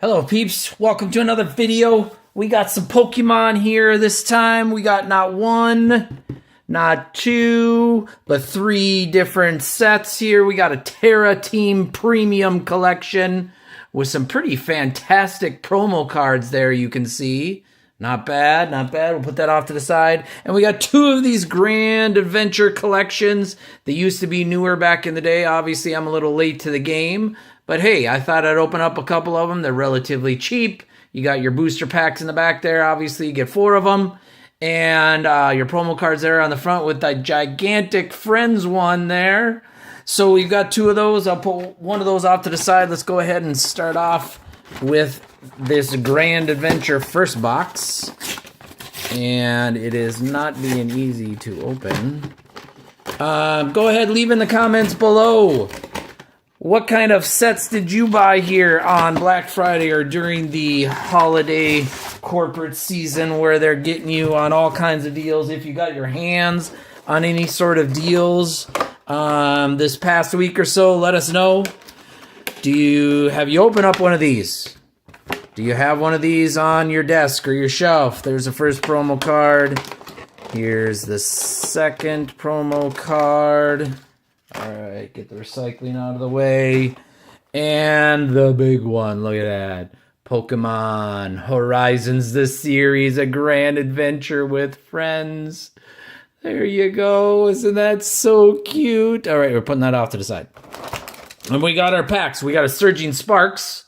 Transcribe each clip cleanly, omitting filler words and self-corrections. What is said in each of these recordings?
Hello peeps, welcome to another video. We got some Pokemon here this time. We got not one, not two, but three different sets here. We got a Terra Team Premium Collection with some pretty fantastic promo cards there you can see. Not bad, not bad. We'll put that off to the side. And we got two of these Grand Adventure collections. They used to be newer back in the day. Obviously, I'm a little late to the game. But hey, I thought I'd open up a couple of them. They're relatively cheap. You got your booster packs in the back there. Obviously, you get 4 of them. And your promo cards there on the front with that gigantic Friends one there. So we've got 2 of those. I'll put one of those off to the side. Let's go ahead and start off with this Grand Adventure first box. And it is not being easy to open. Go ahead, leave in the comments below. What kind of sets did you buy here on Black Friday or during the holiday corporate season where they're getting you on all kinds of deals? If you got your hands on any sort of deals this past week or so, let us know. Have you opened up one of these? Do you have one of these on your desk or your shelf? There's the first promo card. Here's the second promo card. All right, get the recycling out of the way. And the big one, look at that. Pokemon Horizons, the series, a grand adventure with friends. There you go. Isn't that so cute? All right, we're putting that off to the side. And we got our packs. We got a Surging Sparks.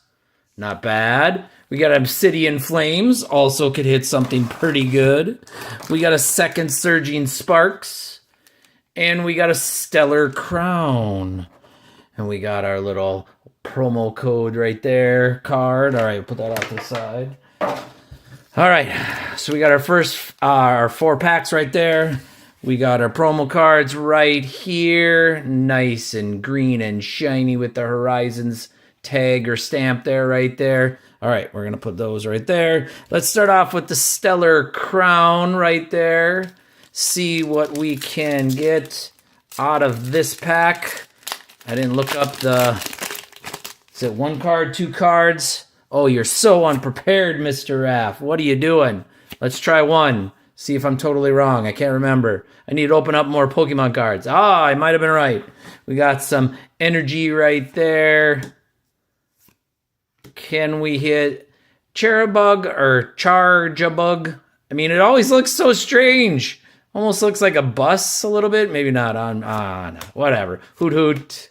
Not bad. We got Obsidian Flames. Also could hit something pretty good. We got a second Surging Sparks. And we got a Stellar Crown. And we got our little promo code right there, card. All right, put that off to the side. All right, so we got our 4 packs right there. We got our promo cards right here. Nice and green and shiny with the Horizons tag or stamp there, right there. All right, we're going to put those right there. Let's start off with the Stellar Crown right there. See what we can get out of this pack. I didn't look up is it 1 card, 2 cards? Oh, you're so unprepared, Mr. Raph. What are you doing? Let's try 1. See if I'm totally wrong. I can't remember. I need to open up more Pokemon cards. I might have been right. We got some energy right there. Can we hit Charabug or Charjabug? I mean, it always looks so strange. Almost looks like a bus a little bit. Maybe not on. No, whatever. Hoot Hoot.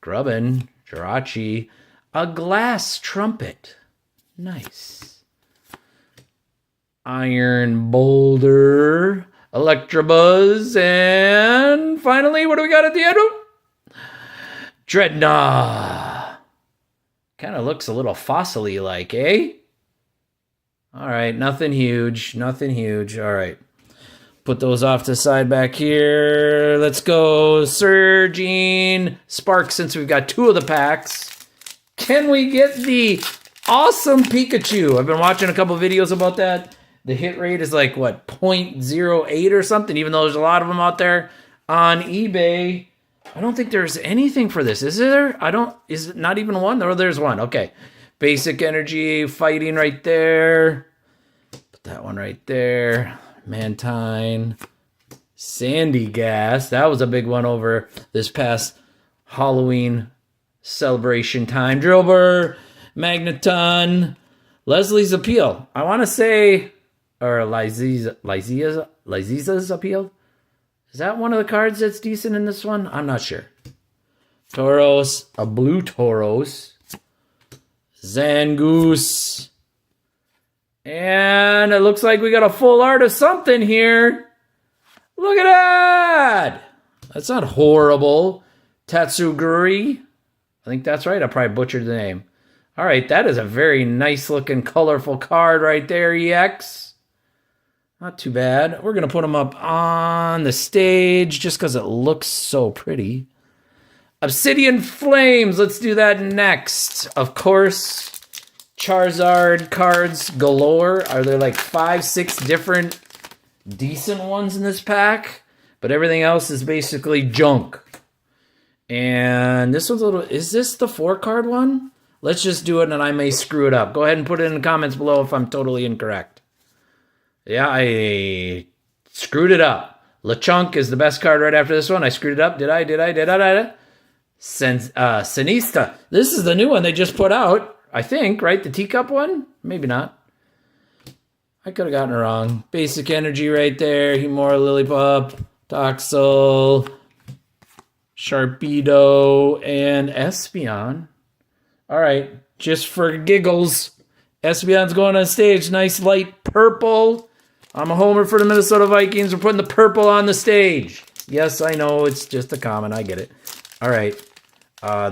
Grubbin. Jirachi. A Glass Trumpet. Nice. Iron Boulder. Electabuzz. And finally, what do we got at the end? Dreadnought. Kind of looks a little fossil-y like, eh? All right, nothing huge. Nothing huge. All right. Put those off to the side back here. Let's go Surging Sparks since we've got 2 of the packs. Can we get the awesome Pikachu? I've been watching a couple videos about that. The hit rate is like, what, 0.08 or something, even though there's a lot of them out there on eBay. I don't think there's anything for this. Is there? Is it not even one? Or there's one. Okay. Basic Energy, Fighting right there. Put that one right there. Mantine, Sandy Gas. That was a big one over this past Halloween celebration time. Drillbur, Magneton, Leslie's Appeal. I want to say, or Lysiza's Appeal. Is that one of the cards that's decent in this one? I'm not sure. Tauros, a blue Tauros. Zangoose. And it looks like we got a full art of something here. Look at that. That's not horrible. Tatsuguri. I think that's right. I probably butchered the name. All right, that is a very nice looking colorful card right there, EX. Not too bad. We're going to put them up on the stage just because it looks so pretty. Obsidian Flames. Let's do that next. Of course, Charizard cards galore. Are there like 5, 6 different decent ones in this pack? But everything else is basically junk. And this one's a little... Is this the 4-card one? Let's just do it and I may screw it up. Go ahead and put it in the comments below if I'm totally incorrect. Yeah, I screwed it up. LeChunk is the best card right after this one. I screwed it up. Did I? Sinista. This is the new one they just put out, I think, right? The teacup one? Maybe not. I could have gotten it wrong. Basic energy right there. Humora, Lillipup, Toxel, Sharpedo, and Espeon. All right, just for giggles, Espeon's going on stage. Nice light purple. I'm a homer for the Minnesota Vikings. We're putting the purple on the stage. Yes, I know, it's just a comment. I get it. All right,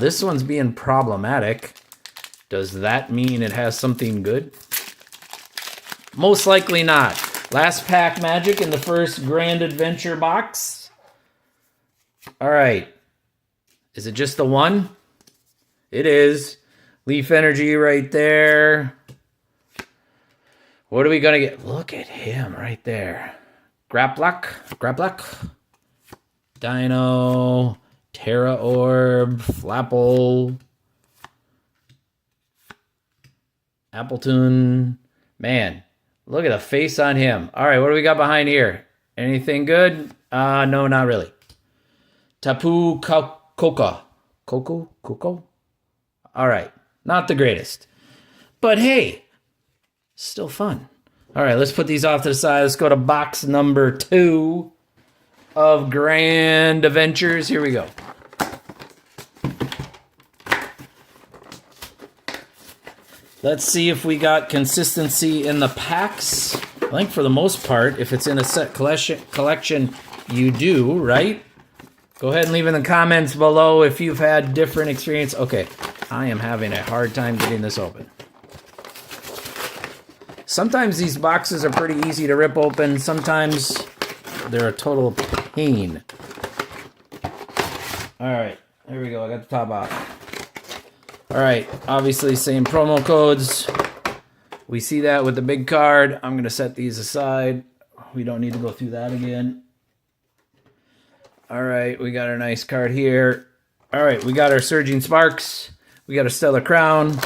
this one's being problematic. Does that mean it has something good? Most likely not. Last pack magic in the first Grand Adventure box. All right. Is it just the one? It is. Leaf energy right there. What are we going to get? Look at him right there. Grapplock. Dino. Terra Orb. Flapple. Appletun. Man, look at the face on him. All right, what do we got behind here? Anything good? No, not really. Tapu Koko. Coco? All right. Not the greatest. But hey, still fun. All right, let's put these off to the side. Let's go to box number 2 of Grand Adventures. Here we go. Let's see if we got consistency in the packs. I think for the most part, if it's in a set collection, you do, right? Go ahead and leave in the comments below if you've had different experience. Okay, I am having a hard time getting this open. Sometimes these boxes are pretty easy to rip open. Sometimes they're a total pain. All right, here we go. I got the top off. All right, obviously same promo codes. We see that with the big card. I'm going to set these aside. We don't need to go through that again. All right, we got our nice card here. All right, we got our Surging Sparks. We got our Stellar Crown.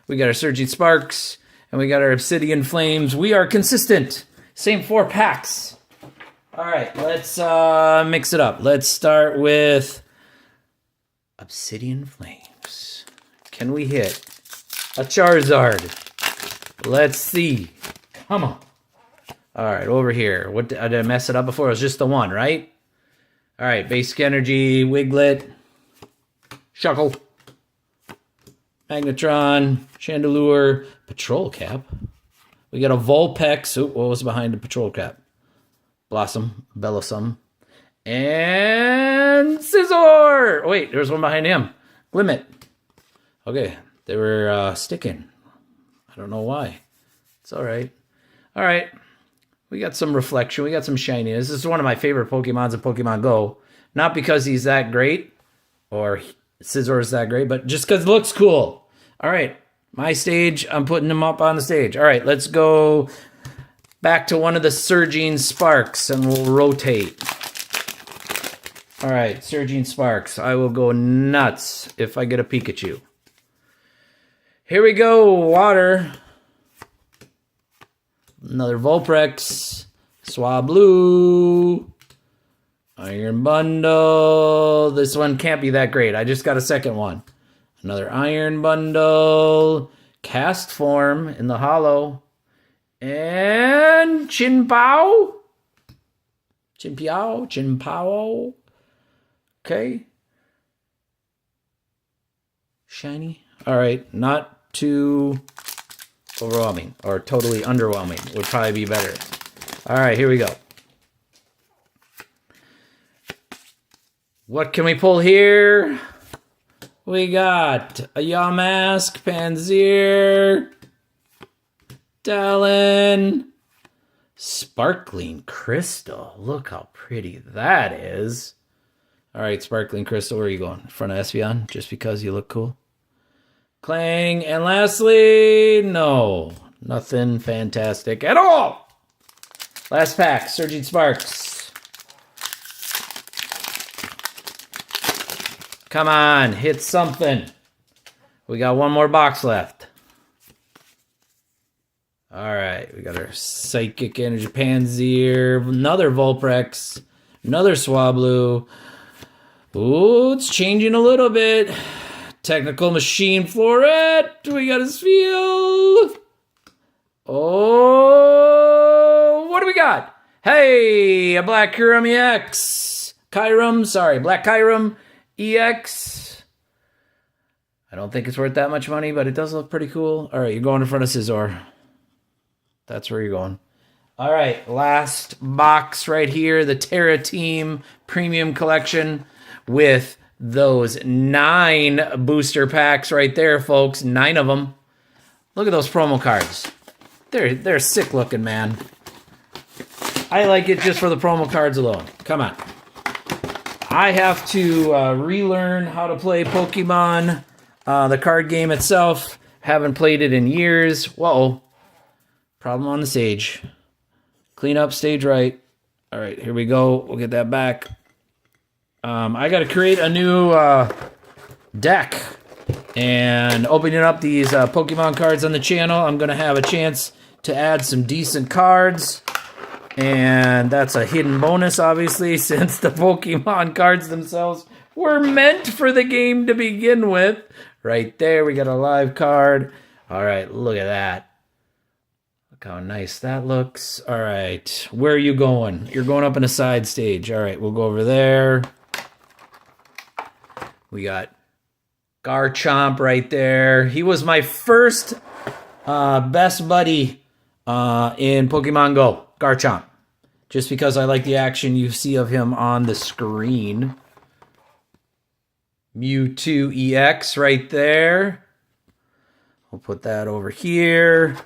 We got our Surging Sparks. And we got our Obsidian Flames. We are consistent. Same 4 packs. All right, let's mix it up. Let's start with Obsidian Flames. Can we hit a Charizard? Let's see. Come on. All right, over here. What did I mess it up before? It was just the one, right? All right, Basic Energy, Wiglet, Shuckle, Magnetron, Chandelure, Patrol Cap. We got a Vulpix. Ooh, what was behind the Patrol Cap? Blossom, Bellossom, and Scizor. Wait, there's one behind him. Glimmet. Okay, they were sticking. I don't know why. It's all right. All right. We got some reflection. We got some shininess. This is one of my favorite Pokemons in Pokemon Go. Not because he's that great or Scizor is that great, but just because it looks cool. All right. My stage. I'm putting him up on the stage. All right. Let's go back to one of the Surging Sparks and we'll rotate. All right. Surging Sparks. I will go nuts if I get a Pikachu. Here we go. Water. Another Vulpix, Swablu, Iron Bundle. This one can't be that great. I just got a second one. Another Iron Bundle, Cast Form in the Hollow, and Chinpao. Okay. Shiny. All right, not too overwhelming or totally underwhelming would probably be better. All right, here we go. What can we pull here? We got a Yamask, Panzer, Talon, Sparkling Crystal. Look how pretty that is. All right, Sparkling Crystal, where are you going? In front of Espeon, just because you look cool? Clang, and lastly, no, nothing fantastic at all. Last pack, Surging Sparks. Come on, hit something. We got one more box left. All right, we got our Psychic Energy Panzer, another Vulprex, another Swablu. Ooh, it's changing a little bit. Technical Machine Floret. We got a Spheal. Oh, what do we got? Hey, a Black Kyurem EX. Black Kyurem EX. I don't think it's worth that much money, but it does look pretty cool. All right, you're going in front of Scizor. That's where you're going. All right, last box right here, the Terra Team Premium Collection with those 9 booster packs right there, folks. 9 of them. Look at those promo cards. They're sick looking, man. I like it just for the promo cards alone. Come on. I have to relearn how to play Pokemon, the card game itself. Haven't played it in years. Whoa. Problem on the stage. Clean up stage right. All right, here we go. We'll get that back. I got to create a new deck. And opening up these Pokemon cards on the channel, I'm going to have a chance to add some decent cards. And that's a hidden bonus, obviously, since the Pokemon cards themselves were meant for the game to begin with. Right there, we got a live card. All right, look at that. Look how nice that looks. All right, where are you going? You're going up in a side stage. All right, we'll go over there. We got Garchomp right there. He was my first best buddy in Pokemon Go, Garchomp. Just because I like the action you see of him on the screen. Mewtwo EX right there. We'll put that over here.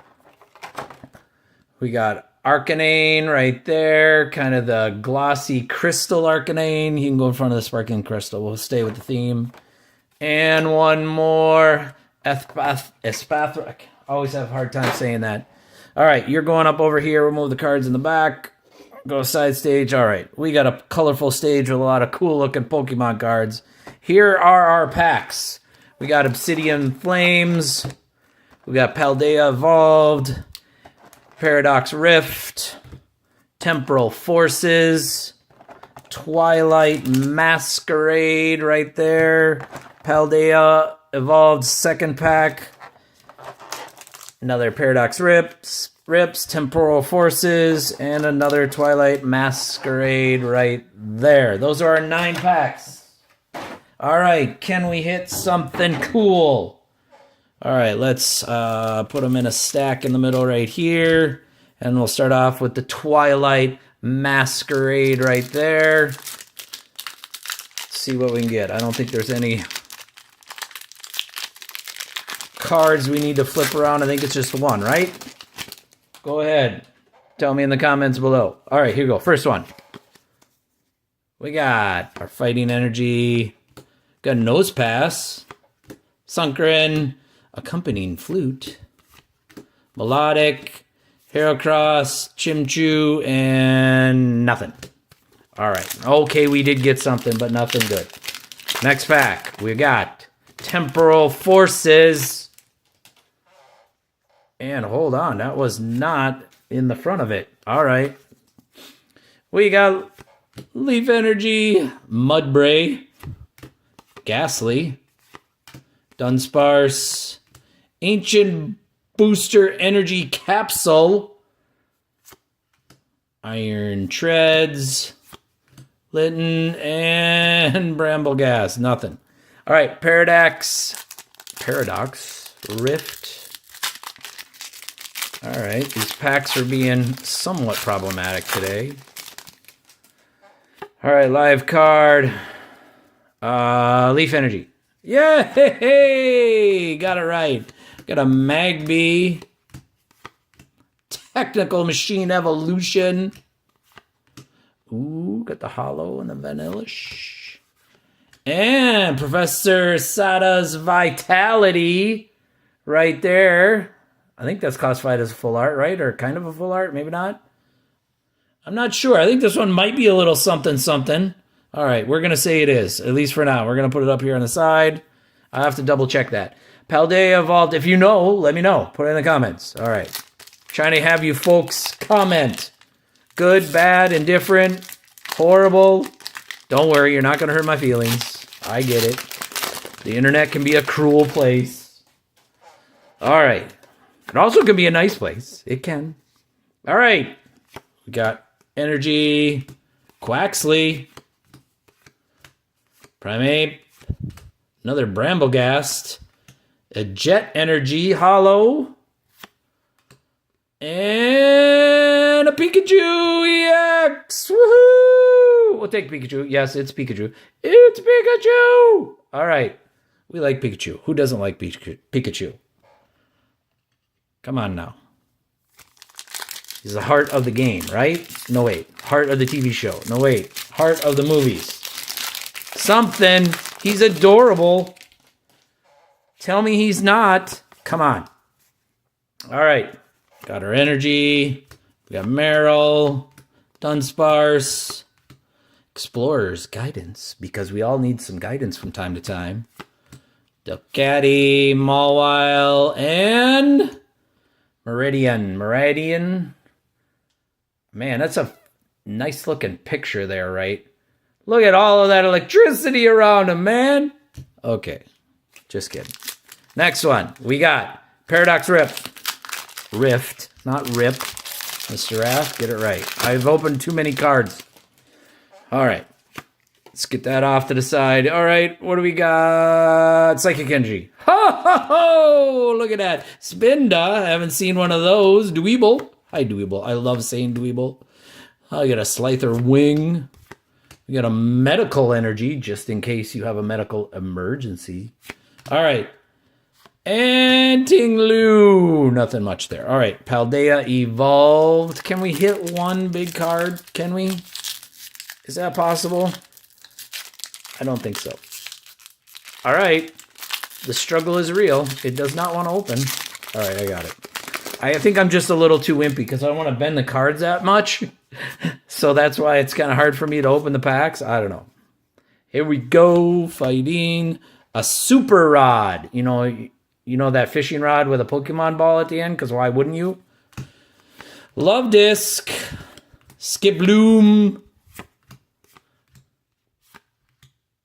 We got Arcanine right there. Kind of the glossy crystal Arcanine. He can go in front of the sparkling crystal. We'll stay with the theme. And one more. Espathra. I always have a hard time saying that. All right, you're going up over here. We'll move the cards in the back. Go side stage. All right, we got a colorful stage with a lot of cool-looking Pokemon cards. Here are our packs. We got Obsidian Flames. We got Paldea Evolved. Paradox Rift. Temporal Forces. Twilight Masquerade right there. Paldea Evolved second pack. Another Paradox Rips, Temporal Forces, and another Twilight Masquerade right there. Those are our 9 packs. All right, can we hit something cool? All right, let's put them in a stack in the middle right here. And we'll start off with the Twilight Masquerade right there. Let's see what we can get. I don't think there's any cards we need to flip around. I think it's just one, right? Go ahead. Tell me in the comments below. All right, here we go. First one. We got our Fighting Energy. Got a Nose Pass. Sunkern. Accompanying Flute. Melodic. Heracross. Chimchu. And nothing. All right. Okay, we did get something, but nothing good. Next pack. We got Temporal Forces. And hold on, that was not in the front of it. All right. We got Leaf Energy, Mudbray, Ghastly, Dunsparce, Ancient Booster Energy Capsule, Iron Treads, Litten, and Brambleghast. Nothing. All right, Paradox Rift. All right, these packs are being somewhat problematic today. All right, live card. Leaf Energy. Yay! Got it right. Got a Magby. Technical Machine Evolution. Ooh, got the Hollow and the Vanillish. And Professor Sada's Vitality right there. I think that's classified as a full art, right? Or kind of a full art, maybe not. I'm not sure. I think this one might be a little something something. All right, we're going to say it is, at least for now. We're going to put it up here on the side. I have to double check that. Paldea evolved. If you know, let me know. Put it in the comments. All right. Trying to have you folks comment. Good, bad, indifferent, horrible. Don't worry, you're not going to hurt my feelings. I get it. The internet can be a cruel place. All right. It also can be a nice place. It can. All right. We got Energy, Quaxley, Primate, another Bramblegast, a Jet Energy Hollow, and a Pikachu EX. Woohoo! We'll take Pikachu. Yes, it's Pikachu. It's Pikachu! All right. We like Pikachu. Who doesn't like Pikachu? Come on now. He's the heart of the game, right? No, wait. Heart of the TV show. No, wait. Heart of the movies. Something. He's adorable. Tell me he's not. Come on. All right. Got our Energy. We got Meryl. Dunsparce. Explorer's Guidance. Because we all need some guidance from time to time. Ducati. Mawile. And Meridian. Man, that's a nice looking picture there, right? Look at all of that electricity around him, man. Okay, just kidding. Next one, we got Paradox Rift, not Rip. Mr. Raph, get it right. I've opened too many cards. All right, let's get that off to the side. All right, what do we got? Psychic Energy. Ho, ho, ho! Look at that. Spinda, I haven't seen one of those. Dweeble. Hi, Dweeble. I love saying Dweeble. I got a Slifer Wing. We got a Medical Energy, just in case you have a medical emergency. All right. And Tinglu. Nothing much there. All right. Paldea evolved. Can we hit one big card? Can we? Is that possible? I don't think so. All right. The struggle is real. It does not want to open. All right. I got it. I think I'm just a little too wimpy because I don't want to bend the cards that much. So that's why it's kind of hard for me to open the packs. I don't know. Here we go. Fighting a Super Rod. You know that fishing rod with a Pokemon ball at the end? Because why wouldn't you? Love Disc. Skiploom.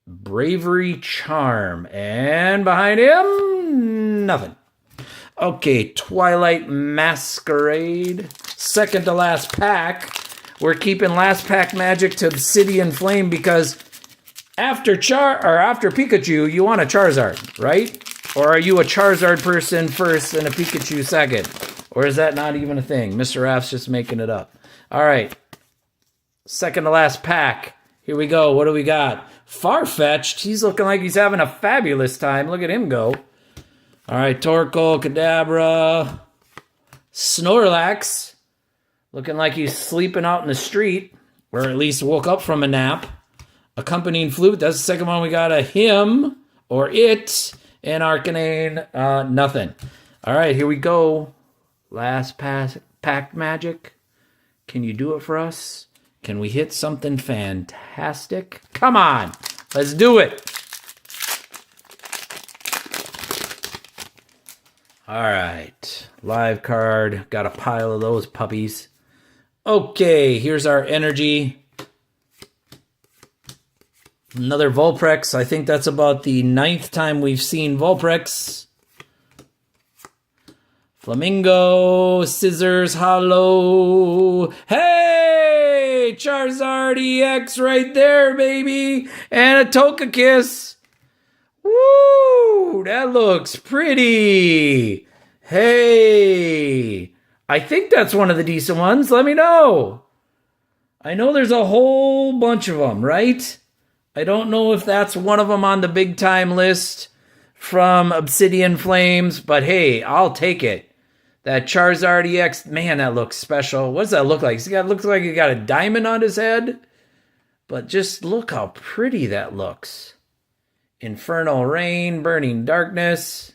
Bravery Charm. And behind him, nothing. Okay, Twilight Masquerade. Second to last pack. We're keeping last pack magic to Obsidian Flame because after Pikachu, you want a Charizard, right? Or are you a Charizard person first and a Pikachu second? Or is that not even a thing? Mr. Raph's just making it up. All right. Second to last pack. Here we go. What do we got? Farfetch'd. He's looking like he's having a fabulous time. Look at him go. All right, Torkoal, Kadabra, Snorlax, looking like he's sleeping out in the street, or at least woke up from a nap. Accompanying Flute, that's the second one we got. A him, or it, and Arcanine, nothing. All right, here we go. Last pack magic. Can you do it for us? Can we hit something fantastic? Come on, let's do it. All right, live card. Got a pile of those puppies. Okay, here's our Energy. Another Vulprex. I think that's about the 9th time we've seen Vulprex. Flamingo, Scissors, Hollow. Hey, Charizard EX right there, baby. And a Togekiss. Woo, that looks pretty. Hey, I think that's one of the decent ones. Let me know. I know there's a whole bunch of them, right? I don't know if that's one of them on the big time list from Obsidian Flames, but hey, I'll take it. That Charizard EX, man, that looks special. What does that look like? Looks like he got a diamond on his head, but just look how pretty that looks. Infernal Rain, Burning Darkness.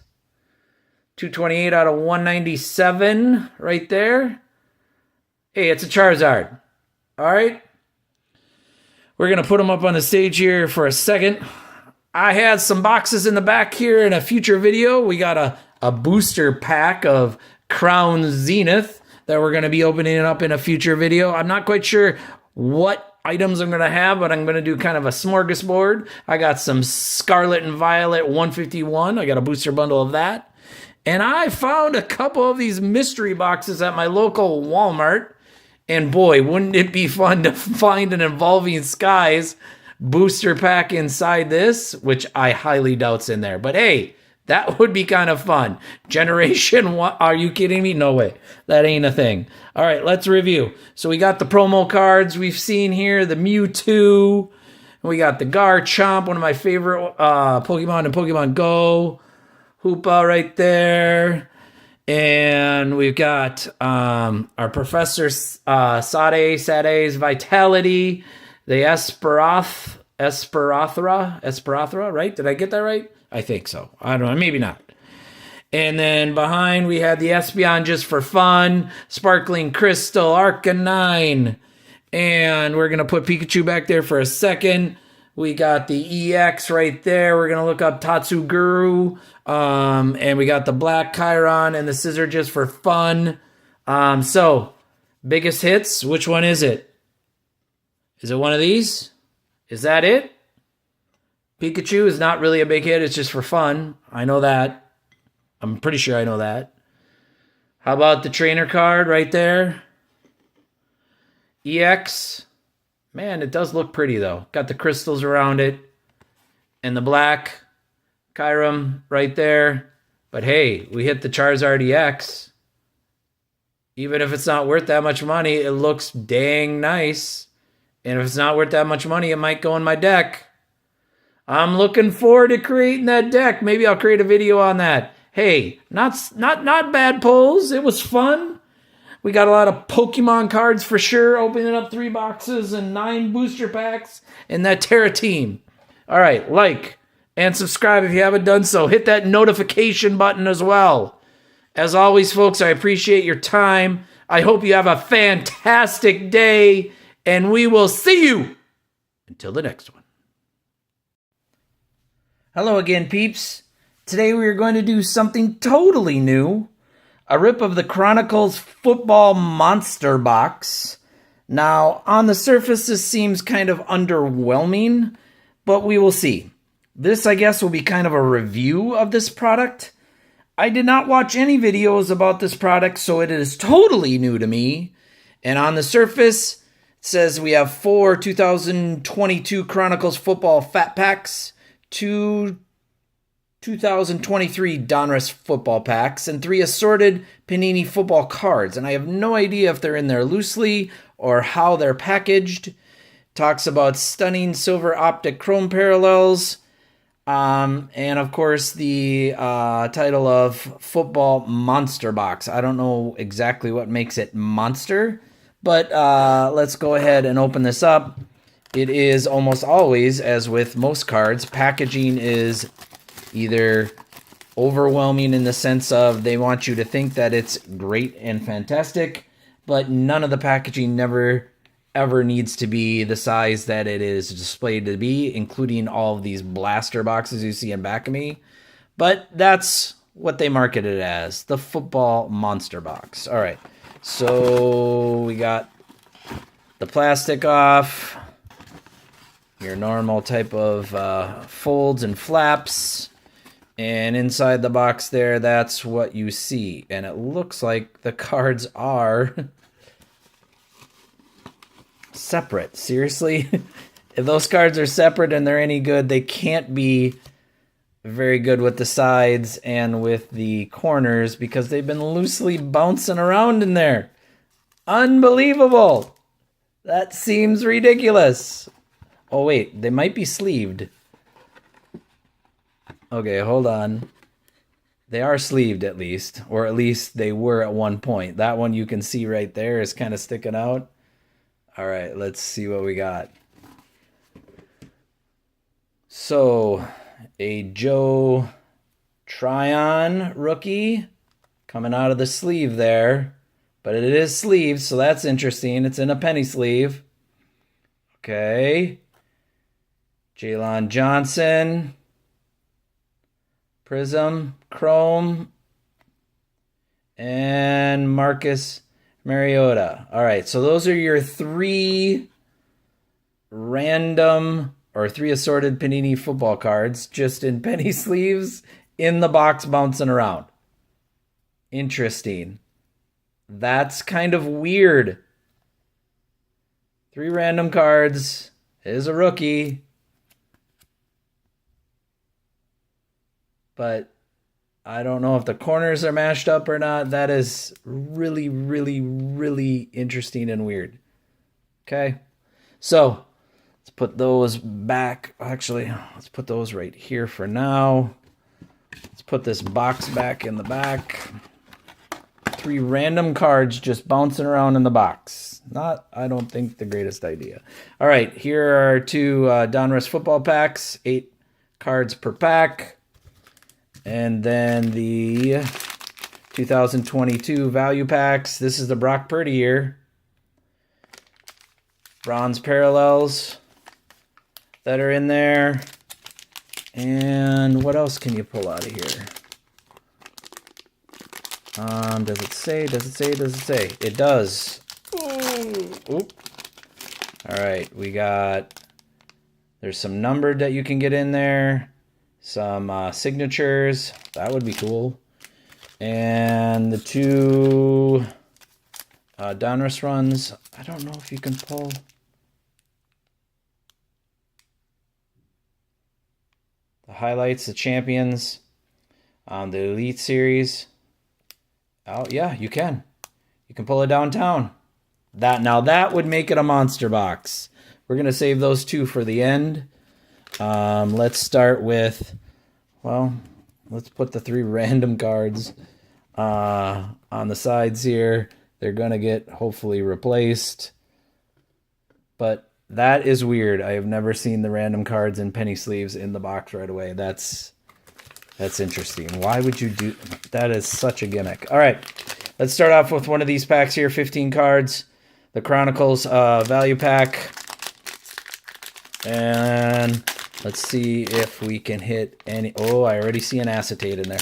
228 out of 197 right there. Hey, it's a Charizard. All right. We're going to put him up on the stage here for a second. I had some boxes in the back here in a future video. We got a booster pack of Crown Zenith that we're going to be opening up in a future video. I'm not quite sure what items I'm going to have, but I'm going to do kind of a smorgasbord. I got some Scarlet and Violet 151. I got a booster bundle of that. And I found a couple of these mystery boxes at my local Walmart. And boy, wouldn't it be fun to find an Evolving Skies booster pack inside this, which I highly doubt's in there. But hey, that would be kind of fun. Generation 1, are you kidding me? No way. That ain't a thing. All right, let's review. So we got the promo cards we've seen here, the Mewtwo. We got the Garchomp, one of my favorite Pokemon in Pokemon Go. Hoopa right there. And we've got our Professor Sade's Vitality, the Esperathra, right? Did I get that right? I think so. I don't know. Maybe not. And then behind we had the Espeon just for fun, Sparkling Crystal, Arcanine. And we're going to put Pikachu back there for a second. We got the EX right there. We're going to look up Tatsuguru. And we got the Black Chiron and the Scizor just for fun. So, biggest hits, which one is it? Is it one of these? Is that it? Pikachu is not really a big hit. It's just for fun. I know that. I'm pretty sure I know that. How about the trainer card right there? EX. Man, it does look pretty, though. Got the crystals around it. And the black Kyurem right there. But hey, we hit the Charizard EX. Even if it's not worth that much money, it looks dang nice. And if it's not worth that much money, it might go in my deck. I'm looking forward to creating that deck. Maybe I'll create a video on that. Hey, not bad pulls. It was fun. We got a lot of Pokemon cards for sure. Opening up 3 boxes and 9 booster packs in that Terra team. All right, like and subscribe if you haven't done so. Hit that notification button as well. As always, folks, I appreciate your time. I hope you have a fantastic day, and we will see you until the next one. Hello again, peeps. Today we are going to do something totally new. A rip of the Chronicles Football Monster Box. Now, on the surface, this seems kind of underwhelming, but we will see. This, I guess, will be kind of a review of this product. I did not watch any videos about this product, so it is totally new to me. And on the surface, it says we have 4 2022 Chronicles Football Fat Packs, 2 2023 Donruss Football Packs, and 3 assorted Panini Football cards. And I have no idea if they're in there loosely or how they're packaged. Talks about stunning silver optic chrome parallels. And of course the title of Football Monster Box. I don't know exactly what makes it monster, but let's go ahead and open this up. It is almost always, as with most cards, packaging is either overwhelming in the sense of they want you to think that it's great and fantastic, but none of the packaging ever needs to be the size that it is displayed to be, including all of these blaster boxes you see in back of me. But that's what they market it as, the Football Monster Box. All right, so we got the plastic off, your normal type of folds and flaps. And inside the box there, that's what you see. And it looks like the cards are separate. Seriously? If those cards are separate and they're any good, they can't be very good with the sides and with the corners because they've been loosely bouncing around in there. Unbelievable. That seems ridiculous. Oh, wait. They might be sleeved. Okay, hold on. They are sleeved at least, or at least they were at one point. That one you can see right there is kind of sticking out. All right, let's see what we got. So, a Joe Tryon rookie coming out of the sleeve there. But it is sleeved, so that's interesting. It's in a penny sleeve. Okay. Jalen Johnson. Prism, Chrome, and Marcus Mariota. All right, so those are your 3 random or 3 assorted Panini football cards just in penny sleeves in the box bouncing around. Interesting. That's kind of weird. 3 random cards is a rookie. But I don't know if the corners are mashed up or not. That is really, really, really interesting and weird. Okay. So let's put those back. Actually, let's put those right here for now. Let's put this box back in the back. 3 random cards just bouncing around in the box. Not, I don't think, the greatest idea. All right, here are 2 Donruss football packs. 8 cards per pack. And then the 2022 value packs. This is the Brock Purdy year. Bronze parallels that are in there. And what else can you pull out of here? Does it say? Does it say? Does it say? It does. Ooh. All right, we got, there's some numbered that you can get in there. Some signatures. That would be cool. And the 2 Donruss runs. I don't know if you can pull. The highlights, the champions, the Elite Series. Oh, yeah, you can. You can pull it downtown. Now that would make it a monster box. We're going to save those 2 for the end. Let's start with, well, let's put the 3 random cards on the sides here. They're going to get hopefully replaced. But that is weird. I have never seen the random cards in penny sleeves in the box right away. That's interesting. Why would you do that? Is such a gimmick. All right, let's start off with one of these packs here, 15 cards. The Chronicles value pack. And let's see if we can hit any. Oh, I already see an acetate in there.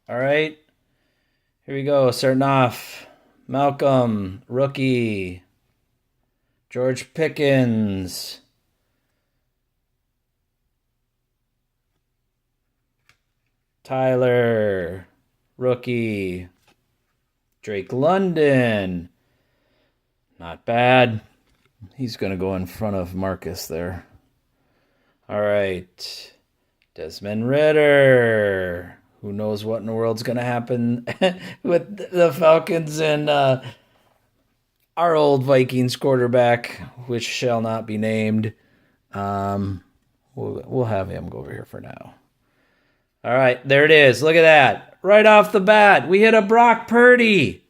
All right. Here we go. Starting off. Malcolm, rookie. George Pickens. Tyler, rookie. Drake London. Not bad. He's going to go in front of Marcus there. All right. Desmond Ridder. Who knows what in the world's going to happen with the Falcons and our old Vikings quarterback, which shall not be named. We'll have him go over here for now. All right, there it is. Look at that. Right off the bat, we hit a Brock Purdy.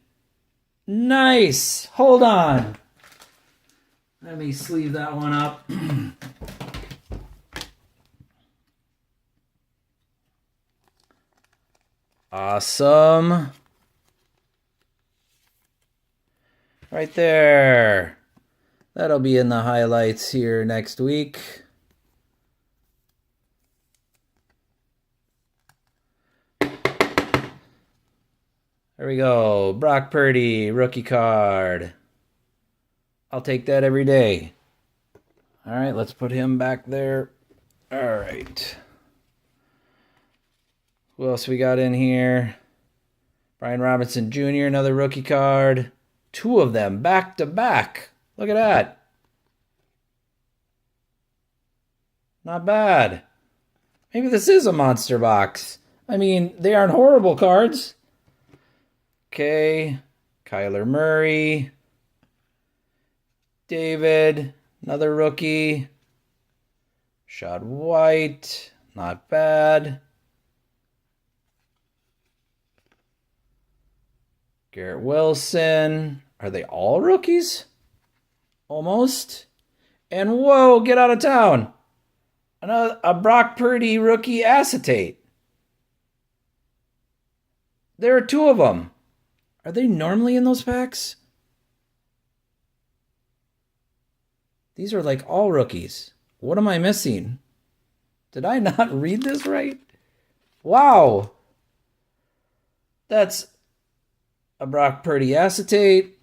Nice. Hold on. Let me sleeve that one up. Awesome. Right there. That'll be in the highlights here next week. There we go. Brock Purdy, rookie card. I'll take that every day. All right, let's put him back there. All right. Who else we got in here? Brian Robinson Jr., another rookie card. 2 of them back to back. Look at that. Not bad. Maybe this is a monster box. I mean, they aren't horrible cards. Okay. Kyler Murray. David, another rookie. Shad White, not bad. Garrett Wilson. Are they all rookies? Almost. And whoa, get out of town. A Brock Purdy rookie acetate. There are 2 of them. Are they normally in those packs? These are like all rookies. What am I missing? Did I not read this right? Wow. That's a Brock Purdy acetate.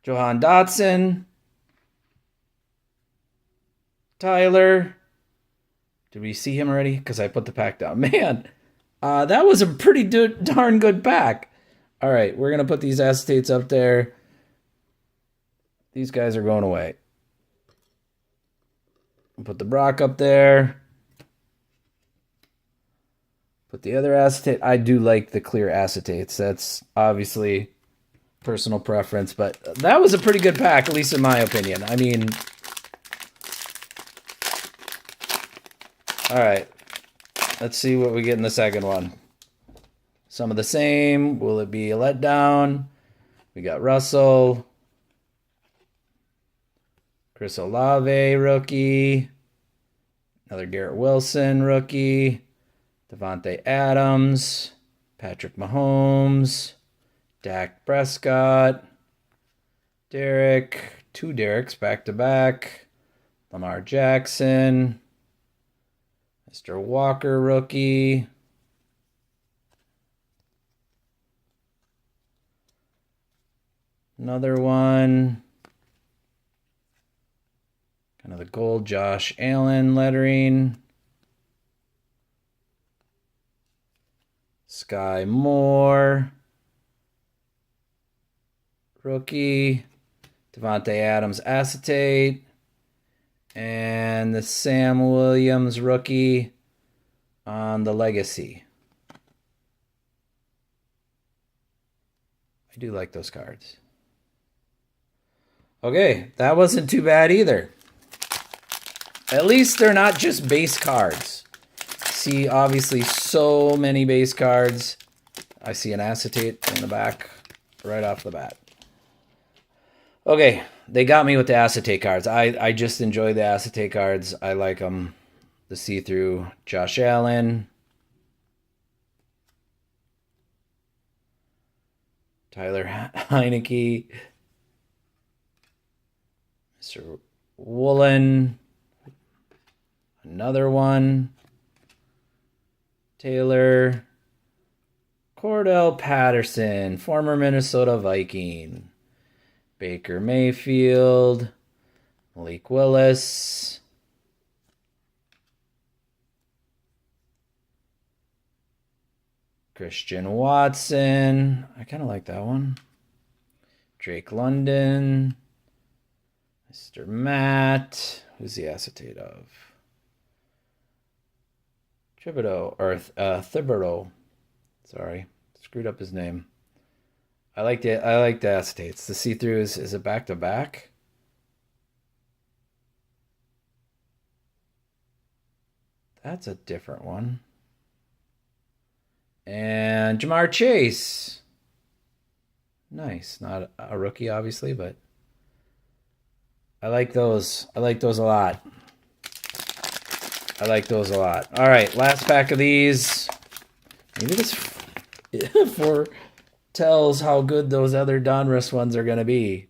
Johan Dotson. Tyler. Did we see him already? Because I put the pack down. Man, that was a pretty darn good pack. All right, we're going to put these acetates up there. These guys are going away. Put the Brock up there. Put the other acetate. I do like the clear acetates. That's obviously personal preference, but that was a pretty good pack, at least in my opinion. I mean, all right. Let's see what we get in the second one. Some of the same. Will it be a letdown? We got Russell. Chris Olave, rookie. Another Garrett Wilson, rookie. Devontae Adams. Patrick Mahomes. Dak Prescott. Derek. Two Dereks back-to-back. Lamar Jackson. Mr. Walker, rookie. Another one. Kind of the gold Josh Allen lettering. Sky Moore. Rookie. Devontae Adams acetate. And the Sam Williams rookie on the legacy. I do like those cards. Okay, that wasn't too bad either. At least they're not just base cards. See, obviously, so many base cards. I see an acetate in the back right off the bat. Okay, they got me with the acetate cards. I just enjoy the acetate cards. I like them. The see-through Josh Allen. Tyler Heineke. Mr. Woolen. Another one. Taylor. Cordell Patterson, former Minnesota Viking. Baker Mayfield. Malik Willis. Christian Watson. I kind of like that one. Drake London. Mr. Matt. Who's the acetate of? Thibodeau. Sorry. Screwed up his name. I like the acetates. The see-through is it back-to-back? That's a different one. And Jamar Chase. Nice. Not a rookie, obviously, but I like those. I like those a lot. All right, last pack of these. Maybe this foretells how good those other Donruss ones are going to be.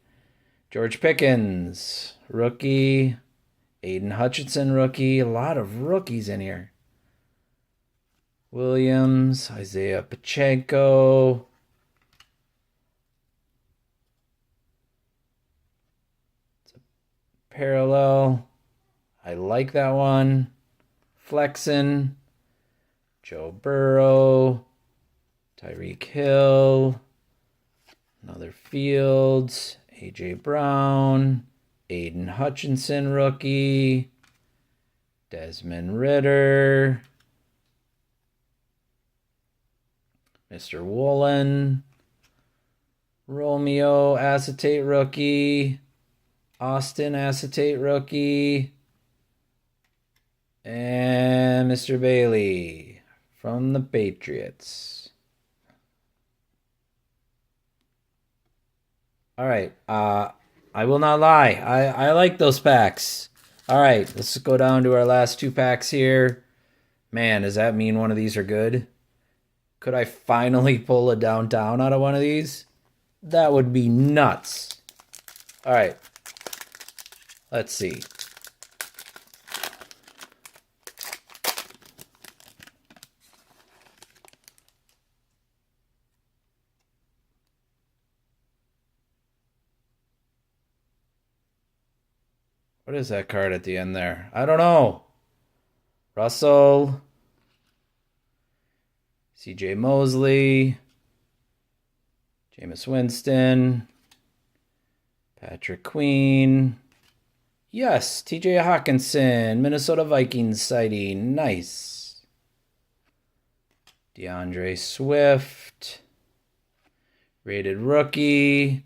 George Pickens, rookie. Aiden Hutchinson, rookie. A lot of rookies in here. Williams, Isaiah Pacheco. It's a parallel. I like that one. Flexen. Joe Burrow. Tyreek Hill. Another Fields. A.J. Brown. Aiden Hutchinson, rookie. Desmond Ridder. Mr. Woolen. Romeo, acetate rookie. Austin, acetate rookie. And Mr. Bailey from the Patriots. All right. I will not lie. I like those packs. All right. Let's go down to our last two packs here. Man, does that mean one of these are good? Could I finally pull a downtown out of one of these? That would be nuts. All right. Let's see. What is that card at the end there? I don't know. Russell. CJ Mosley. Jameis Winston. Patrick Queen. Yes, TJ Hawkinson. Minnesota Vikings sighting. Nice. DeAndre Swift. Rated rookie.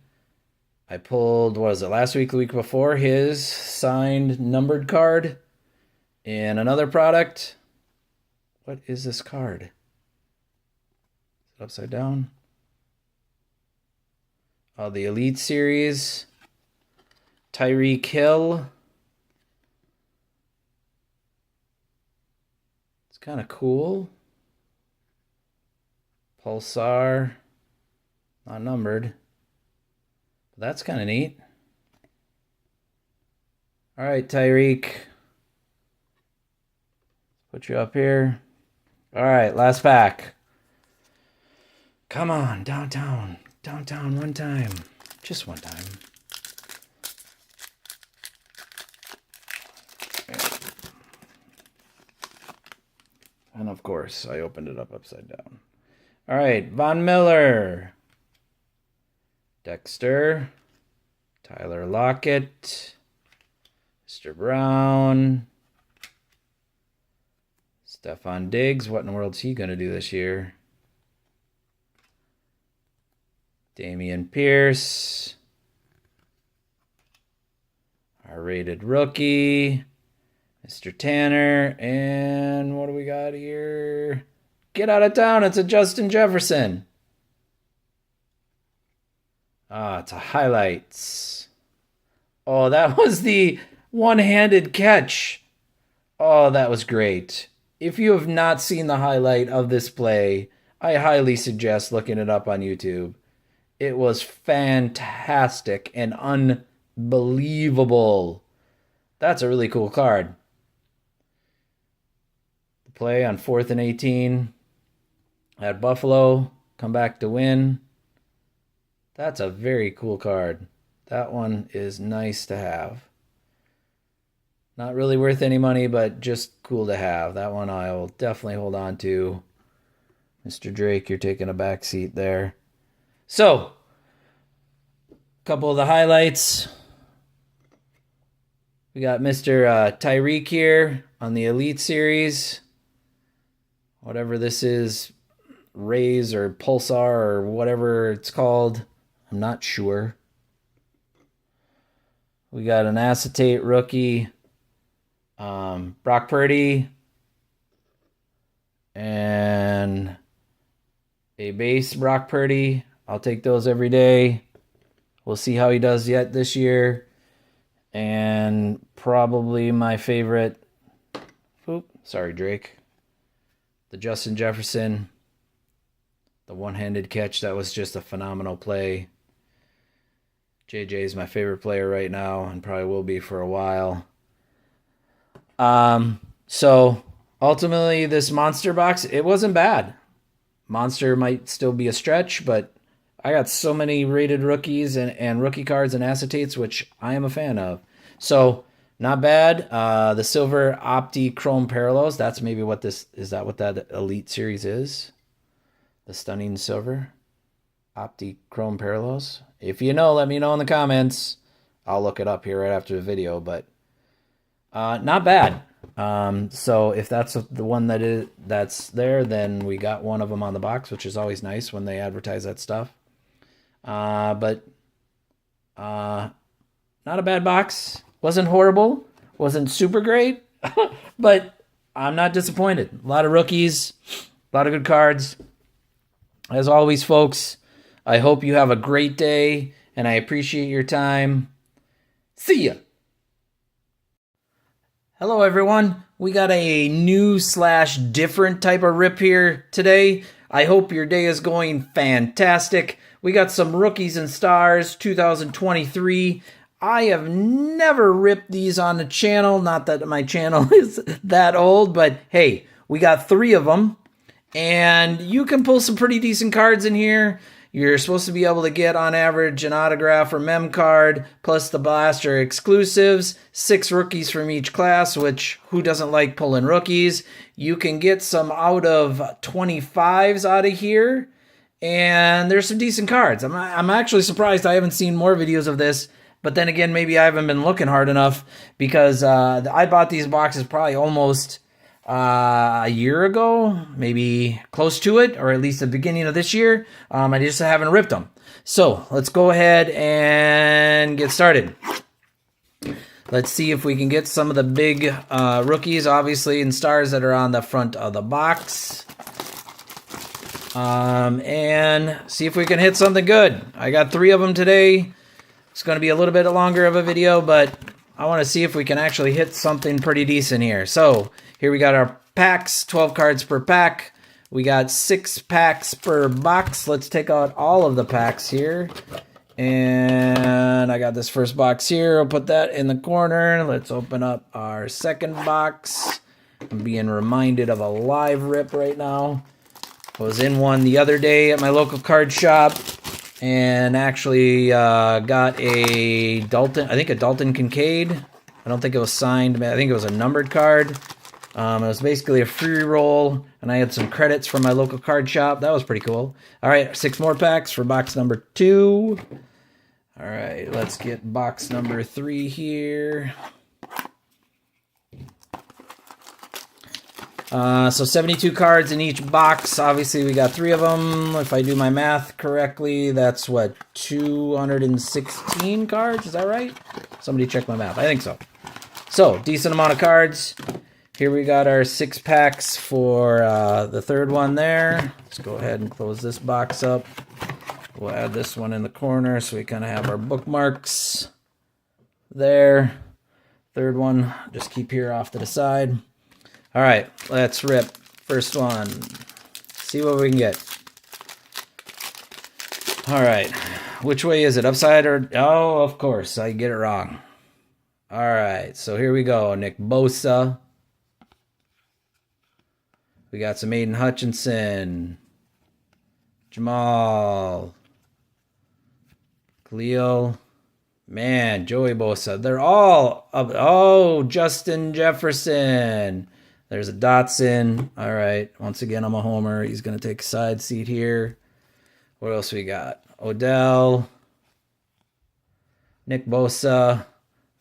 I pulled, what was it, last week, the week before, his signed numbered card in another product. What is this card? Is it upside down? Oh, the Elite Series. Tyreek Hill. It's kind of cool. Pulsar. Not numbered. That's kind of neat. All right, Tyreek. Put you up here. All right, last pack. Come on, downtown. Downtown one time. Just one time. And of course, I opened it up upside down. All right, Von Miller. Dexter, Tyler Lockett, Mr. Brown, Stephon Diggs. What in the world's he going to do this year? Damian Pierce, our rated rookie, Mr. Tanner, and what do we got here? Get out of town. It's a Justin Jefferson. It's a highlights. Oh, that was the one-handed catch. Oh, that was great. If you have not seen the highlight of this play, I highly suggest looking it up on YouTube. It was fantastic and unbelievable. That's a really cool card. The play on 4th and 18 at Buffalo. Come back to win. That's a very cool card. That one is nice to have. Not really worth any money, but just cool to have. That one I will definitely hold on to. Mr. Drake, you're taking a back seat there. So, a couple of the highlights. We got Mr. Tyreek here on the Elite Series. Whatever this is, Rays or Pulsar or whatever it's called. I'm not sure. We got an acetate rookie, Brock Purdy, and a base Brock Purdy. I'll take those every day. We'll see how he does yet this year. And probably my favorite, sorry, Drake, the Justin Jefferson, the one-handed catch. That was just a phenomenal play. JJ is my favorite player right now and probably will be for a while. So ultimately this monster box, it wasn't bad. Monster might still be a stretch, but I got so many rated rookies and rookie cards and acetates, which I am a fan of. So not bad. The silver Opti Chrome Parallels, that's maybe what this, is that what that Elite Series is? The stunning silver Opti Chrome Parallels. If you know, let me know in the comments. I'll look it up here right after the video, but not bad. So if that's the one that's there, then we got one of them on the box, which is always nice when they advertise that stuff. But not a bad box. Wasn't horrible. Wasn't super great, but I'm not disappointed. A lot of rookies, a lot of good cards. As always, folks, I hope you have a great day, and I appreciate your time. See ya. Hello, everyone. We got a new/different type of rip here today. I hope your day is going fantastic. We got some Rookies and Stars 2023. I have never ripped these on the channel. Not that my channel is that old, but hey, we got 3 of them. And you can pull some pretty decent cards in here. You're supposed to be able to get on average an autograph or mem card plus the blaster exclusives, 6 rookies from each class, which who doesn't like pulling rookies? You can get some out of 25s out of here, and there's some decent cards. I'm actually surprised I haven't seen more videos of this. But then again, maybe I haven't been looking hard enough because I bought these boxes probably almost a year ago, maybe close to it, or at least the beginning of this year. I just haven't ripped them. So let's go ahead and get started. Let's see if we can get some of the big rookies, obviously, and stars that are on the front of the box. And see if we can hit something good. I got 3 of them today. It's going to be a little bit longer of a video, but I want to see if we can actually hit something pretty decent here. So here we got our packs, 12 cards per pack. We got 6 packs per box. Let's take out all of the packs here. And I got this first box here. I'll put that in the corner. Let's open up our second box. I'm being reminded of a live rip right now. I was in one the other day at my local card shop. And actually got a Dalton, I think a Dalton Kincaid. I don't think it was signed, I think it was a numbered card. It was basically a free roll, and I had some credits from my local card shop. That was pretty cool. All right, 6 more packs for box number 2. All right, let's get box number 3 here. So 72 cards in each box. Obviously, we got 3 of them. If I do my math correctly, that's what, 216 cards? Is that right? Somebody check my math. I think so. So, decent amount of cards. Here we got our 6 packs for the third one there. Let's go ahead and close this box up. We'll add this one in the corner so we kind of have our bookmarks there. Third one, just keep here off to the side. All right, let's rip. First one. See what we can get. All right. Which way is it? Upside or... Oh, of course. I get it wrong. All right. So here we go. Nick Bosa. We got some Aiden Hutchinson. Jamal. Khalil. Man, Joey Bosa. They're all... Oh, Justin Jefferson. There's a Dotson. All right. Once again, I'm a homer. He's going to take a side seat here. What else we got? Odell. Nick Bosa.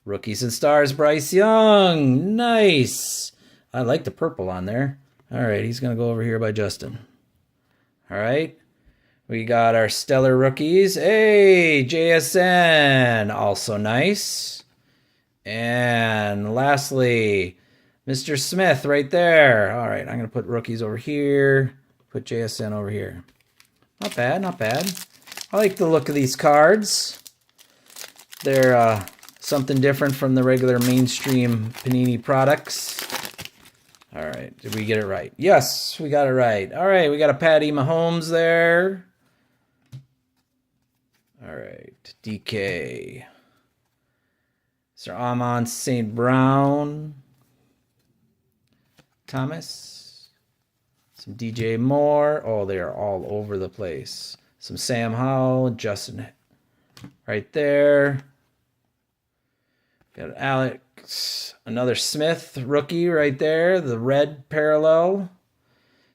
Rookies and stars, Bryce Young. Nice. I like the purple on there. All right. He's going to go over here by Justin. All right. We got our stellar rookies. Hey, JSN. Also nice. And lastly... Mr. Smith right there. All right, I'm going to put rookies over here. Put JSN over here. Not bad, not bad. I like the look of these cards. They're something different from the regular mainstream Panini products. All right, did we get it right? Yes, we got it right. All right, we got a Patty Mahomes there. All right, DK. Sir Amon St. Brown. Thomas, some DJ Moore. Oh, they are all over the place. Some Sam Howell, Justin right there. Got Alex, another Smith rookie right there. The red parallel.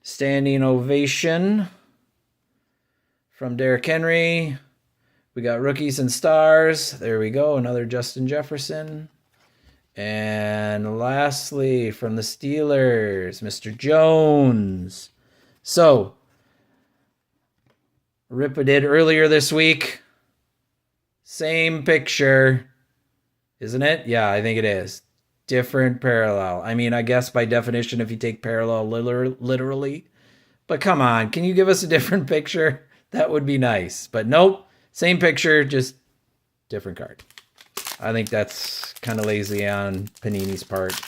Standing ovation from Derrick Henry. We got rookies and stars. There we go. Another Justin Jefferson. And lastly, from the Steelers, Mr. Jones. So, Ripa did earlier this week. Same picture. Isn't it? Yeah, I think it is. Different parallel. I mean, I guess by definition, if you take parallel literally. But come on, can you give us a different picture? That would be nice. But nope, same picture, just different card. I think that's kind of lazy on Panini's part.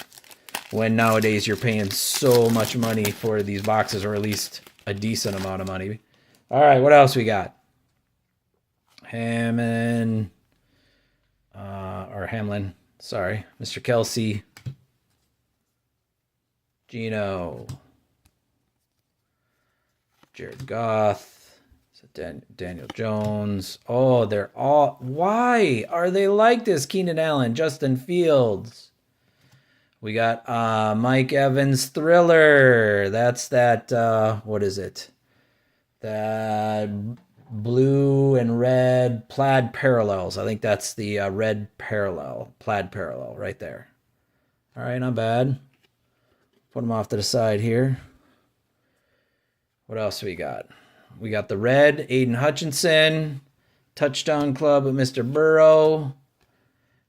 When nowadays you're paying so much money for these boxes, or at least a decent amount of money. All right, what else we got? Hamlin. Sorry. Mr. Kelsey. Gino. Jared Goff. So Daniel Jones. Oh, they're all... Why are they like this? Keenan Allen, Justin Fields. We got Mike Evans Thriller. That's that, what is it? That blue and red plaid parallels. I think that's the red parallel, plaid parallel right there. All right, not bad. Put them off to the side here. What else we got? We got the red, Aiden Hutchinson. Touchdown Club with Mr. Burrow.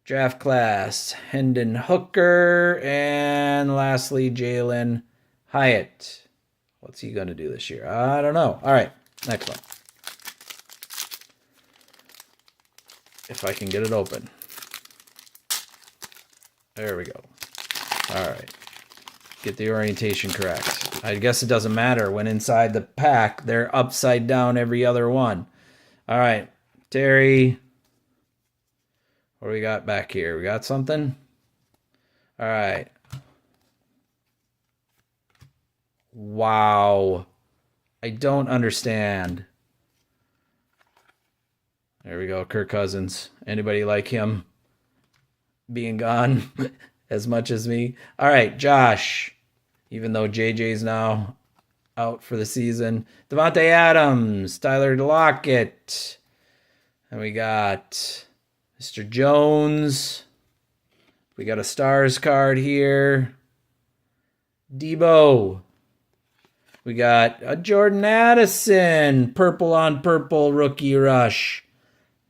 Draft class, Hendon Hooker. And lastly, Jalen Hyatt. What's he going to do this year? I don't know. All right, next one. If I can get it open. There we go. All right. Get the orientation correct. I guess it doesn't matter. When inside the pack, they're upside down every other one. All right. Terry. What do we got back here? We got something? All right. Wow. I don't understand. There we go. Kirk Cousins. Anybody like him being gone as much as me? All right. Josh. Even though JJ's now out for the season. Devontae Adams. Tyler Lockett. And we got Mr. Jones. We got a Stars card here. Debo. We got a Jordan Addison. Purple on purple rookie rush.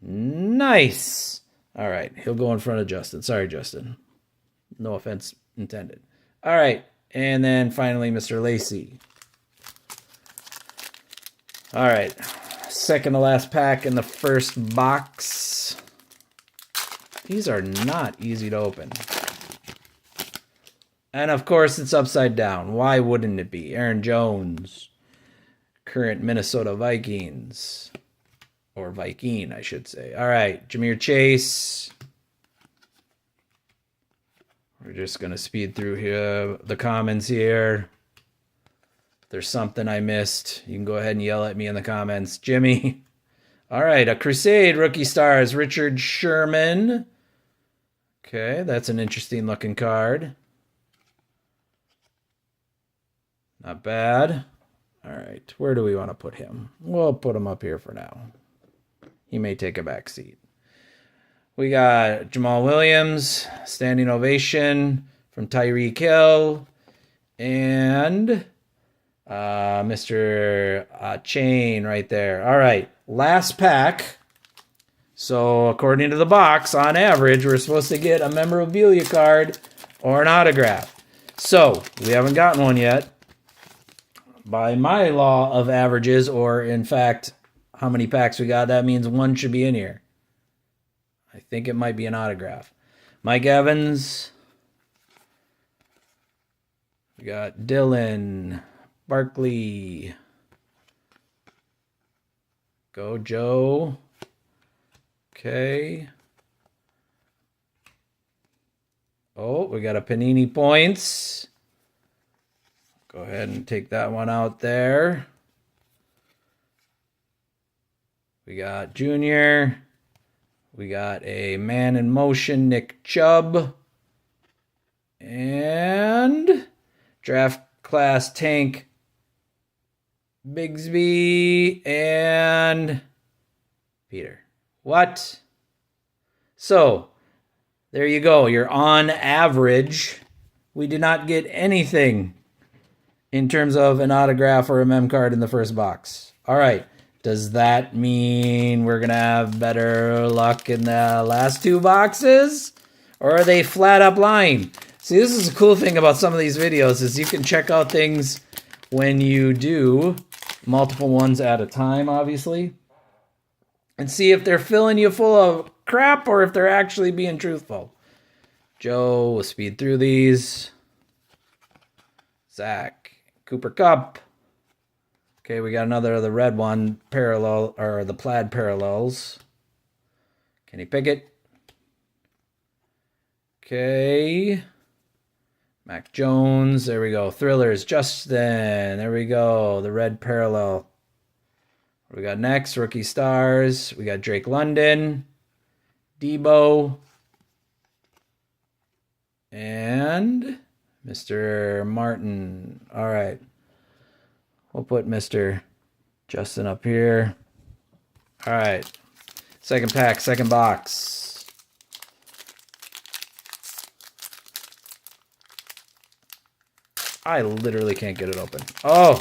Nice. All right. He'll go in front of Justin. Sorry, Justin. No offense intended. All right. And then finally, Mr. Lacey. All right. Second to last pack in the first box. These are not easy to open. And of course, it's upside down. Why wouldn't it be? Aaron Jones, current Minnesota Vikings. Or Viking, I should say. All right, Ja'Marr Chase. We're just going to speed through here the comments here. If there's something I missed, you can go ahead and yell at me in the comments. Jimmy. All right, a Crusade rookie stars, Richard Sherman. Okay, that's an interesting looking card. Not bad. All right, where do we want to put him? We'll put him up here for now. He may take a back seat. We got Jamal Williams, standing ovation from Tyreek Hill, and Mr. Chain right there. All right, last pack. So according to the box, on average, we're supposed to get a memorabilia card or an autograph. So we haven't gotten one yet. By my law of averages, or in fact, how many packs we got, that means one should be in here. I think it might be an autograph. Mike Evans. We got Dylan. Barkley. Go Joe. Okay. Oh, we got a Panini Points. Go ahead and take that one out there. We got Junior. We got a Man in Motion, Nick Chubb. And Draft Class Tank, Bigsby, and Peter. What? So, there you go. You're on average. We did not get anything in terms of an autograph or a mem card in the first box. All right. Does that mean we're going to have better luck in the last two boxes? Or are they flat up lying? See, this is a cool thing about some of these videos is you can check out things when you do multiple ones at a time, obviously, and see if they're filling you full of crap or if they're actually being truthful. Joe, we'll speed through these. Zach, Cooper Kupp. Okay, we got another of the red one, parallel, or the plaid parallels. Kenny Pickett. Okay. Mac Jones. There we go. Thrillers. Justin. There we go. The red parallel. What we got next? Rookie stars. We got Drake London, Debo, and Mr. Martin. All right. We'll put Mr. Justin up here. All right. Second pack, second box. I literally can't get it open. Oh.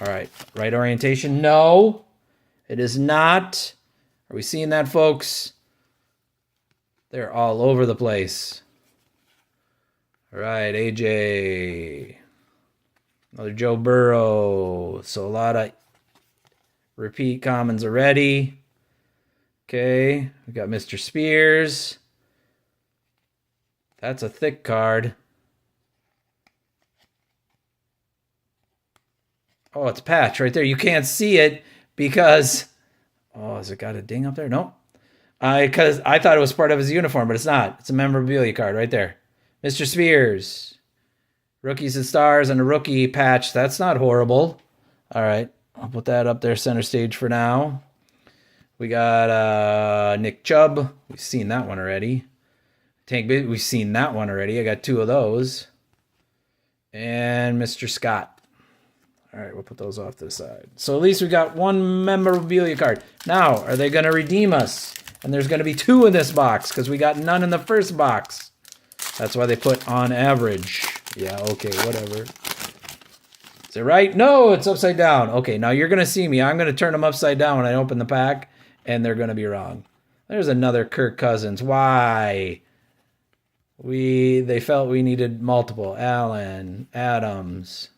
All right. Right orientation? No. It is not. Are we seeing that, folks? They're all over the place. All right, AJ. Another Joe Burrow. So a lot of repeat commons already. Okay, we got Mr. Spears. That's a thick card. Oh, it's a patch right there. You can't see it because... Oh, has it got a ding up there? Nope. Because I thought it was part of his uniform, but it's not. It's a memorabilia card right there. Mr. Spears. Rookies and stars and a rookie patch. That's not horrible. All right. I'll put that up there center stage for now. We got Nick Chubb. We've seen that one already. Tank Bid. We've seen that one already. I got two of those. And Mr. Scott. All right. We'll put those off to the side. So at least we got one memorabilia card. Now, are they going to redeem us? And there's going to be two in this box because we got none in the first box. That's why they put on average. Yeah, okay, whatever. Is it right? No, it's upside down. Okay, now you're going to see me. I'm going to turn them upside down when I open the pack, and they're going to be wrong. There's another Kirk Cousins. Why? They felt we needed multiple. Allen, Adams.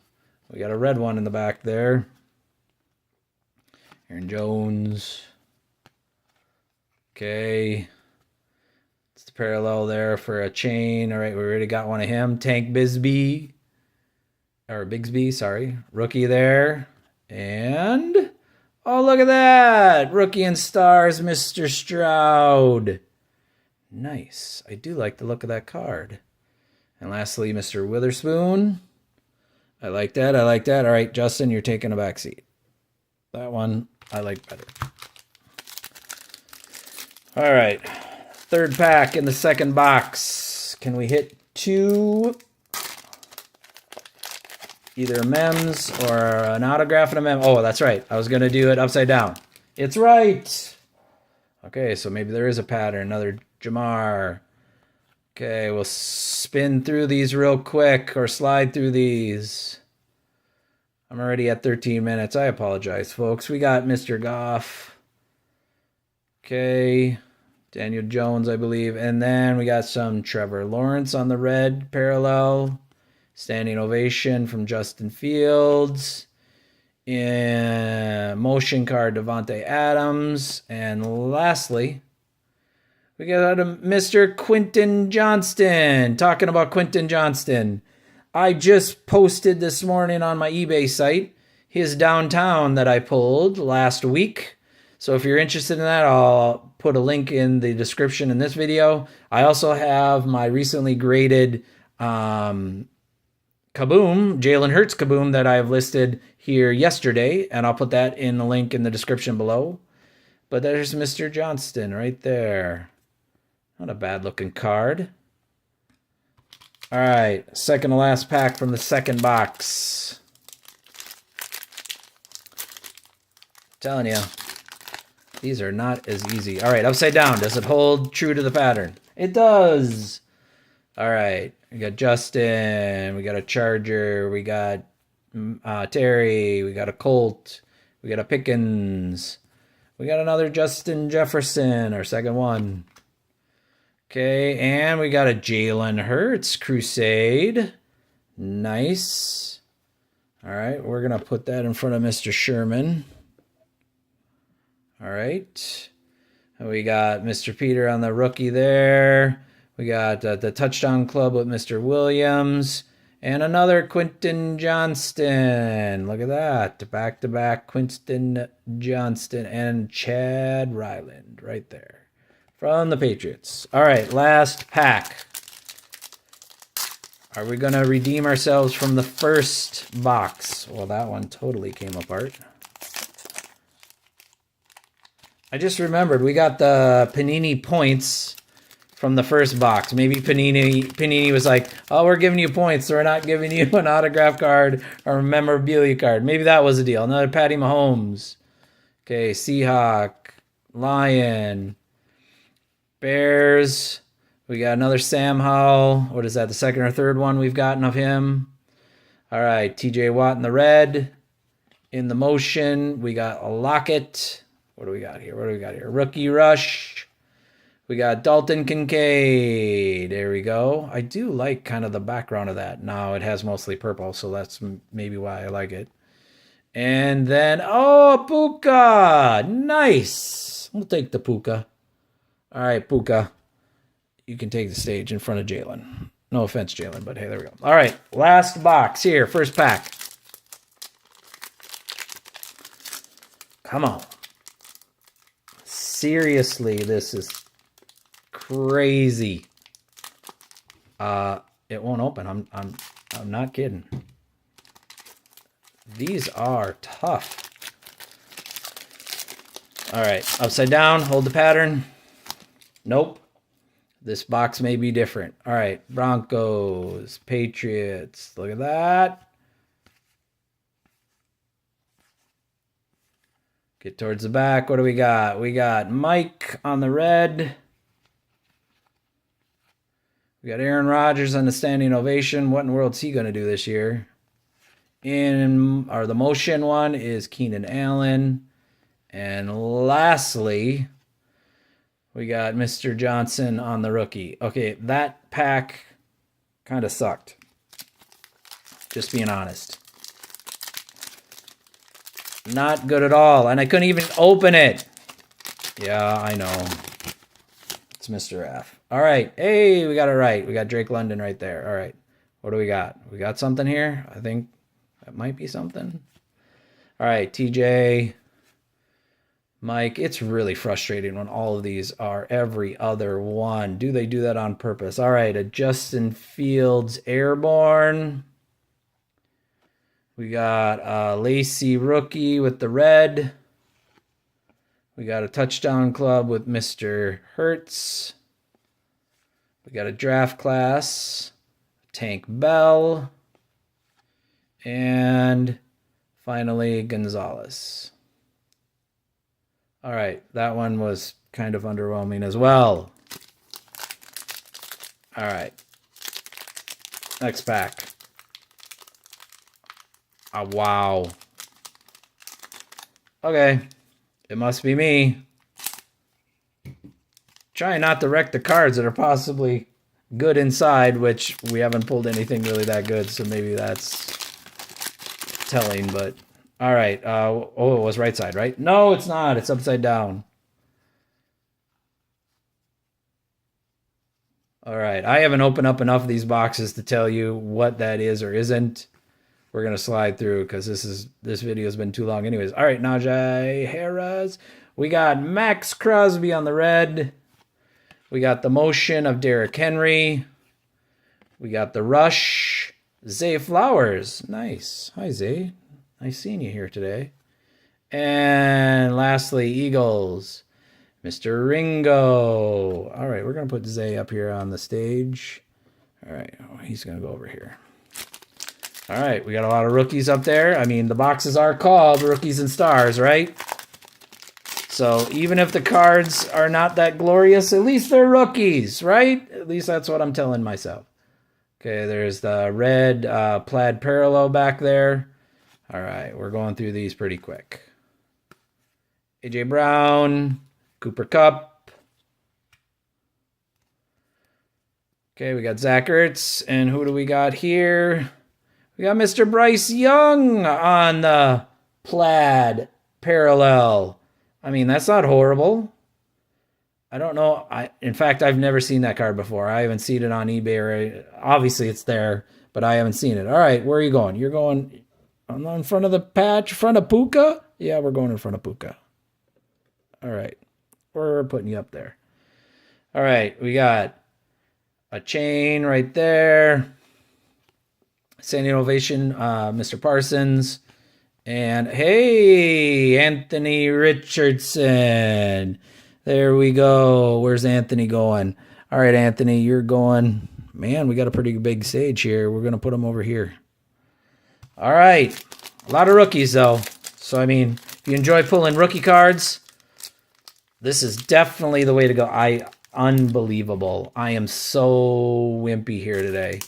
We got a red one in the back there. Aaron Jones. Okay. Parallel there for a chain. All right, we already got one of him. Tank Bigsby. Or Bigsby, sorry. Rookie there. And, oh, look at that. Rookie and stars, Mr. Stroud. Nice. I do like the look of that card. And lastly, Mr. Witherspoon. I like that. I like that. All right, Justin, you're taking a back seat. That one I like better. All right. Third pack in the second box. Can we hit two? Either a mems or an autograph and a mem. Oh, that's right. I was going to do it upside down. It's right. Okay, so maybe there is a pattern. Another Jamar. Okay, we'll spin through these real quick or slide through these. I'm already at 13 minutes. I apologize, folks. We got Mr. Goff. Okay. Daniel Jones, I believe. And then we got some Trevor Lawrence on the red parallel. Standing ovation from Justin Fields. And motion card, Devontae Adams. And lastly, we got Mr. Quentin Johnston. Talking about Quentin Johnston. I just posted this morning on my eBay site his downtown that I pulled last week. So if you're interested in that, I'll put a link in the description in this video. I also have my recently graded Kaboom, Jalen Hurts Kaboom that I've listed here yesterday, and I'll put that in the link in the description below. But there's Mr. Johnston right there. Not a bad looking card. All right, second to last pack from the second box. Telling you. These are not as easy. All right, upside down. Does it hold true to the pattern? It does. All right. We got Justin. We got a Charger. We got Terry. We got a Colt. We got a Pickens. We got another Justin Jefferson, our second one. Okay, and we got a Jalen Hurts Crusade. Nice. All right, we're going to put that in front of Mr. Sherman. All right. We got Mr. Peter on the rookie there. We got the touchdown club with Mr. Williams. And another Quentin Johnston. Look at that. Back-to-back Quentin Johnston and Chad Ryland right there. From the Patriots. All right, last pack. Are we going to redeem ourselves from the first box? Well, that one totally came apart. I just remembered we got the Panini points from the first box. Maybe Panini was like, oh, we're giving you points, so we're not giving you an autograph card or a memorabilia card. Maybe that was the deal. Another Patty Mahomes. Okay, Seahawk, Lion, Bears. We got another Sam Howell. What is that, the second or third one we've gotten of him? All right, TJ Watt in the red. In the motion, we got a Lockett. What do we got here? Rookie Rush. We got Dalton Kincaid. There we go. I do like kind of the background of that. Now it has mostly purple, so that's maybe why I like it. And then, oh, Puka. Nice. We'll take the Puka. All right, Puka. You can take the stage in front of Jalen. No offense, Jalen, but hey, there we go. All right, last box here. First pack. Come on. Seriously, this is crazy. It won't open. I'm not kidding. These are tough. All right, upside down, hold the pattern. Nope. This box may be different. All right, Broncos, Patriots. Look at that. Get towards the back. What do we got? We got Mike on the red. We got Aaron Rodgers on the standing ovation. What in the world is he going to do this year? The motion one is Keenan Allen. And lastly, we got Mr. Johnson on the rookie. Okay, that pack kind of sucked. Just being honest. Not good at all. And I couldn't even open it. Yeah, I know. It's Mr. Raph. All right. Hey, we got it right. We got Drake London right there. All right. What do we got? We got something here? I think that might be something. All right, TJ, Mike. It's really frustrating when all of these are every other one. Do they do that on purpose? All right, a Justin Fields Airborne. We got a Lacey rookie with the red. We got a touchdown club with Mr. Hertz. We got a draft class, Tank Bell. And finally, Gonzalez. All right, that one was kind of underwhelming as well. All right, next pack. Oh, wow. Okay, it must be me. Trying not to wreck the cards that are possibly good inside, which we haven't pulled anything really that good, so maybe that's telling, but all right. Oh, it was right side, right? No, it's not. It's upside down. All right. I haven't opened up enough of these boxes to tell you what that is or isn't. We're going to slide through because this video has been too long anyways. All right, Najee Harris. We got Max Crosby on the red. We got the motion of Derrick Henry. We got the rush. Zay Flowers. Nice. Hi, Zay. Nice seeing you here today. And lastly, Eagles. Mr. Ringo. All right, we're going to put Zay up here on the stage. All right, he's going to go over here. All right, we got a lot of rookies up there. I mean, the boxes are called Rookies and Stars, right? So even if the cards are not that glorious, at least they're rookies, right? At least that's what I'm telling myself. Okay, there's the red plaid parallel back there. All right, we're going through these pretty quick. A.J. Brown, Cooper Kupp. Okay, we got Zach Ertz, and who do we got here? We got Mr. Bryce Young on the plaid parallel. I mean, that's not horrible. I don't know. In fact, I've never seen that card before. I haven't seen it on eBay. Obviously, it's there, but I haven't seen it. All right, where are you going? You're going in front of the patch, in front of Puka? Yeah, we're going in front of Puka. All right, we're putting you up there. All right, we got a chain right there. Standing ovation, Mr. Parsons. And hey, Anthony Richardson. There we go. Where's Anthony going? All right, Anthony, you're going. Man, we got a pretty big stage here. We're going to put him over here. All right. A lot of rookies, though. So, I mean, if you enjoy pulling rookie cards, this is definitely the way to go. Unbelievable. I am so wimpy here today.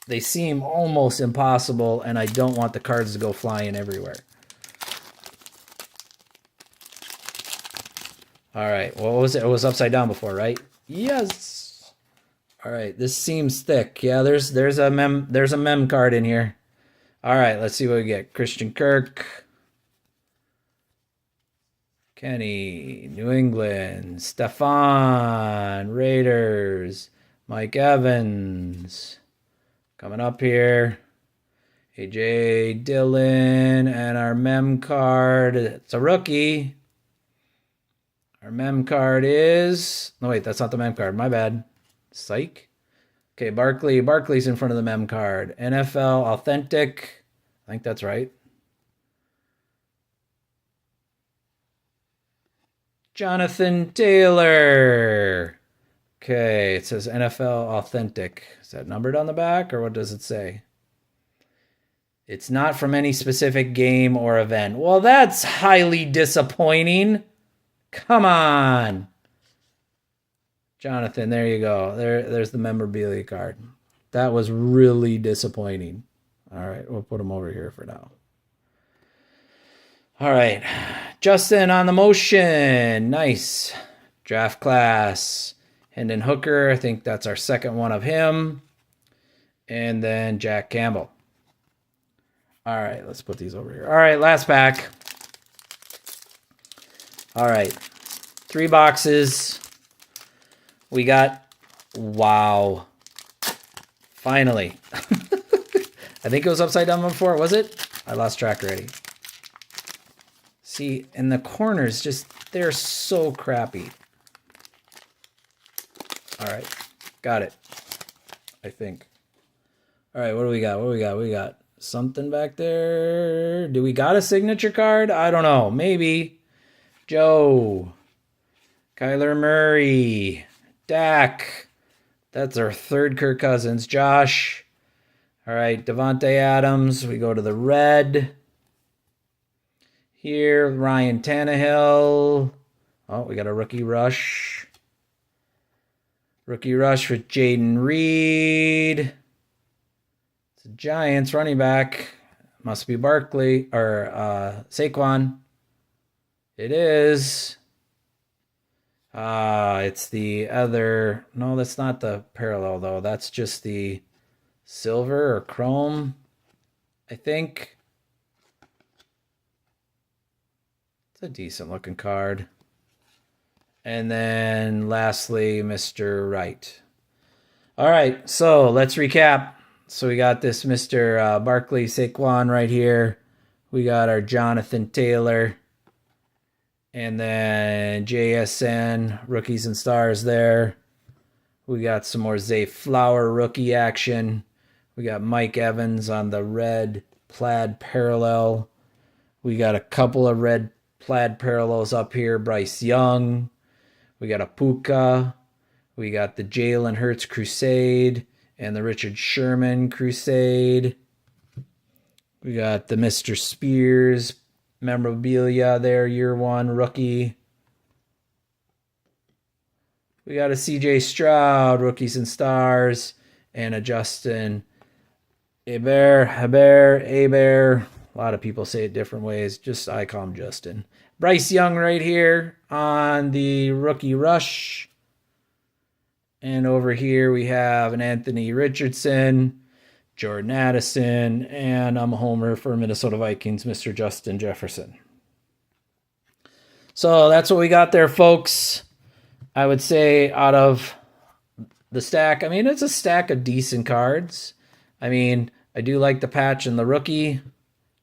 They seem almost impossible, and I don't want the cards to go flying everywhere. All right, what was it? It was upside down before, right? Yes. All right, this seems thick. Yeah, there's a mem card in here. All right, let's see what we get. Christian Kirk, Kenny, New England, Stefan, Raiders, Mike Evans. Coming up here, AJ Dillon, and our mem card. It's a rookie. Our mem card is... No, wait, that's not the mem card. My bad. Psych. Okay, Barkley. Barkley's in front of the mem card. NFL Authentic. I think that's right. Jonathan Taylor. Okay, it says NFL Authentic. Is that numbered on the back, or what does it say? It's not from any specific game or event. Well, that's highly disappointing. Come on. Jonathan, there you go. There's the memorabilia card. That was really disappointing. All right, we'll put him over here for now. All right, Justin on the motion. Nice. Draft class. Hendon Hooker, I think that's our second one of him. And then Jack Campbell. All right, let's put these over here. All right, last pack. All right, 3 boxes. We got, wow. Finally. I think it was upside down before, was it? I lost track already. See, and the corners just, they're so crappy. All right, got it, I think. All right, what do we got? What do we got? We got something back there. Do we got a signature card? I don't know. Maybe. Joe. Kyler Murray. Dak. That's our third Kirk Cousins. Josh. All right, Devontae Adams. We go to the red. Here, Ryan Tannehill. Oh, we got a rookie rush. Rookie rush with Jaden Reed. It's a Giants running back. Must be Barkley or Saquon. It is. It's the other. No, that's not the parallel though. That's just the silver or chrome, I think. It's a decent looking card. And then lastly, Mr. Wright. All right, so let's recap. So we got this Mr. Barkley Saquon right here. We got our Jonathan Taylor. And then JSN, rookies and stars there. We got some more Zay Flower rookie action. We got Mike Evans on the red plaid parallel. We got a couple of red plaid parallels up here. Bryce Young. We got a Puka. We got the Jalen Hurts Crusade and the Richard Sherman Crusade. We got the Mr. Spears memorabilia there, year 1 rookie. We got a CJ Stroud, rookies and stars, and a Justin Aber. A lot of people say it different ways. Just I call him Justin. Bryce Young right here on the rookie rush. And over here we have an Anthony Richardson, Jordan Addison, and I'm a homer for Minnesota Vikings, Mr. Justin Jefferson. So that's what we got there, folks. I would say out of the stack, I mean, it's a stack of decent cards. I mean, I do like the patch and the rookie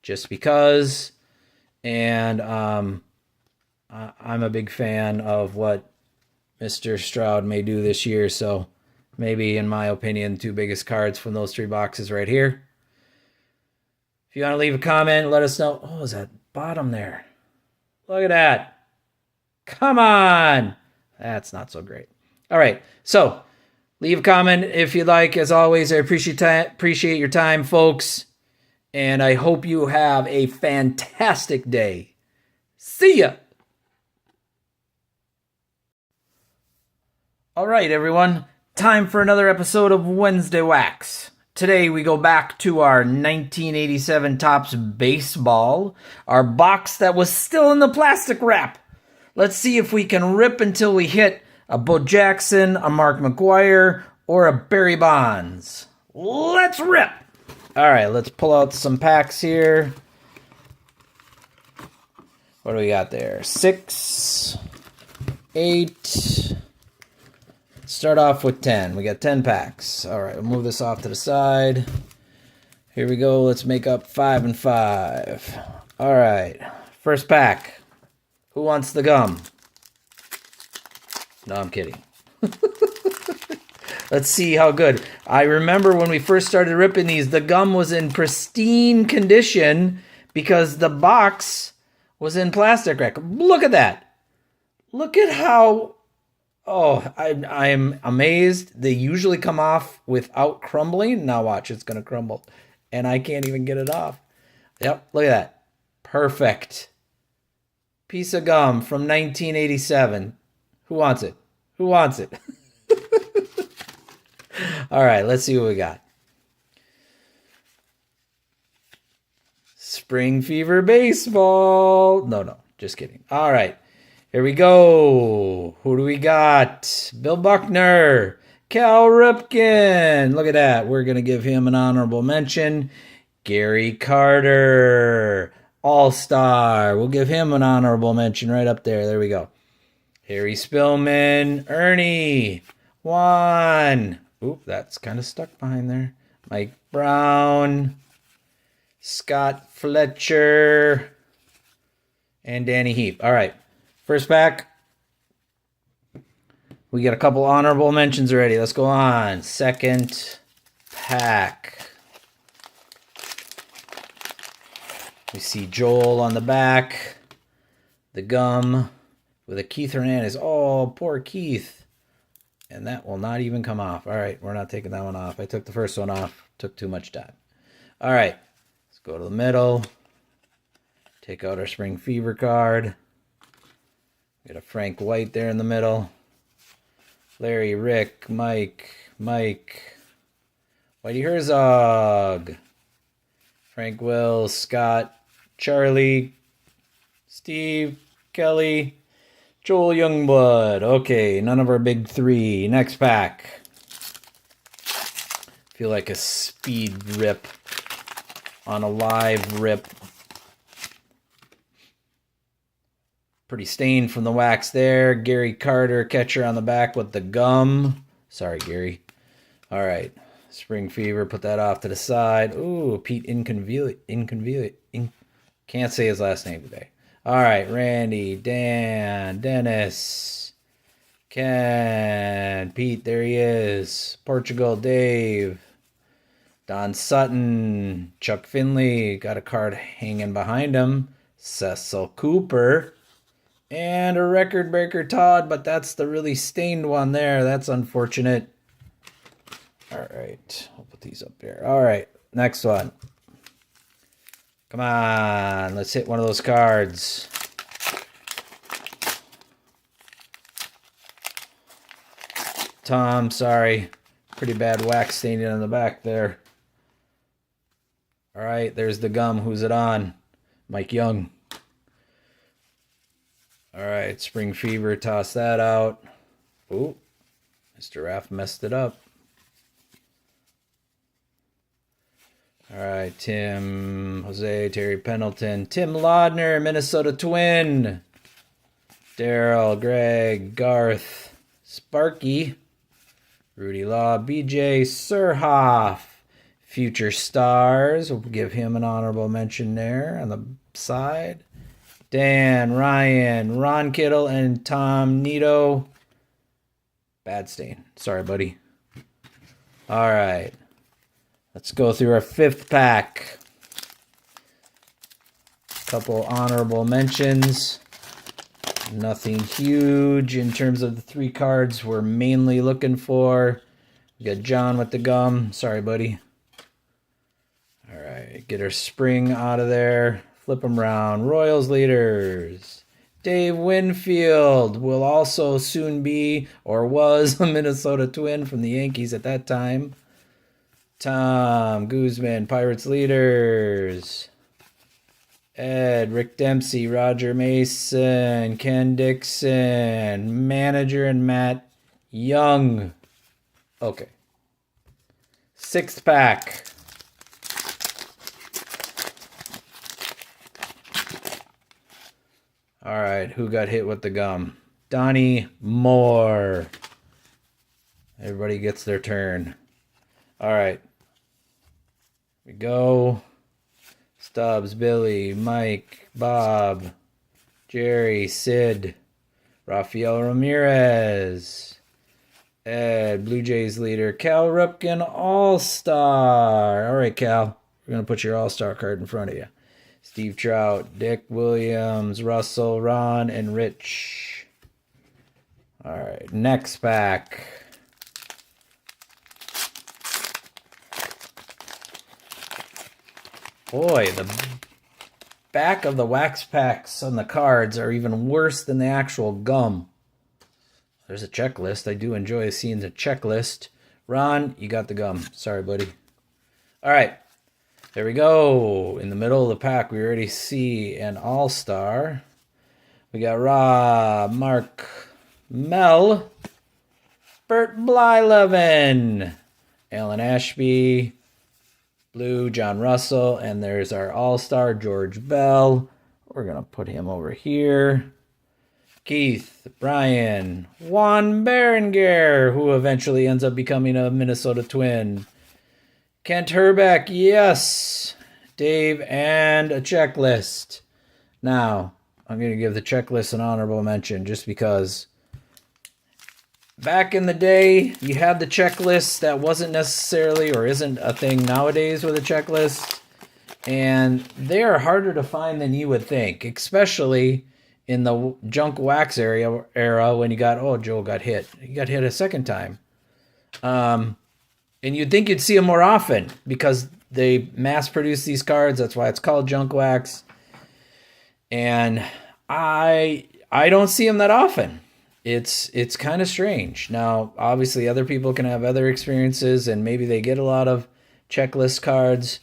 just because. And I'm a big fan of what Mr. Stroud may do this year. So maybe, in my opinion, 2 biggest cards from those 3 boxes right here. If you want to leave a comment, let us know. Oh, is that bottom there? Look at that. Come on. That's not so great. All right. So leave a comment if you'd like. As always, I appreciate your time, folks. And I hope you have a fantastic day. See ya. All right, everyone. Time for another episode of Wednesday Wax. Today we go back to our 1987 Topps baseball, our box that was still in the plastic wrap. Let's see if we can rip until we hit a Bo Jackson, a Mark McGwire, or a Barry Bonds. Let's rip! All right, let's pull out some packs here. What do we got there? 6, 8... Start off with 10. We got 10 packs. All right, we'll move this off to the side. Here we go. Let's make up 5 and 5. All right, first pack. Who wants the gum? No, I'm kidding. Let's see how good. I remember when we first started ripping these, the gum was in pristine condition because the box was in plastic wrap. Look at that. Look at how... Oh, I'm amazed. They usually come off without crumbling. Now watch, it's going to crumble. And I can't even get it off. Yep, look at that. Perfect. Piece of gum from 1987. Who wants it? Who wants it? All right, let's see what we got. Spring Fever Baseball. No, just kidding. All right. Here we go. Who do we got? Bill Buckner. Cal Ripken. Look at that. We're going to give him an honorable mention. Gary Carter. All-Star. We'll give him an honorable mention right up there. There we go. Harry Spillman. Ernie. Juan. Oop, that's kind of stuck behind there. Mike Brown. Scott Fletcher. And Danny Heap. All right. First pack, we got a couple honorable mentions already. Let's go on. Second pack. We see Joel on the back. The gum with a Keith Hernandez. Oh, poor Keith. And that will not even come off. All right, we're not taking that one off. I took the first one off. Took too much time. All right, let's go to the middle. Take out our Spring Fever card. Got a Frank White there in the middle. Larry, Rick, Mike, Whitey Herzog, Frank Wills, Scott, Charlie, Steve, Kelly, Joel Youngblood. Okay, none of our big three. Next pack. Feel like a speed rip on a live rip. Pretty stained from the wax there. Gary Carter, catcher on the back with the gum. Sorry, Gary. All right. Spring Fever, put that off to the side. Ooh, Pete Inconvenient. Can't say his last name today. All right, Randy, Dan, Dennis, Ken, Pete, there he is. Portugal, Dave, Don Sutton, Chuck Finley, got a card hanging behind him. Cecil Cooper. And a record breaker, Todd, but that's the really stained one there. That's unfortunate. All right, I'll put these up there. All right, next one. Come on, let's hit one of those cards. Tom, sorry. Pretty bad wax staining on the back there. All right, there's the gum. Who's it on? Mike Young. All right, Spring Fever, toss that out. Ooh, Mr. Raph messed it up. All right, Tim, Jose, Terry Pendleton, Tim Laudner, Minnesota Twin. Daryl, Greg, Garth, Sparky, Rudy Law, BJ Surhoff, Future Stars. We'll give him an honorable mention there on the side. Dan, Ryan, Ron Kittle, and Tom Nito. Bad stain. Sorry, buddy. All right. Let's go through our fifth pack. Couple honorable mentions. Nothing huge in terms of the 3 cards we're mainly looking for. We got John with the gum. Sorry, buddy. All right, get our spring out of there. Flip them around. Royals leaders. Dave Winfield will also soon be, or was, a Minnesota Twin from the Yankees at that time. Tom Guzman, Pirates leaders. Ed, Rick Dempsey, Roger Mason, Ken Dixon, manager, and Matt Young. Okay. 6th pack. All right, who got hit with the gum? Donnie Moore. Everybody gets their turn. All right. Here we go. Stubbs, Billy, Mike, Bob, Jerry, Sid, Rafael Ramirez, Ed, Blue Jays leader, Cal Ripken, All-Star. All right, Cal, we're going to put your All-Star card in front of you. Steve Trout, Dick Williams, Russell, Ron, and Rich. All right, next pack. Boy, the back of the wax packs on the cards are even worse than the actual gum. There's a checklist. I do enjoy seeing the checklist. Ron, you got the gum. Sorry, buddy. All right. There we go. In the middle of the pack, we already see an all-star. We got Rob, Mark, Mel, Bert Blyleven, Alan Ashby, Blue, John Russell, and there's our all-star, George Bell. We're going to put him over here. Keith, Brian, Juan Berenguer, who eventually ends up becoming a Minnesota Twin. Kent Herbeck, yes. Dave, and a checklist. Now, I'm going to give the checklist an honorable mention just because back in the day, you had the checklist that wasn't necessarily or isn't a thing nowadays with a checklist. And they are harder to find than you would think, especially in the junk wax era when you got, oh, Joe got hit. He got hit a second time. And you'd think you'd see them more often because they mass produce these cards. That's why it's called junk wax. And I don't see them that often. It's kind of strange. Now, obviously, other people can have other experiences, and maybe they get a lot of checklist cards.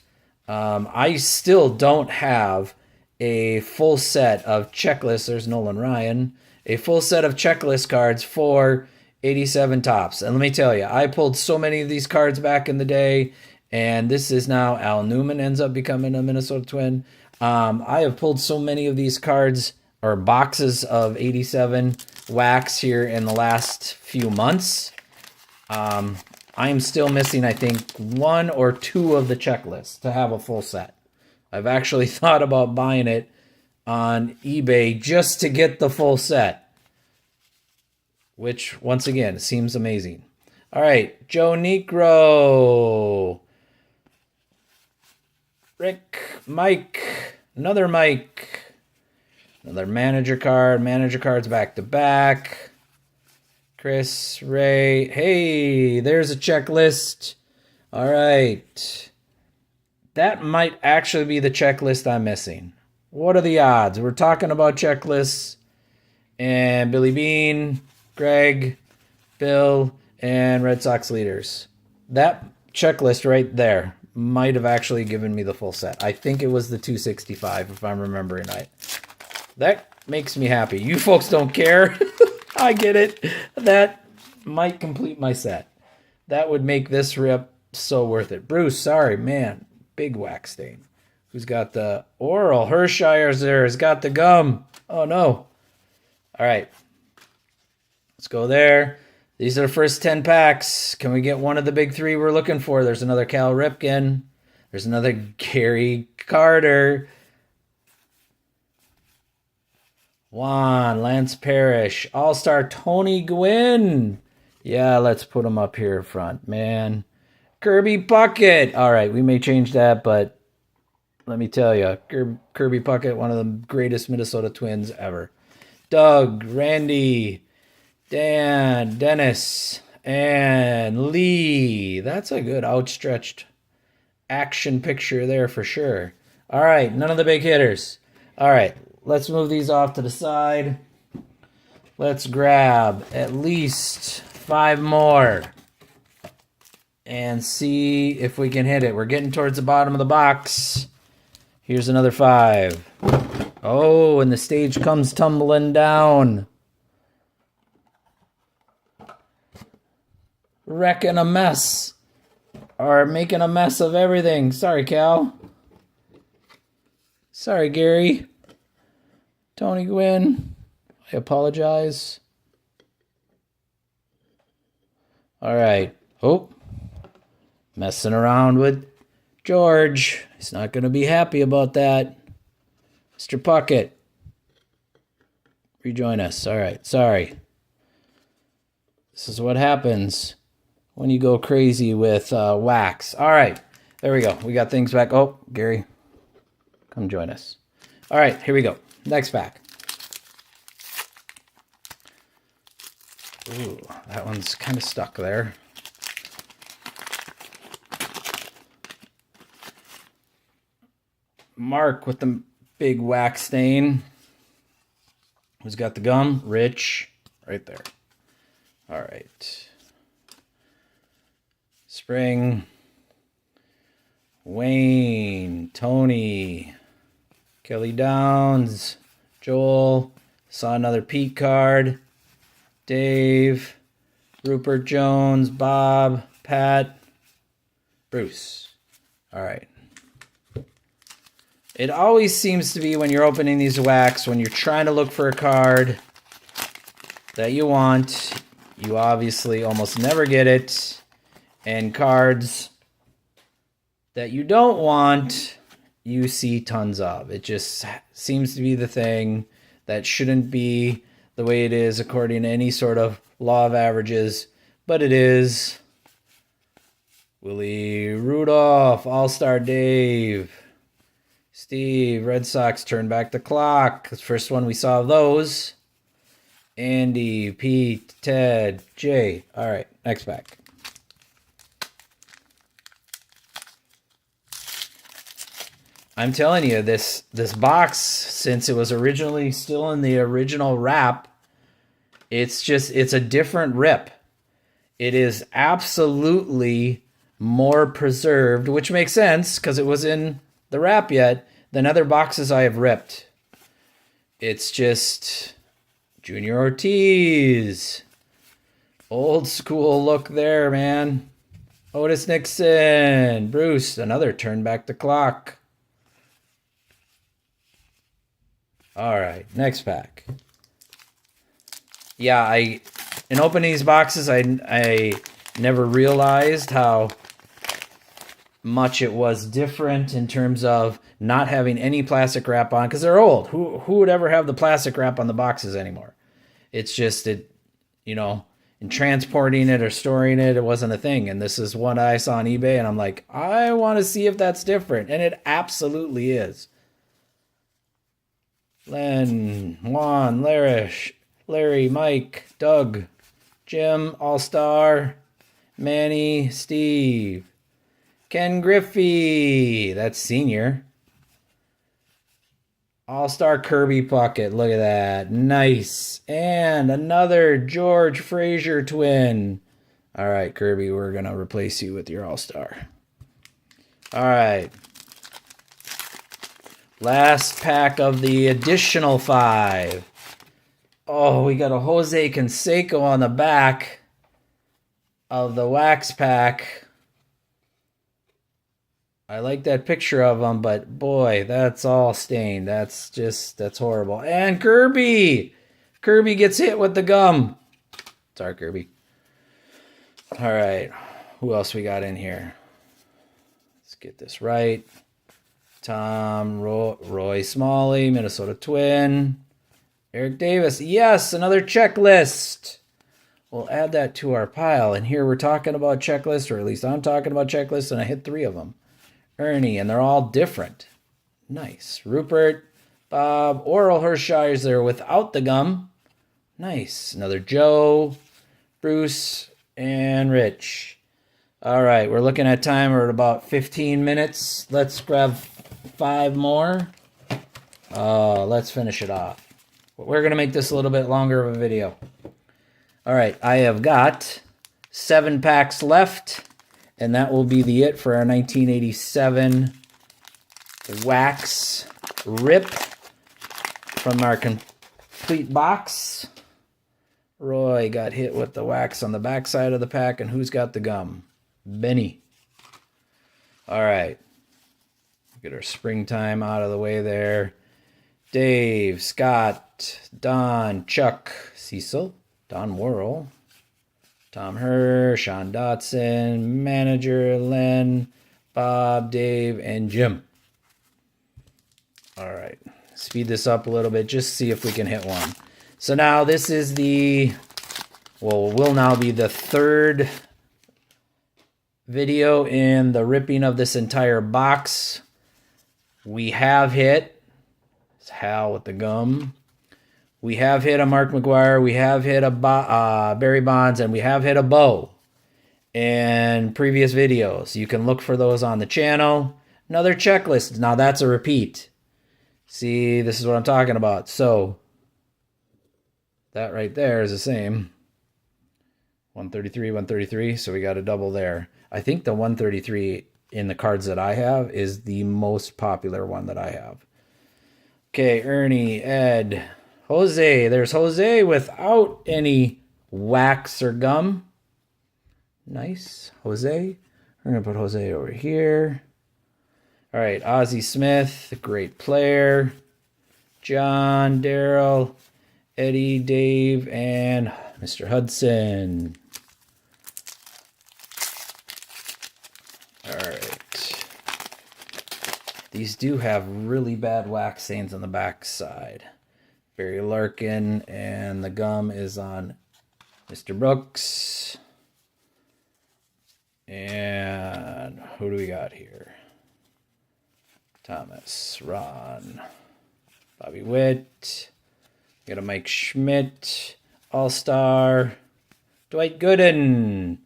I still don't have a full set of checklists. There's Nolan Ryan. A full set of checklist cards for 87 tops. And let me tell you, I pulled so many of these cards back in the day, and this is now Al Newman ends up becoming a Minnesota Twin. I have pulled so many of these cards or boxes of 87 wax here in the last few months. I'm still missing, I think, 1 or 2 of the checklists to have a full set. I've actually thought about buying it on eBay just to get the full set, which, once again, seems amazing. All right, Joe Negro, Rick, Mike, another Mike, another manager card, manager cards back to back. Chris, Ray, hey, there's a checklist. All right. That might actually be the checklist I'm missing. What are the odds? We're talking about checklists. And Billy Bean, Greg, Bill, and Red Sox leaders. That checklist right there might have actually given me the full set. I think it was the 265, if I'm remembering right. That makes me happy. You folks don't care. I get it. That might complete my set. That would make this rip so worth it. Bruce, sorry, man. Big wax stain. Who's got the oral? Hershire's there. Has got the gum. Oh, no. All right. Let's go there. These are the first 10 packs. Can we get one of the big 3 we're looking for? There's another Cal Ripken. There's another Gary Carter. Juan, Lance Parrish. All-Star Tony Gwynn. Yeah, let's put him up here front, man. Kirby Puckett. All right, we may change that, but Let me tell you, Kirby Puckett, one of the greatest Minnesota Twins ever. Doug, Randy, Dan, Dennis, and Lee. That's a good outstretched action picture there for sure. All right, none of the big hitters. All right, let's move these off to the side. Let's grab at least 5 more and see if we can hit it. We're getting towards the bottom of the box. Here's another 5. Oh, and the stage comes tumbling down. Wrecking a mess. Or making a mess of everything. Sorry, Cal. Sorry, Gary. Tony Gwynn. I apologize. All right. Oh. Messing around with George. He's not going to be happy about that. Mr. Puckett. Rejoin us. All right. Sorry. This is what happens when you go crazy with wax. All right. There we go. We got things back. Oh, Gary. Come join us. All right. Here we go. Next pack. Ooh, that one's kind of stuck there. Mark with the big wax stain. Who's got the gum? Rich. Right there. All right. Spring. Wayne. Tony. Kelly Downs. Joel. Saw another Pete card. Dave. Rupert Jones. Bob. Pat. Bruce. All right. It always seems to be when you're opening these wax, when you're trying to look for a card that you want, you obviously almost never get it. And cards that you don't want, you see tons of. It just seems to be the thing that shouldn't be the way it is according to any sort of law of averages, but it is. Willie Rudolph, All-Star Dave. Steve, Red Sox turn back the clock. The first one we saw of those. Andy, Pete, Ted, Jay. All right, next pack. I'm telling you, this box, since it was originally still in the original wrap, it's a different rip. It is absolutely more preserved, which makes sense because it was in the wrap yet than other boxes I have ripped. It's just Junior Ortiz. Old school look there, man. Otis Nixon. Bruce, another turn back the clock. All right, next pack. Yeah, in opening these boxes, I never realized how much it was different in terms of not having any plastic wrap on, because they're old. Who would ever have the plastic wrap on the boxes anymore? It's just in transporting it or storing it, it wasn't a thing. And this is one I saw on eBay, and I'm like, I want to see if that's different, and it absolutely is. Len, Juan, Larry, Mike, Doug, Jim, All-Star, Manny, Steve, Ken Griffey, that's senior. All-Star Kirby Puckett, look at that, nice. And another George Frazier twin. All right, Kirby, we're going to replace you with your All-Star. All right. Last pack of the additional 5. Oh, we got a Jose Canseco on the back of the wax pack. I like that picture of him, but boy, that's all stained. That's horrible. And Kirby! Kirby gets hit with the gum. Sorry, Kirby. All right. Who else we got in here? Let's get this right. Tom, Roy Smalley, Minnesota Twin. Eric Davis. Yes, another checklist. We'll add that to our pile. And here we're talking about checklists, or at least I'm talking about checklists, and I hit 3 of them. Ernie, and they're all different. Nice. Rupert, Bob, Oral Hershiser without the gum. Nice. Another Joe, Bruce, and Rich. All right, we're looking at time. We're at about 15 minutes. Let's grab 5 more. Let's finish it off. We're going to make this a little bit longer of a video. All right, I have got 7 packs left, and that will be the it for our 1987 wax rip from our complete box. Roy got hit with the wax on the back side of the pack, and who's got the gum? Benny. All right. Get our springtime out of the way there. Dave, Scott, Don, Chuck, Cecil, Don Worrell, Tom Herr, Sean Dotson, Manager, Len, Bob, Dave, and Jim. All right. Speed this up a little bit, just see if we can hit one. So now this is will now be the 3rd video in the ripping of this entire box. We have hit Hal with the gum. We have hit a Mark McGuire. We have hit a Barry Bonds, and we have hit a Bo in previous videos. You can look for those on the channel. Another checklist. Now that's a repeat. See, this is what I'm talking about. So that right there is the same. 133, 133. So we got a double there. I think the 133 in the cards that I have is the most popular one that I have. Okay, Ernie, Ed, Jose. There's Jose without any wax or gum. Nice. Jose. We're going to put Jose over here. All right, Ozzie Smith, a great player. John, Daryl, Eddie, Dave, and Mr. Hudson. All right. These do have really bad wax stains on the back side. Barry Larkin, and the gum is on Mr. Brooks. And who do we got here? Thomas, Ron, Bobby Witt. Got a Mike Schmidt, All-Star, Dwight Gooden.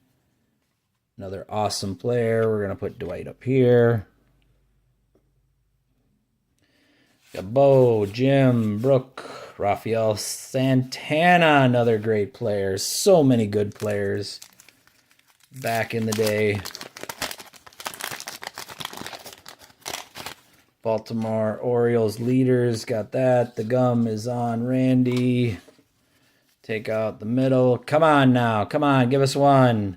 Another awesome player. We're going to put Dwight up here. Got Bo, Jim, Brooke, Rafael Santana, another great player. So many good players back in the day. Baltimore Orioles leaders, got that. The gum is on Randy. Take out the middle. Come on now. Come on, give us one.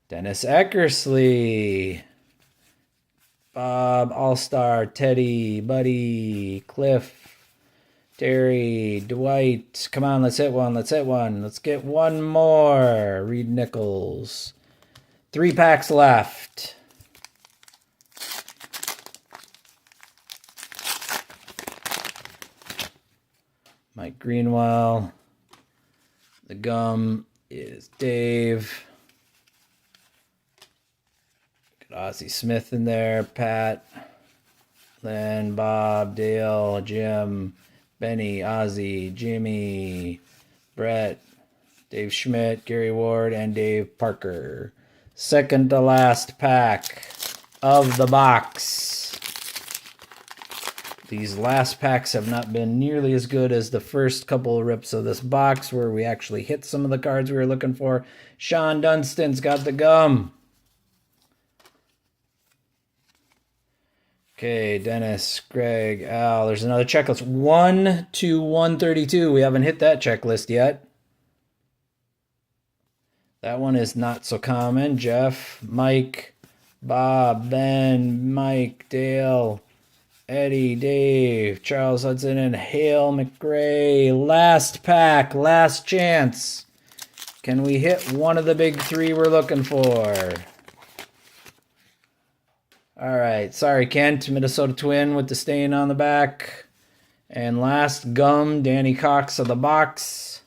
Dennis Eckersley. Bob, All-Star, Teddy, Buddy, Cliff, Terry, Dwight. Come on, let's hit one. Let's hit one. Let's get one more. Reed Nichols. 3 packs left. Mike Greenwell. The gum is Dave. Got Ozzie Smith in there. Pat. Len, Bob, Dale, Jim, Benny, Ozzie, Jimmy, Brett, Dave Schmidt, Gary Ward, and Dave Parker. Second to last pack of the box. These last packs have not been nearly as good as the first couple of rips of this box where we actually hit some of the cards we were looking for. Sean Dunstan's got the gum. Okay, Dennis, Greg, Al. There's another checklist. 1 to 132. We haven't hit that checklist yet. That one is not so common. Jeff, Mike, Bob, Ben, Mike, Dale, Eddie, Dave, Charles Hudson, and Hale McRae. Last pack, last chance. Can we hit one of the big 3 we're looking for? All right. Sorry, Kent, Minnesota Twin with the stain on the back. And last gum, Danny Cox of the box.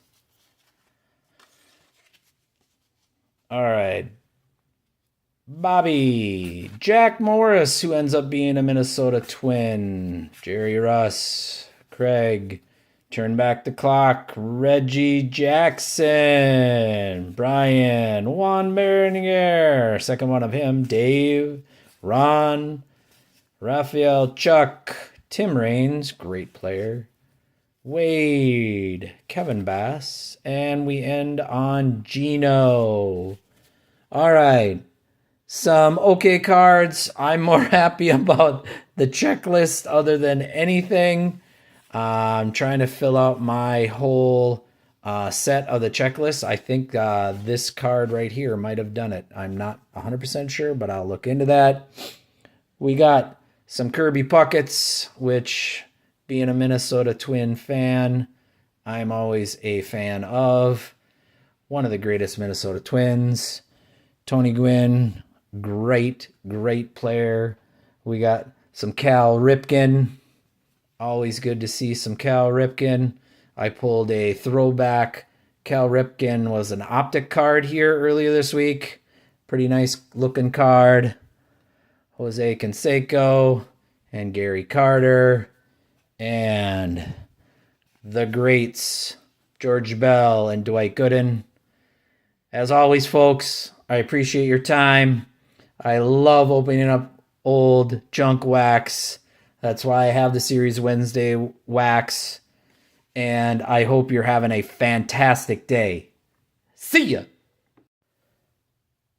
All right. Bobby. Jack Morris, who ends up being a Minnesota Twin. Jerry Russ. Craig. Turn back the clock. Reggie Jackson. Brian. Juan Bernier. Second one of him. Dave. Ron. Raphael. Chuck. Tim Raines. Great player. Wade. Kevin Bass. And we end on Gino. All right. Some okay cards. I'm more happy about the checklist other than anything. I'm trying to fill out my whole set of the checklist. I think this card right here might have done it. I'm not 100% sure, but I'll look into that. We got some Kirby Puckets, which, being a Minnesota Twin fan, I'm always a fan of. One of the greatest Minnesota Twins. Tony Gwynn, great player. We got some Cal Ripken. Always good to see some Cal Ripken. I pulled a throwback. Cal Ripken was an optic card here earlier this week. Pretty nice looking card. Jose Canseco and Gary Carter. And the greats, George Bell and Dwight Gooden. As always, folks, I appreciate your time. I love opening up old junk wax. That's why I have the Series Wednesday wax. And I hope you're having a fantastic day. See ya!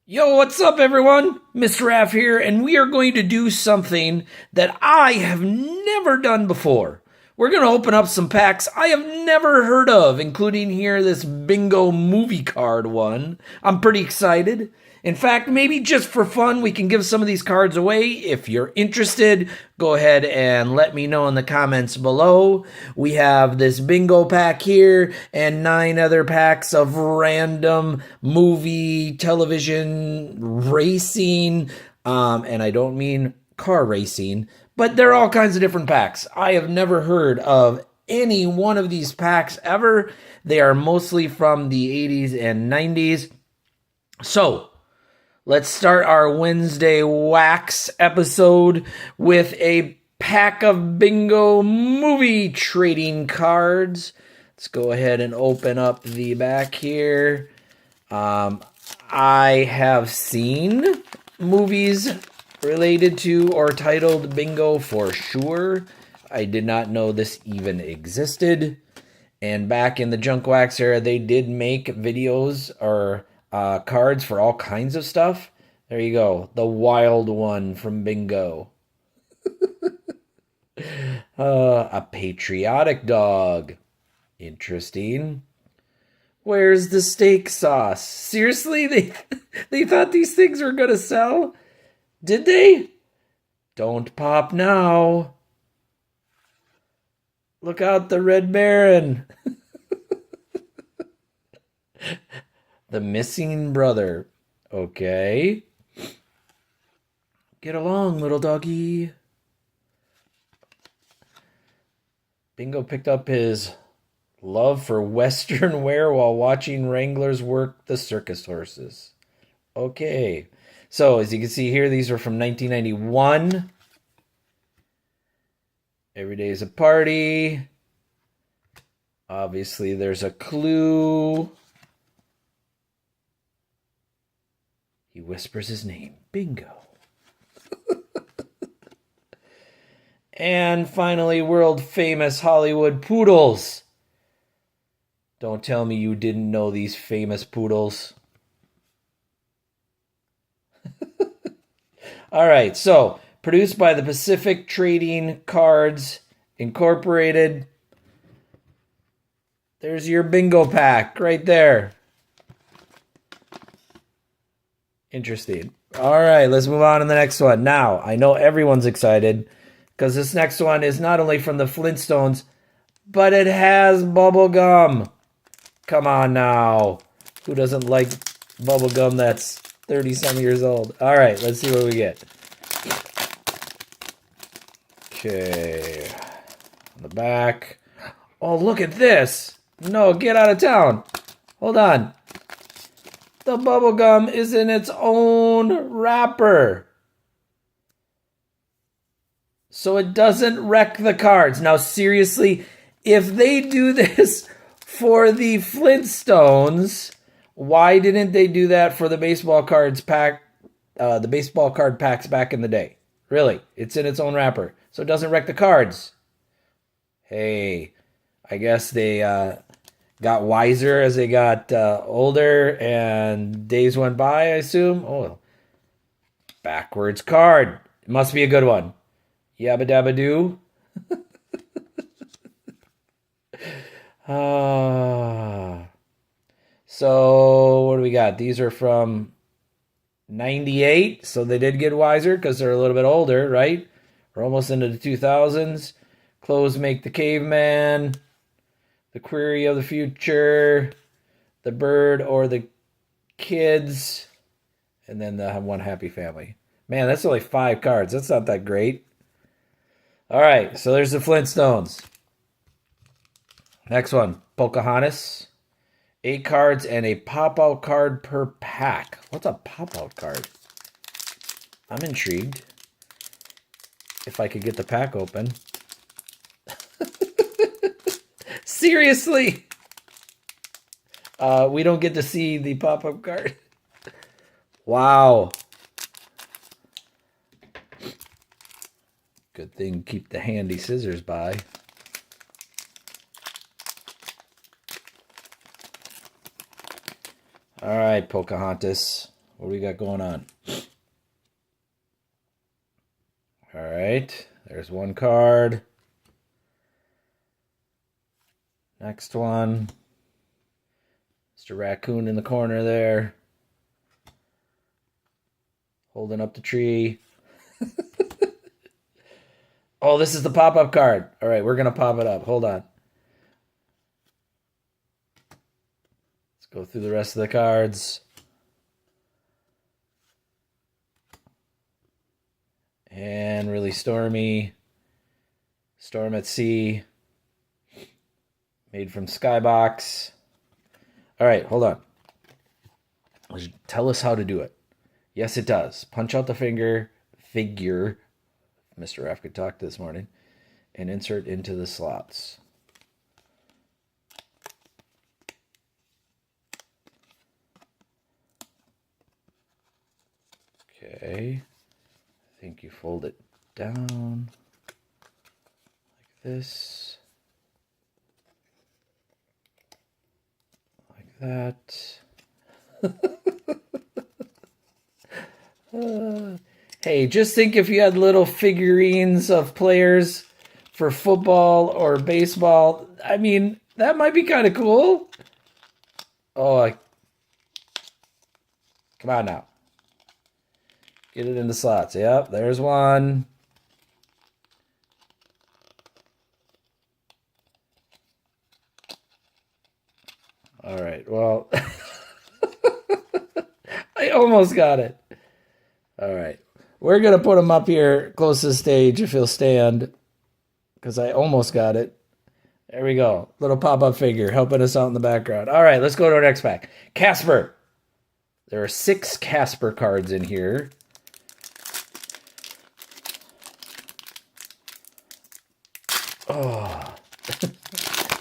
Yo, what's up, everyone? Mr. Raph here, and we are going to do something that I have never done before. We're going to open up some packs I have never heard of, including here this bingo movie card one. I'm pretty excited. In fact, maybe just for fun, we can give some of these cards away. If you're interested, go ahead and let me know in the comments below. We have this bingo pack here and 9 other packs of random movie, television, racing, and I don't mean car racing, but they're all kinds of different packs. I have never heard of any one of these packs ever. They are mostly from the 80s and 90s. So, let's start our Wednesday wax episode with a pack of bingo movie trading cards. Let's go ahead and open up the back here. I have seen movies related to or titled bingo for sure. I did not know this even existed. And back in the junk wax era, they did make videos or cards for all kinds of stuff. There you go. The wild one from bingo. A patriotic dog. Interesting. Where's the steak sauce? Seriously? They thought these things were going to sell? Did they? Don't pop now. Look out, the Red Baron. The missing brother. Okay. Get along, little doggy. Bingo picked up his love for Western wear while watching Wranglers work the circus horses. Okay. So, as you can see here, these are from 1991. Every day is a party. Obviously, there's a clue. He whispers his name. Bingo. And finally, world famous Hollywood poodles. Don't tell me you didn't know these famous poodles. All right, so produced by the Pacific Trading Cards Incorporated. There's your bingo pack right there. Interesting. All right, let's move on to the next one. Now, I know everyone's excited because this next one is not only from the Flintstones, but it has bubble gum. Come on now. Who doesn't like bubble gum that's 30-some years old? All right, let's see what we get. Okay. On the back. Oh, look at this. No, get out of town. Hold on. The bubble gum is in its own wrapper. So it doesn't wreck the cards. Now, seriously, if they do this for the Flintstones, why didn't they do that for the baseball cards pack, the baseball card packs back in the day? Really, it's in its own wrapper, so it doesn't wreck the cards. Hey, I guess they got wiser as they got older and days went by, I assume. Oh, backwards card. It must be a good one. Yabba dabba doo. So what do we got? These are from 98, so they did get wiser because they're a little bit older, right? We're almost into the 2000s. Clothes make the caveman. The query of the future. The bird or the kids. And then the one happy family. Man, that's only 5 cards. That's not that great. All right, so there's the Flintstones. Next one, Pocahontas. 8 cards and a pop-out card per pack. What's a pop-out card? I'm intrigued. If I could get the pack open. Seriously? We don't get to see the pop-up card. Wow. Good thing keep the handy scissors by. All right, Pocahontas. What do we got going on? All right, there's one card. Next one. Mr. Raccoon in the corner there. Holding up the tree. Oh, this is the pop-up card. All right, we're going to pop it up. Hold on. Let's go through the rest of the cards. And really stormy. Storm at sea. Made from Skybox. All right, hold on. Tell us how to do it. Yes, it does. Punch out the figure. Mr. Raph could talk this morning. And insert into the slots. Okay. I think you fold it down like this. Like that. Hey, just think if you had little figurines of players for football or baseball. I mean, that might be kind of cool. Oh, come on now. Get it in the slots. Yep, there's one. All right, well, I almost got it. All right. We're going to put him up here close to the stage if he'll stand, because I almost got it. There we go. Little pop-up figure helping us out in the background. All right, let's go to our next pack. Casper. There are 6 Casper cards in here. Oh,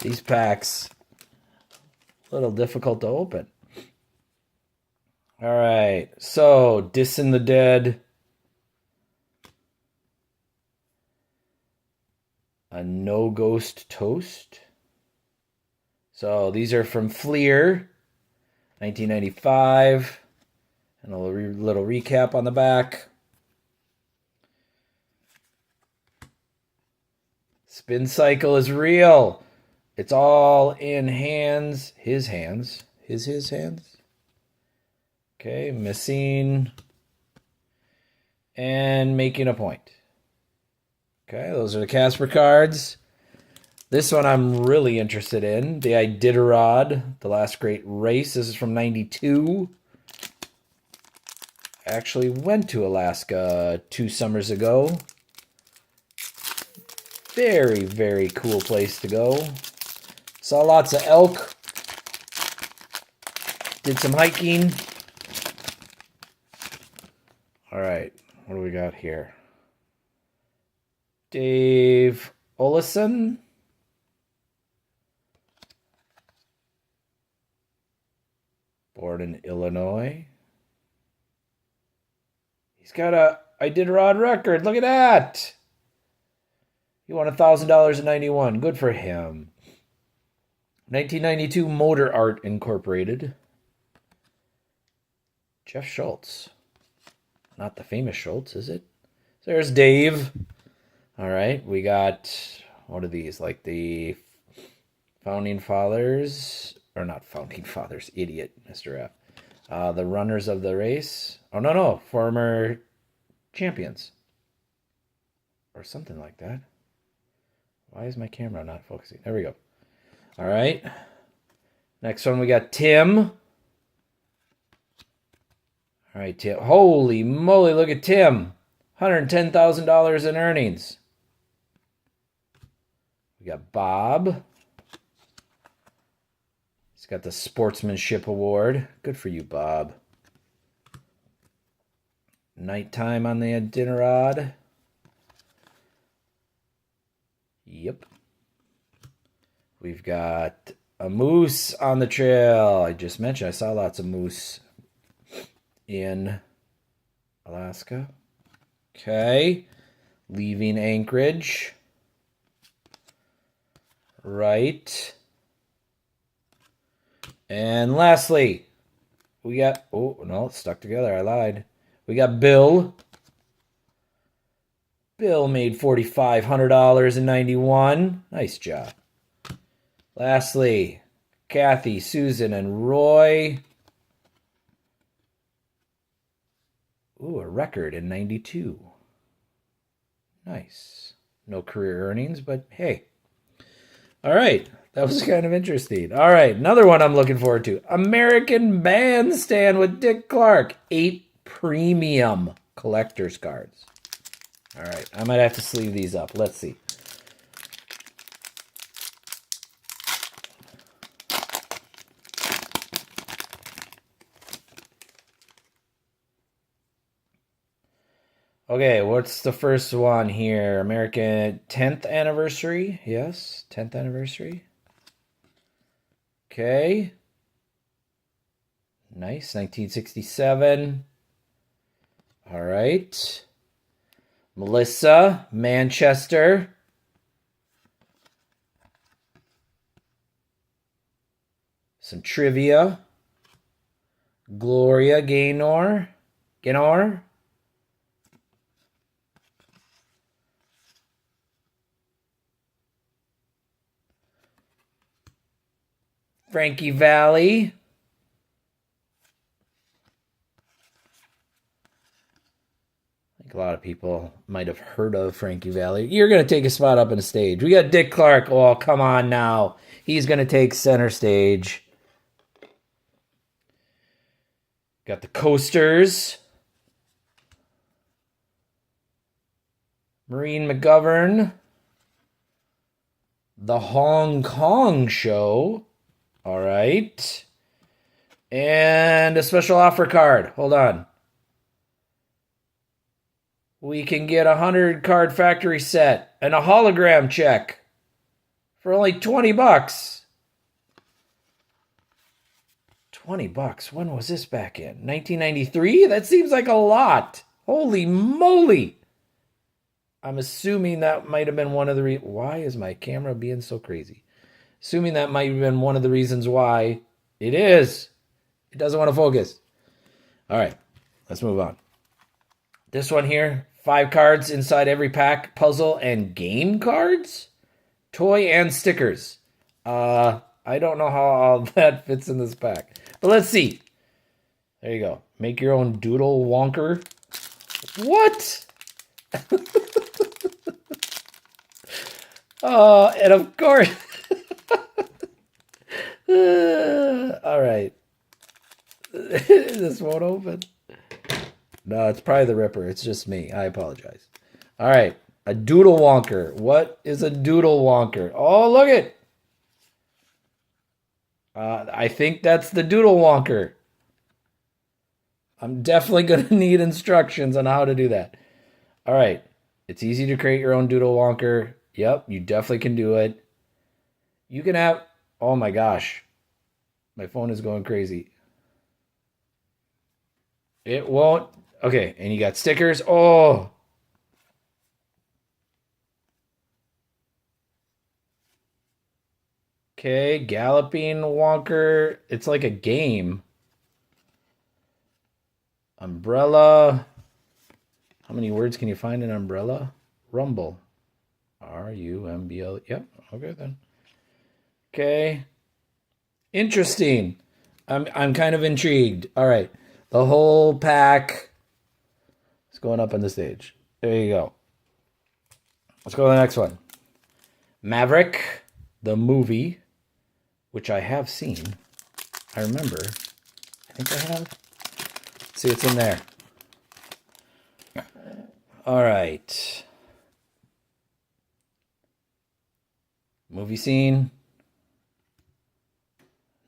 these packs, a little difficult to open. All right, so Dissing the Dead. A No Ghost Toast. So these are from Fleer, 1995. And a little recap on the back. Spin cycle is real. It's all in hands. His hands. His hands. Okay, missing. And making a point. Okay, those are the Casper cards. This one I'm really interested in. The Iditarod, The Last Great Race. This is from 92. I actually went to Alaska 2 summers ago. Very, very cool place to go. Saw lots of elk. Did some hiking. All right. What do we got here? Dave Olison. Born in Illinois. He's got a Iditarod record. Look at that. He won $1,000 in 91. Good for him. 1992 Motor Art Incorporated. Jeff Schultz. Not the famous Schultz, is it? There's Dave. All right, we got, what are these? Like the Founding Fathers, or not Founding Fathers, idiot, Mr. F. The runners of the race. Oh, no, former champions. Or something like that. Why is my camera not focusing? There we go. All right. Next one, we got Tim. All right, Tim. Holy moly, look at Tim. $110,000 in earnings. We got Bob. He's got the Sportsmanship Award. Good for you, Bob. Nighttime on the Iditarod. Yep. We've got a moose on the trail. I just mentioned I saw lots of moose in Alaska. Okay. Leaving Anchorage. Right. And lastly, we got, oh, no, it's stuck together. I lied. We got Bill. Bill made $4,500 in 91. Nice job. Lastly, Kathy, Susan, and Roy. Ooh, a record in 92. Nice. No career earnings, but hey. All right. That was kind of interesting. All right. Another one I'm looking forward to. American Bandstand with Dick Clark. 8 premium collector's cards. All right. I might have to sleeve these up. Let's see. Okay, what's the first one here? American 10th anniversary. Yes, 10th anniversary. Okay. Nice, 1967. All right. Melissa, Manchester. Some trivia. Gloria Gaynor. Frankie Valli. I think a lot of people might have heard of Frankie Valli. You're going to take a spot up on the stage. We got Dick Clark. Oh, come on now. He's going to take center stage. Got the Coasters. Maureen McGovern. The Hong Kong Show. All right. And a special offer card. Hold on. We can get a 100 card factory set and a hologram check for only $20. $20. When was this back in? 1993? That seems like a lot. Holy moly. I'm assuming that might have been one of the why is my camera being so crazy? Assuming that might have been one of the reasons why it is. It doesn't want to focus. All right, let's move on. This one here, 5 cards inside every pack, puzzle and game cards, toy and stickers. I don't know how all that fits in this pack, but let's see. There you go. Make your own doodle wonker. What? Oh, and of course. All right. This won't open. No, it's probably the Ripper. It's just me. I apologize. All right. A doodle wonker. What is a doodle wonker? Oh, look it. I think that's the doodle wonker. I'm definitely going to need instructions on how to do that. All right. It's easy to create your own doodle wonker. Yep, you definitely can do it. You can have, oh my gosh, my phone is going crazy. It won't, okay, and you got stickers. Oh, okay, galloping wonker. It's like a game. Umbrella. How many words can you find in umbrella? Rumble. R-U-M-B-L. Yep. Okay then. Okay. Interesting. I'm kind of intrigued. All right. The whole pack is going up on the stage. There you go. Let's go to the next one. Maverick, the movie, which I have seen. I remember. I think I have. Let's see what's in there. All right. Movie scene.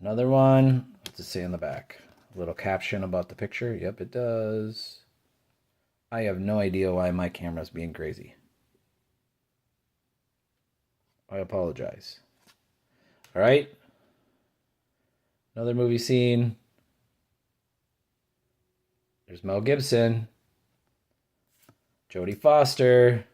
Another one. What's it say in the back? A little caption about the picture. Yep, it does. I have no idea why my camera's being crazy. I apologize. All right. Another movie scene. There's Mel Gibson. Jodie Foster.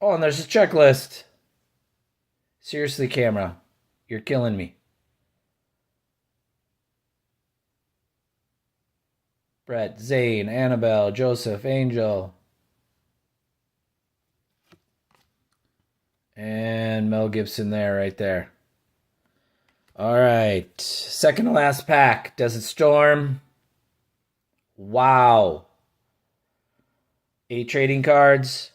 Oh, and there's a checklist. Seriously, camera. You're killing me. Brett, Zane, Annabelle, Joseph, Angel. And Mel Gibson there, right there. All right. Second to last pack. Desert Storm. Wow. 8 trading cards.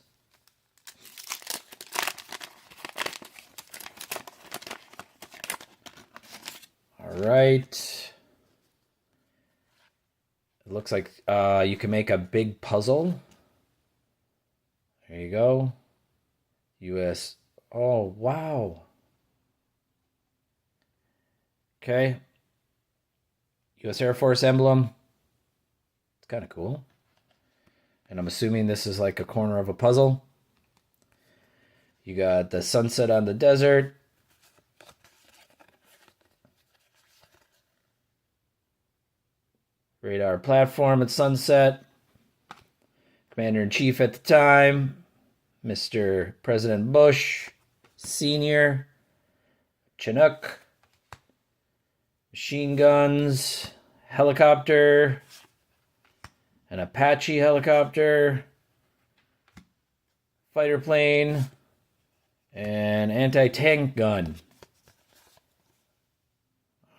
All right. It looks like you can make a big puzzle. There you go. U.S. Oh, wow. Okay. U.S. Air Force emblem. It's kind of cool. And I'm assuming this is like a corner of a puzzle. You got the sunset on the desert. Radar platform at sunset. Commander-in-Chief at the time. Mr. President Bush. Senior. Chinook. Machine guns. Helicopter. An Apache helicopter. Fighter plane. And anti-tank gun.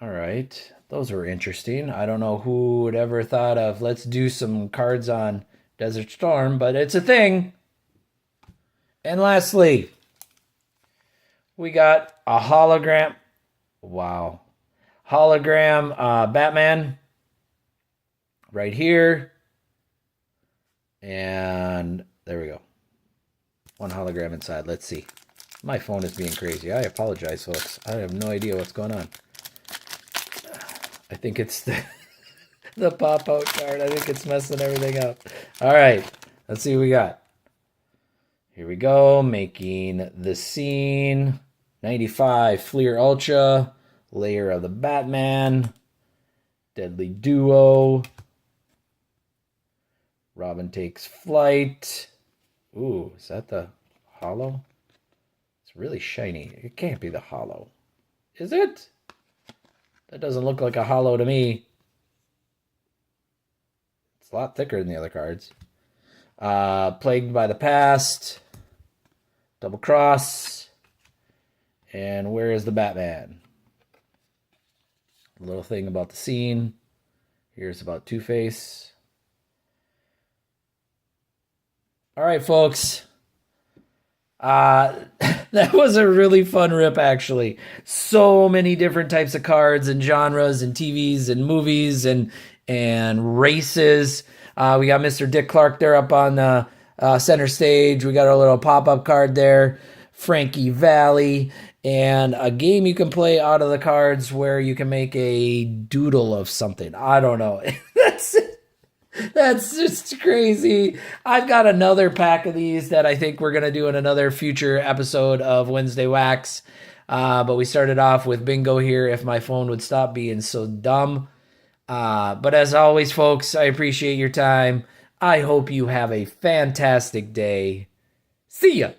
All right. Those were interesting. I don't know who would ever thought of, let's do some cards on Desert Storm, but it's a thing. And lastly, we got a hologram. Wow. Hologram Batman right here. And there we go. One hologram inside. Let's see. My phone is being crazy. I apologize, folks. I have no idea what's going on. I think it's the pop-out card. I think it's messing everything up. All right. Let's see what we got. Here we go. Making the scene. 95 Fleer Ultra. Layer of the Batman. Deadly Duo. Robin Takes Flight. Ooh, is that the holo? It's really shiny. It can't be the holo. Is it? That doesn't look like a holo to me. It's a lot thicker than the other cards. Plagued by the Past. Double Cross. And Where is the Batman? A little thing about the scene. Here's about Two-Face. All right, folks. That was a really fun rip, actually. So many different types of cards and genres and TVs and movies and races. We got Mr. Dick Clark there up on center stage. We got our little pop-up card there, Frankie Valli, and a game you can play out of the cards where you can make a doodle of something. I don't know. That's just crazy. I've got another pack of these that I think we're going to do in another future episode of Wednesday Wax. But we started off with bingo here, if my phone would stop being so dumb. But as always, folks, I appreciate your time. I hope you have a fantastic day. See ya.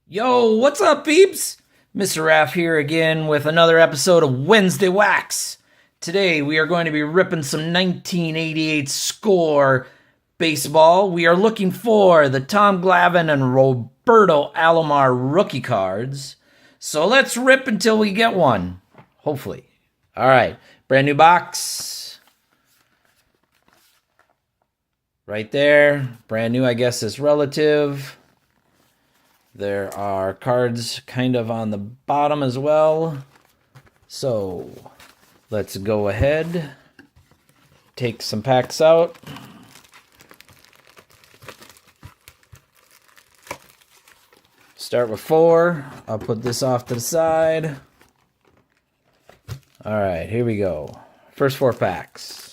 Yo, what's up, peeps? Mr. Raph here again with another episode of Wednesday Wax. Today, we are going to be ripping some 1988 score baseball. We are looking for the Tom Glavine and Roberto Alomar rookie cards. So let's rip until we get one. Hopefully. All right. Brand new box. Right there. Brand new, I guess, is relative. There are cards kind of on the bottom as well. So let's go ahead. Take some packs out. Start with 4. I'll put this off to the side. All right, here we go. First 4 packs.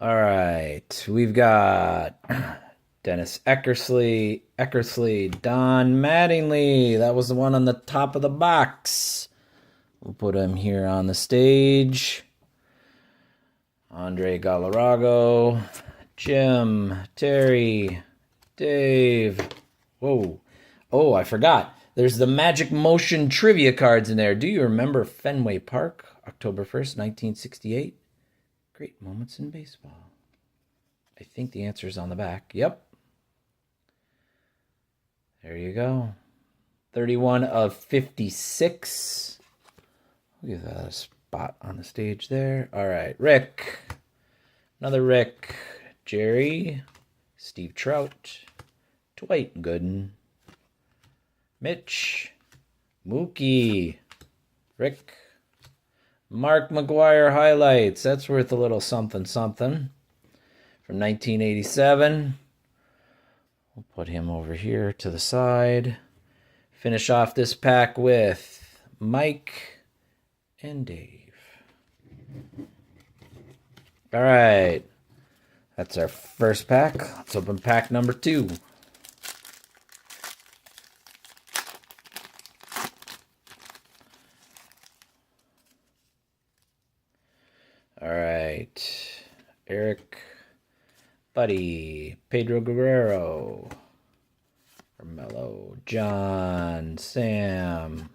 All right, we've got Dennis Eckersley, Don Mattingly. That was the one on the top of the box. We'll put him here on the stage. Andre Galarrago, Jim, Terry, Dave. Whoa. Oh, I forgot. There's the Magic Motion trivia cards in there. Do you remember Fenway Park, October 1st, 1968? Great moments in baseball. I think the answer is on the back. Yep. There you go. 31 of 56. Look at that spot on the stage there. All right, Rick. Another Rick. Jerry. Steve Trout. Dwight Gooden. Mitch. Mookie. Rick. Mark McGuire highlights. That's worth a little something something. From 1987. We'll put him over here to the side. Finish off this pack with Mike and Dave. All right. That's our first pack. Let's open pack number 2. All right. Eric, Buddy, Pedro Guerrero, Mello, John, Sam.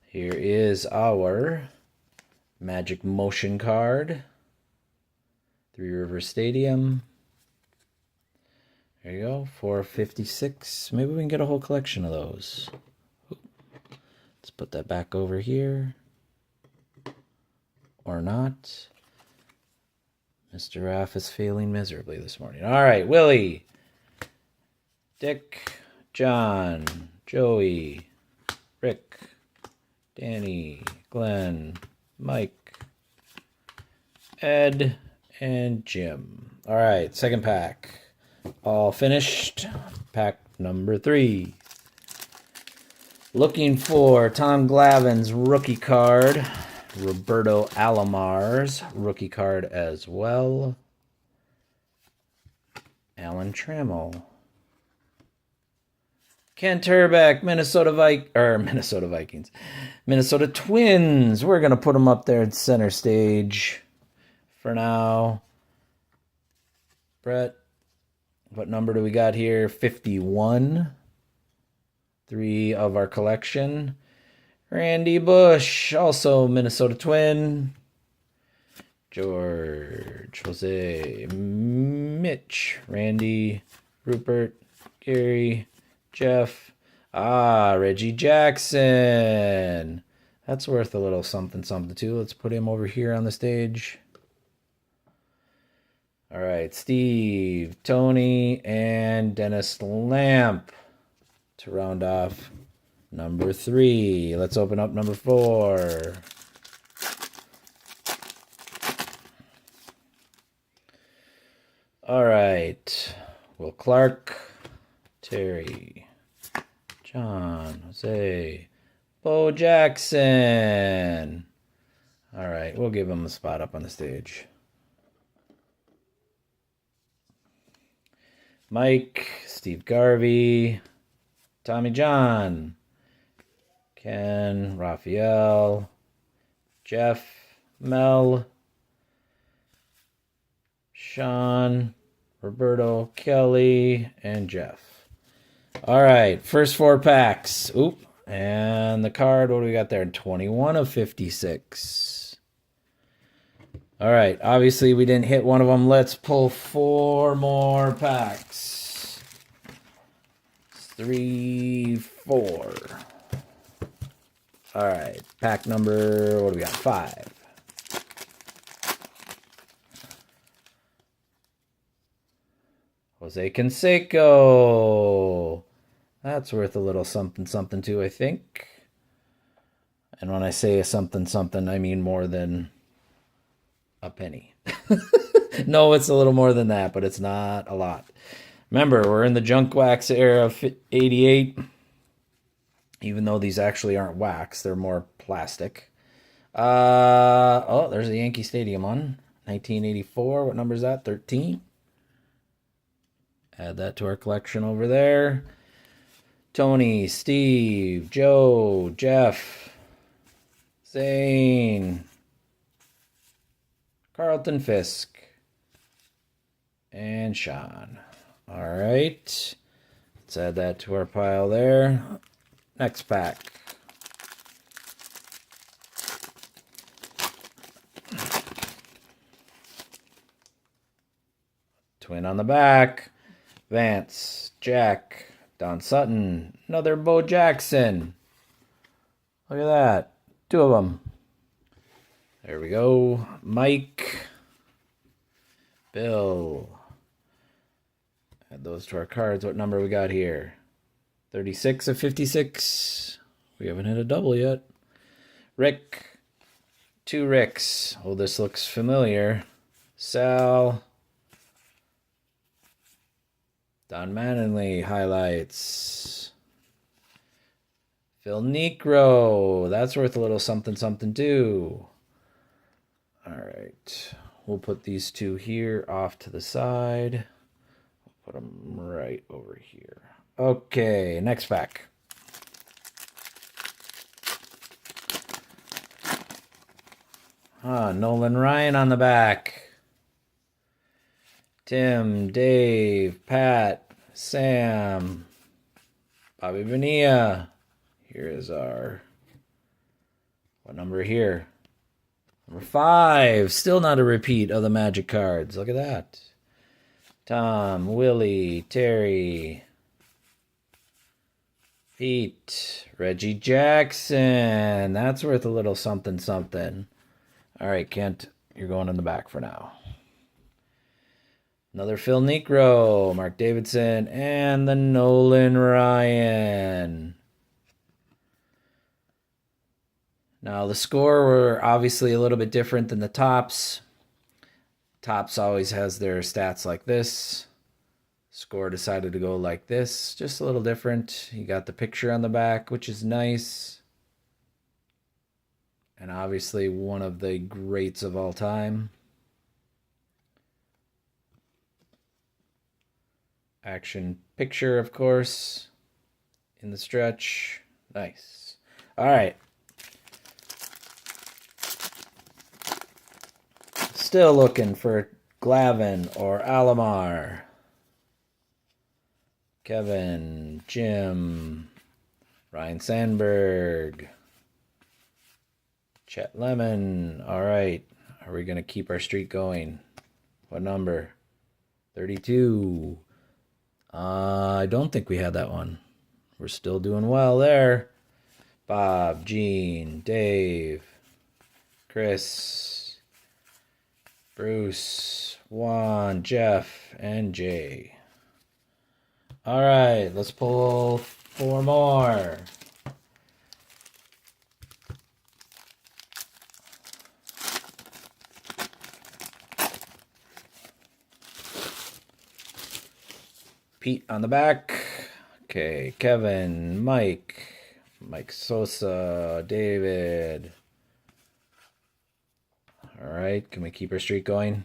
Here is our Magic Motion card. Three River Stadium. There you go. 456. Maybe we can get a whole collection of those. Let's put that back over here. Or not. Mr. Raph is failing miserably this morning. All right, Willie, Dick, John, Joey, Rick, Danny, Glenn, Mike, Ed, and Jim. All right, second pack. All finished. Pack number 3. Looking for Tom Glavine's rookie card. Roberto Alomar's rookie card as well. Alan Trammell. Ken Turbeck, Minnesota Vikings. Minnesota Twins. We're going to put them up there at center stage for now. Brett, what number do we got here? 51. 3 of our collection. Randy Bush, also Minnesota Twin. George, Jose, Mitch, Randy, Rupert, Gary, Jeff. Reggie Jackson. That's worth a little something something too. Let's put him over here on the stage. All right, Steve, Tony, and Dennis Lamp to round off Number 3. Let's open up number 4. All right. Will Clark, Terry, John, Jose, Bo Jackson. All right, we'll give him a spot up on the stage. Mike, Steve Garvey, Tommy John, Ken, Raphael, Jeff, Mel, Sean, Roberto, Kelly, and Jeff. All right, first 4 packs. Oop, and the card, what do we got there? 21 of 56. All right, obviously we didn't hit one of them. Let's pull 4 more packs. 3, 4. All right, pack number, what do we got? 5. Jose Canseco. That's worth a little something something too, I think. And when I say a something something, I mean more than a penny. No, it's a little more than that, but it's not a lot. Remember, we're in the junk wax era of 88. Even though these actually aren't wax, they're more plastic. Oh, there's a Yankee Stadium one. 1984. What number is that? 13. Add that to our collection over there. Tony, Steve, Joe, Jeff, Zane, Carlton Fisk, and Sean. All right. Let's add that to our pile there. Next pack. Twin on the back. Vance, Jack, Don Sutton, another Bo Jackson. Look at that. 2 of them. There we go. Mike, Bill. Add those to our cards. What number we got here? 36 of 56. We haven't hit a double yet. Rick. 2 Ricks. Oh, this looks familiar. Sal. Don Mattingly highlights. Phil Necro. That's worth a little something something too. All right. We'll put these 2 here off to the side. We'll put them right over here. Okay, next pack. Nolan Ryan on the back. Tim, Dave, Pat, Sam, Bobby Bonilla. Here is our, what number here? Number 5. Still not a repeat of the Magic cards. Look at that. Tom, Willie, Terry, Pete, Reggie Jackson. That's worth a little something something. All right, Kent, you're going in the back for now. Another Phil Necro, Mark Davidson, and the Nolan Ryan. Now, the score were obviously a little bit different than the Tops. Tops always has their stats like this. Score decided to go like this, just a little different. You got the picture on the back, which is nice. And obviously one of the greats of all time. Action picture, of course, in the stretch. Nice. All right. Still looking for Glavin or Alomar. Kevin, Jim, Ryan Sandberg, Chet Lemon. All right. Are we going to keep our streak going? What number? 32. I don't think we had that one. We're still doing well there. Bob, Gene, Dave, Chris, Bruce, Juan, Jeff, and Jay. All right, let's pull 4 more. Pete on the back. Okay, Kevin, Mike Sosa, David. All right, can we keep our streak going?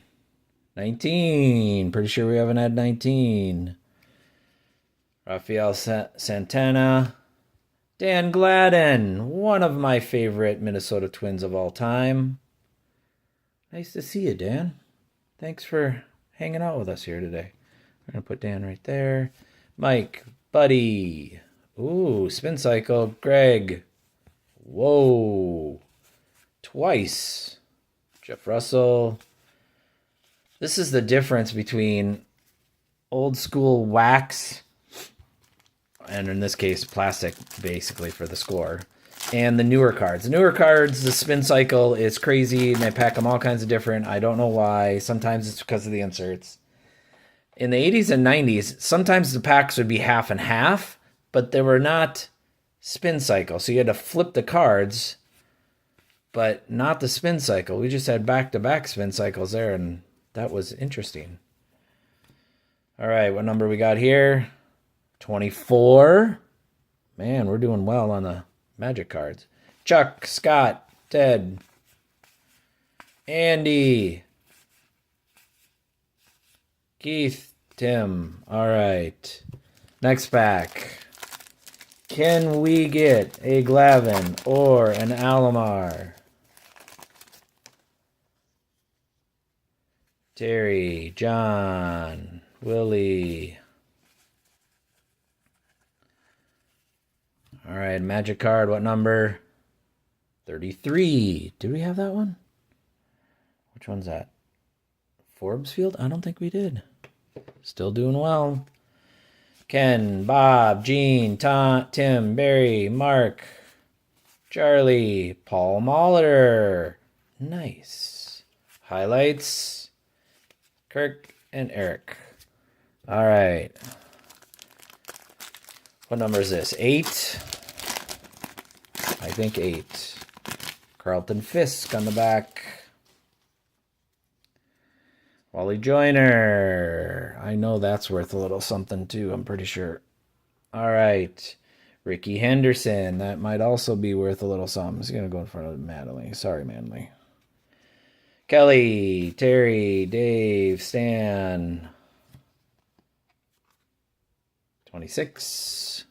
19. Pretty sure we haven't had 19. Rafael Santana. Dan Gladden, one of my favorite Minnesota Twins of all time. Nice to see you, Dan. Thanks for hanging out with us here today. We're going to put Dan right there. Mike, Buddy. Ooh, spin cycle. Greg. Whoa. Twice. Jeff Russell. This is the difference between old school wax, and in this case, plastic, basically, for the score, and the newer cards. The newer cards, the spin cycle is crazy, and they pack them all kinds of different. I don't know why. Sometimes it's because of the inserts. In the 80s and 90s, sometimes the packs would be half and half, but they were not spin cycle. So you had to flip the cards, but not the spin cycle. We just had back-to-back spin cycles there, and that was interesting. All right, what number we got here? 24. Man, we're doing well on the Magic cards. Chuck, Scott, Ted, Andy, Keith, Tim. All right. Next pack. Can we get a Glavin or an Alomar? Terry, John, Willie. All right, Magic card. What number? 33. Did we have that one? Which one's that? Forbes Field? I don't think we did. Still doing well. Ken, Bob, Gene, Tim, Barry, Mark, Charlie, Paul Molitor. Nice. Highlights. Kirk and Eric. All right. What number is this? 8? I think 8. Carlton Fisk on the back. Wally Joyner. I know that's worth a little something too, I'm pretty sure. All right. Ricky Henderson. That might also be worth a little something. He's going to go in front of Manley. Sorry, Manley. Kelly, Terry, Dave, Stan. 26.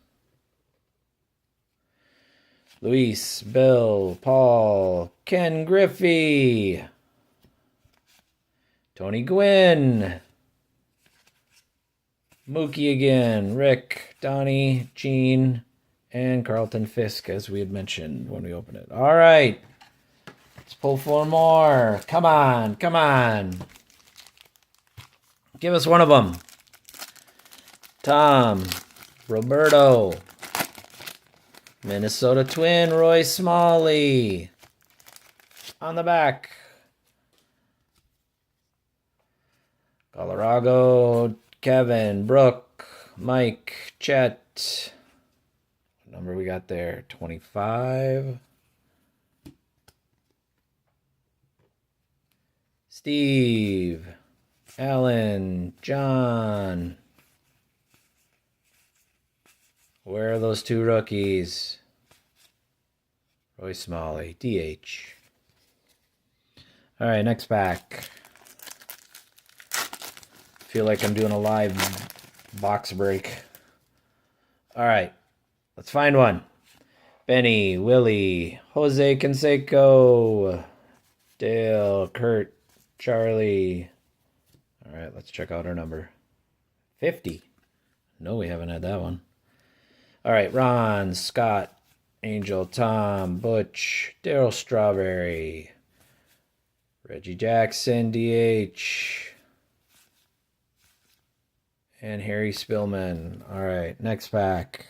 Luis, Bill, Paul, Ken Griffey. Tony Gwynn. Mookie again. Rick, Donnie, Gene, and Carlton Fisk, as we had mentioned when we opened it. All right. Let's pull 4 more. Come on. Come on. Give us one of them. Tom. Roberto. Minnesota Twin. Roy Smalley. On the back. Colorado. Kevin. Brooke. Mike. Chet. What number we got there? 25. Steve, Alan, John. Where are those 2 rookies? Roy Smalley, DH. All right, next pack. Feel like I'm doing a live box break. All right, let's find one. Benny, Willie, Jose Canseco, Dale, Kurt, Charlie. All right, let's check out our number. 50. No, we haven't had that one. All right, Ron, Scott, Angel, Tom, Butch, Daryl Strawberry, Reggie Jackson, DH, and Harry Spillman. All right, next pack.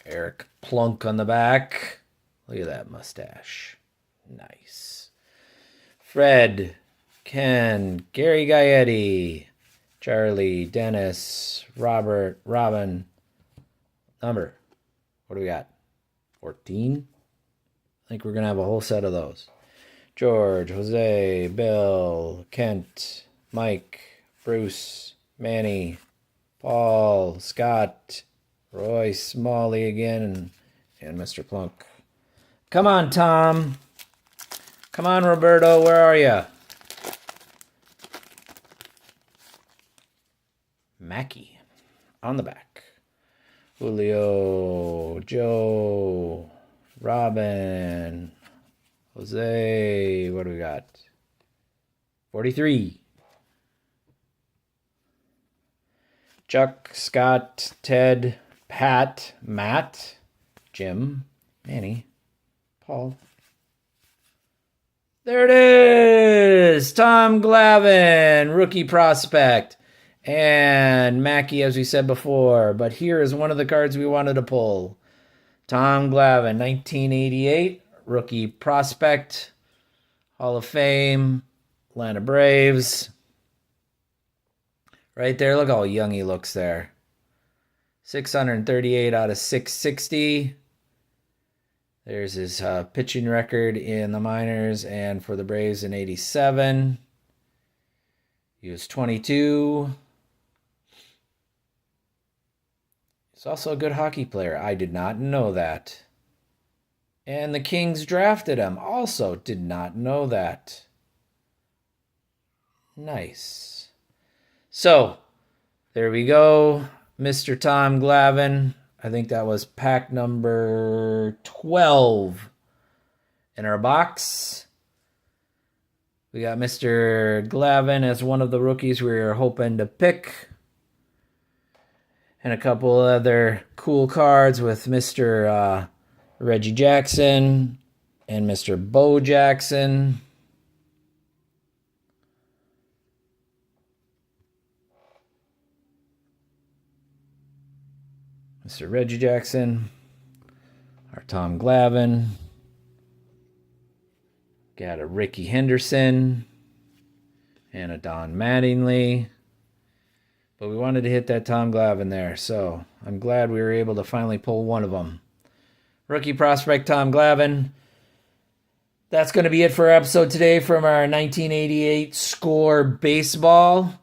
Eric Plunk on the back. Look at that mustache. Nice. Fred, Ken, Gary Gaetti, Charlie, Dennis, Robert, Robin. Number. What do we got? 14? I think we're going to have a whole set of those. George, Jose, Bill, Kent, Mike, Bruce, Manny, Paul, Scott, Royce, Molly again, and Mr. Plunk. Come on, Tom. Come on, Roberto. Where are you? Mackie on the back. Julio, Joe, Robin, Jose. What do we got? 43. Chuck, Scott, Ted, Pat, Matt, Jim, Manny, Paul. There it is! Tom Glavine, rookie prospect. And Mackie, as we said before. But here is one of the cards we wanted to pull. Tom Glavine, 1988, rookie prospect, Hall of Fame, Atlanta Braves. Right there, look how young he looks there. 638 out of 660. There's his pitching record in the minors and for the Braves in 87. He was 22. He's also a good hockey player. I did not know that. And the Kings drafted him. Also did not know that. Nice. So, there we go. Mr. Tom Glavine. I think that was pack number 12 in our box. We got Mr. Glavine as one of the rookies we were hoping to pick. And a couple other cool cards with Mr. Reggie Jackson and Mr. Bo Jackson. Mr. Reggie Jackson, our Tom Glavine, got a Ricky Henderson, and a Don Mattingly. But we wanted to hit that Tom Glavine there, so I'm glad we were able to finally pull one of them. Rookie prospect Tom Glavine. That's going to be it for our episode today from our 1988 Score Baseball.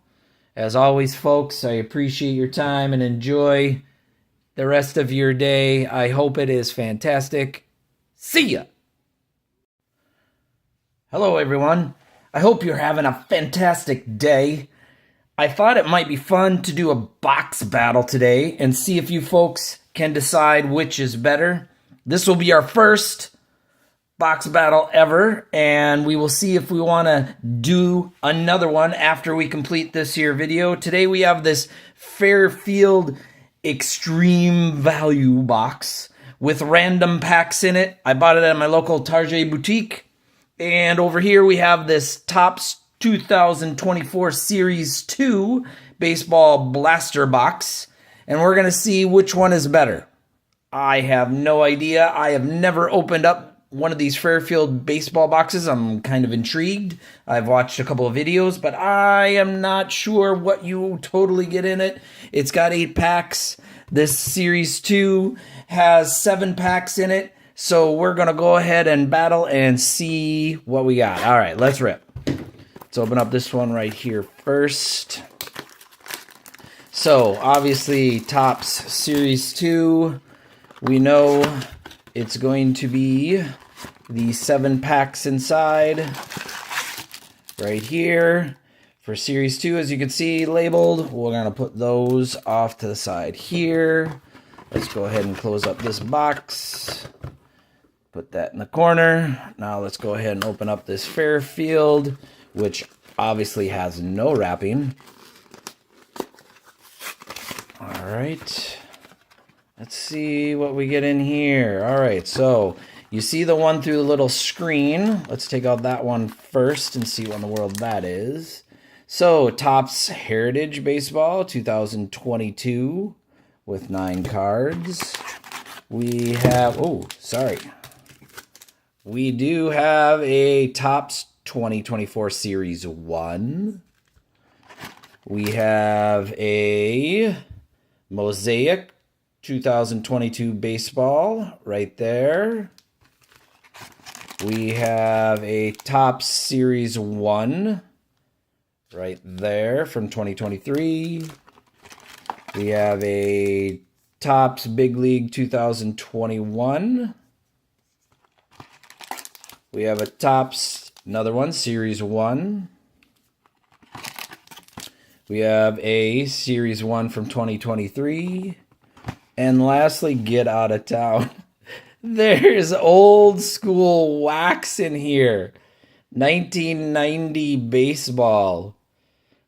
As always, folks, I appreciate your time and enjoy the rest of your day. I hope it is fantastic. See ya! Hello, everyone. I hope you're having a fantastic day. I thought it might be fun to do a box battle today and see if you folks can decide which is better. This will be our first box battle ever, and we will see if we want to do another one after we complete this here video. Today we have this Fairfield Extreme Value box with random packs in it. I bought it at my local Target boutique. And over here we have this Topps 2024 Series 2 baseball blaster box. And we're going to see which one is better. I have no idea. I have never opened up one of these Fairfield baseball boxes. I'm kind of intrigued. I've watched a couple of videos, but I am not sure what you totally get in it. It's got 8 packs. This Series 2 has 7 packs in it. So we're going to go ahead and battle and see what we got. All right, let's rip. Let's open up this one right here first. So, obviously, Topps Series 2. We know it's going to be the 7 packs inside right here. For Series 2, as you can see, labeled. We're going to put those off to the side here. Let's go ahead and close up this box. Put that in the corner. Now let's go ahead and open up this Fairfield, which obviously has no wrapping. All right. Let's see what we get in here. All right, so you see the one through the little screen. Let's take out that one first and see what in the world that is. So, Topps Heritage Baseball 2022 with 9 cards. We have, we do have a Topps 2024 Series 1. We have a Mosaic 2022 baseball right there. We have a Topps Series 1 right there from 2023. We have a Topps Big League 2021. We have a Topps, another one, Series 1. We have a Series 1 from 2023. And lastly, get out of town. There's old school wax in here. 1990 baseball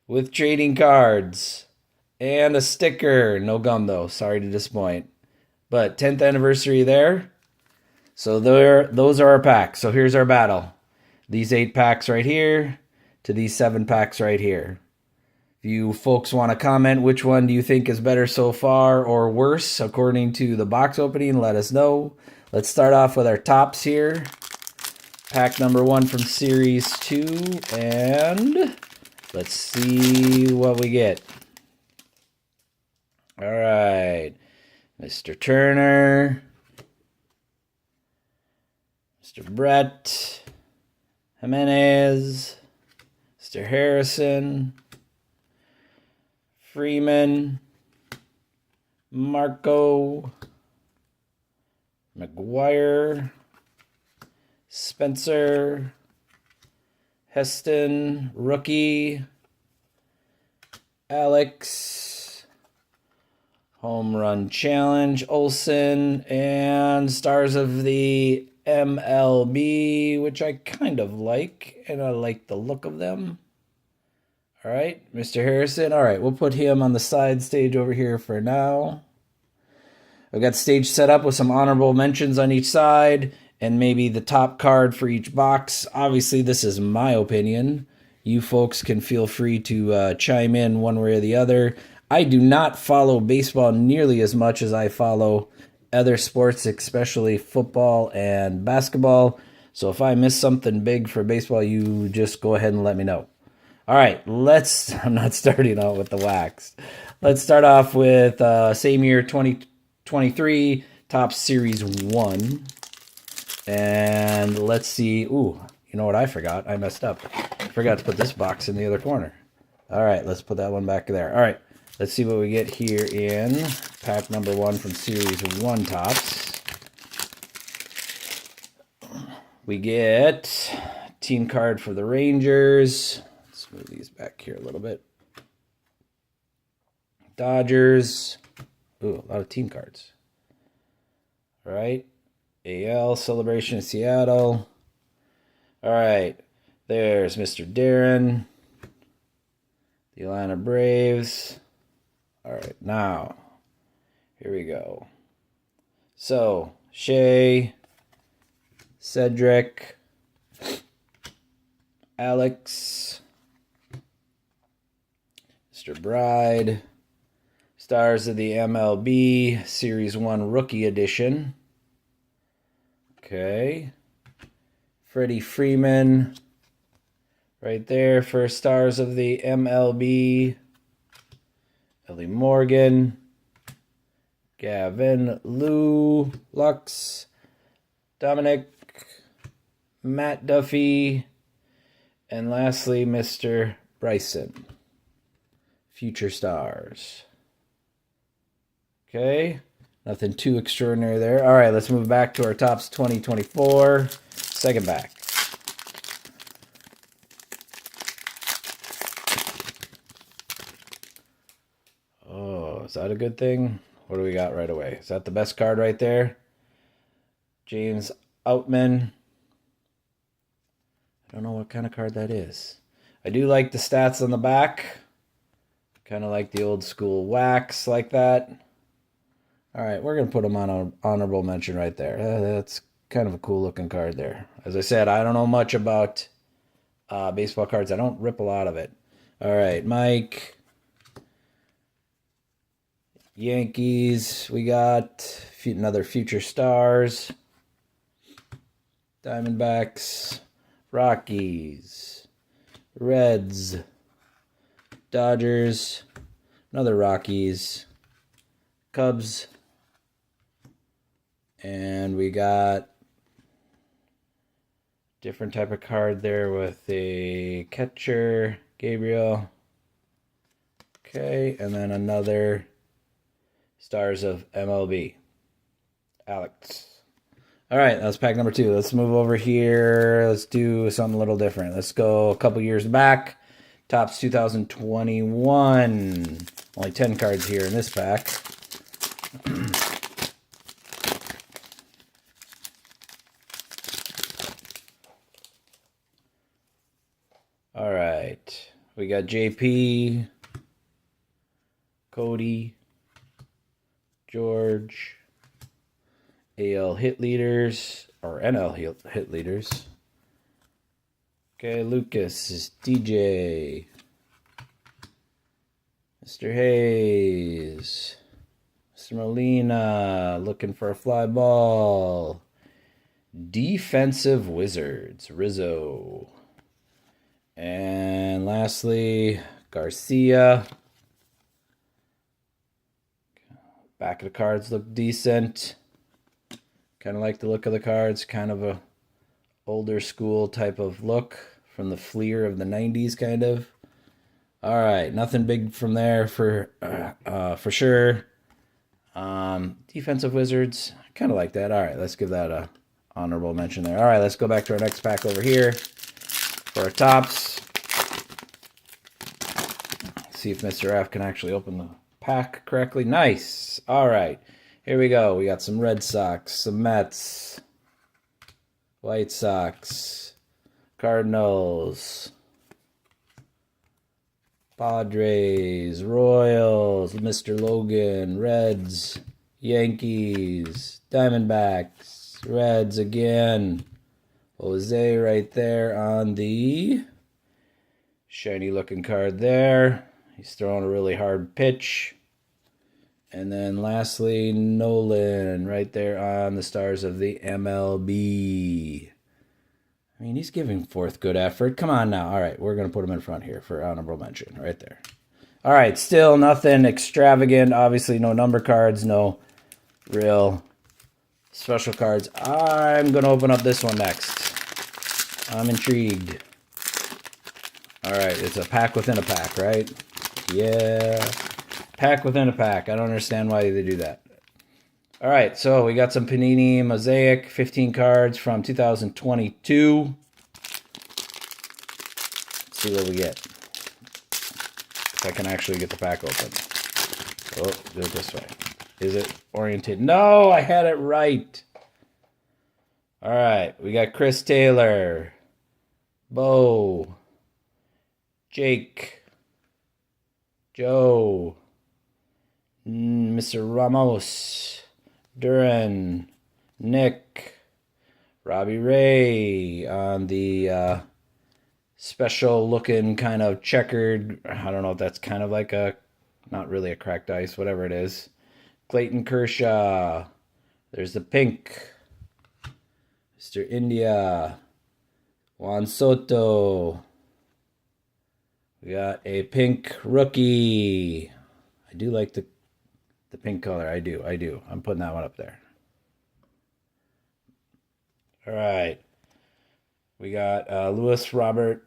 with trading cards and a sticker. No gum though. Sorry to disappoint. But 10th anniversary there. So those are our packs. So here's our battle. These 8 packs right here to these 7 packs right here. If you folks want to comment which one do you think is better so far or worse according to the box opening, let us know. Let's start off with our Topps here. Pack number 1 from Series 2. And let's see what we get. All right. Mr. Turner. Mr. Brett. Jimenez. Mr. Harrison. Freeman. Marco. McGuire. Spencer. Heston. Rookie. Alex. Home Run Challenge. Olsen. And Stars of the MLB, which I kind of like. And I like the look of them. All right, Mr. Harrison. All right, we'll put him on the side stage over here for now. I've got stage set up with some honorable mentions on each side and maybe the top card for each box. Obviously, this is my opinion. You folks can feel free to chime in one way or the other. I do not follow baseball nearly as much as I follow other sports, especially football and basketball. So if I miss something big for baseball, you just go ahead and let me know. All right, I'm not starting out with the wax. Let's start off with same year, 2023, Topps Series 1. And let's see. Ooh, you know what I forgot? I messed up. I forgot to put this box in the other corner. All right, let's put that one back there. All right, let's see what we get here in pack number 1 from Series 1 Topps. We get team card for the Rangers. Move these back here a little bit. Dodgers. Ooh, a lot of team cards. All right. AL Celebration in Seattle. All right. There's Mr. Darren. The Atlanta Braves. All right. Now, here we go. So, Shea. Cedric. Alex. Mr. Bride, Stars of the MLB, Series 1 Rookie Edition. Okay. Freddie Freeman, right there for Stars of the MLB. Ellie Morgan, Gavin Lou, Lux, Dominic, Matt Duffy, and lastly, Mr. Bryson. Future Stars. Okay. Nothing too extraordinary there. All right, let's move back to our Topps 2024. Second back. Oh, is that a good thing? What do we got right away? Is that the best card right there? James Outman. I don't know what kind of card that is. I do like the stats on the back. Kind of like the old school wax like that. All right, we're going to put them on an honorable mention right there. That's kind of a cool looking card there. As I said, I don't know much about baseball cards. I don't rip a lot of it. All right, Mike. Yankees. We got another Future Stars. Diamondbacks. Rockies. Reds. Dodgers. Another Rockies. Cubs. And we got Different type of card there with a catcher, Gabriel. Okay, and then another Stars of MLB, Alex. All right, that's pack number 2. Let's move over here. Let's do something a little different. Let's go a couple years back. Topps 2021. Only 10 cards here in this pack. All right, we got JP, Cody, George, AL hit leaders, or NL hit leaders. Okay, Lucas, DJ, Mr. Hayes, Mr. Molina, looking for a fly ball. Defensive Wizards, Rizzo. And lastly, Garcia. Back of the cards look decent. Kind of like the look of the cards. Kind of a older school type of look from the Fleer of the 90s, kind of. All right, nothing big from there for sure. Defensive Wizards, kind of like that. All right, let's give that a honorable mention there. All right, let's go back to our next pack over here for our tops. See if Mr. F can actually open the pack correctly. Nice. All right, here we go. We got some Red Sox, some Mets, White Sox, Cardinals, Padres, Royals, Mr. Logan, Reds, Yankees, Diamondbacks, Reds again. Jose right there on the shiny looking card there. He's throwing a really hard pitch. And then lastly, Nolan right there on the Stars of the MLB. I mean, he's giving forth good effort. Come on now. All right, we're going to put him in front here for honorable mention right there. All right, still nothing extravagant. Obviously, no number cards, no real special cards. I'm going to open up this one next. I'm intrigued. All right, it's a pack within a pack, right? Yeah, pack within a pack. I don't understand why they do that. All right, so we got some Panini Mosaic, 15 cards from 2022. Let's see what we get. If I can actually get the pack open. Oh, do it this way. Is it oriented? No, I had it right. All right, we got Chris Taylor, Bo, Jake, Joe, Mr. Ramos, Duran, Nick, Robbie Ray on the special looking kind of checkered, I don't know if that's kind of like a, not really a cracked ice, whatever it is. Clayton Kershaw. There's the pink. Mr. India. Juan Soto. We got a pink rookie. I do like the pink color. I do. I'm putting that one up there. All right. We got Lewis Robert.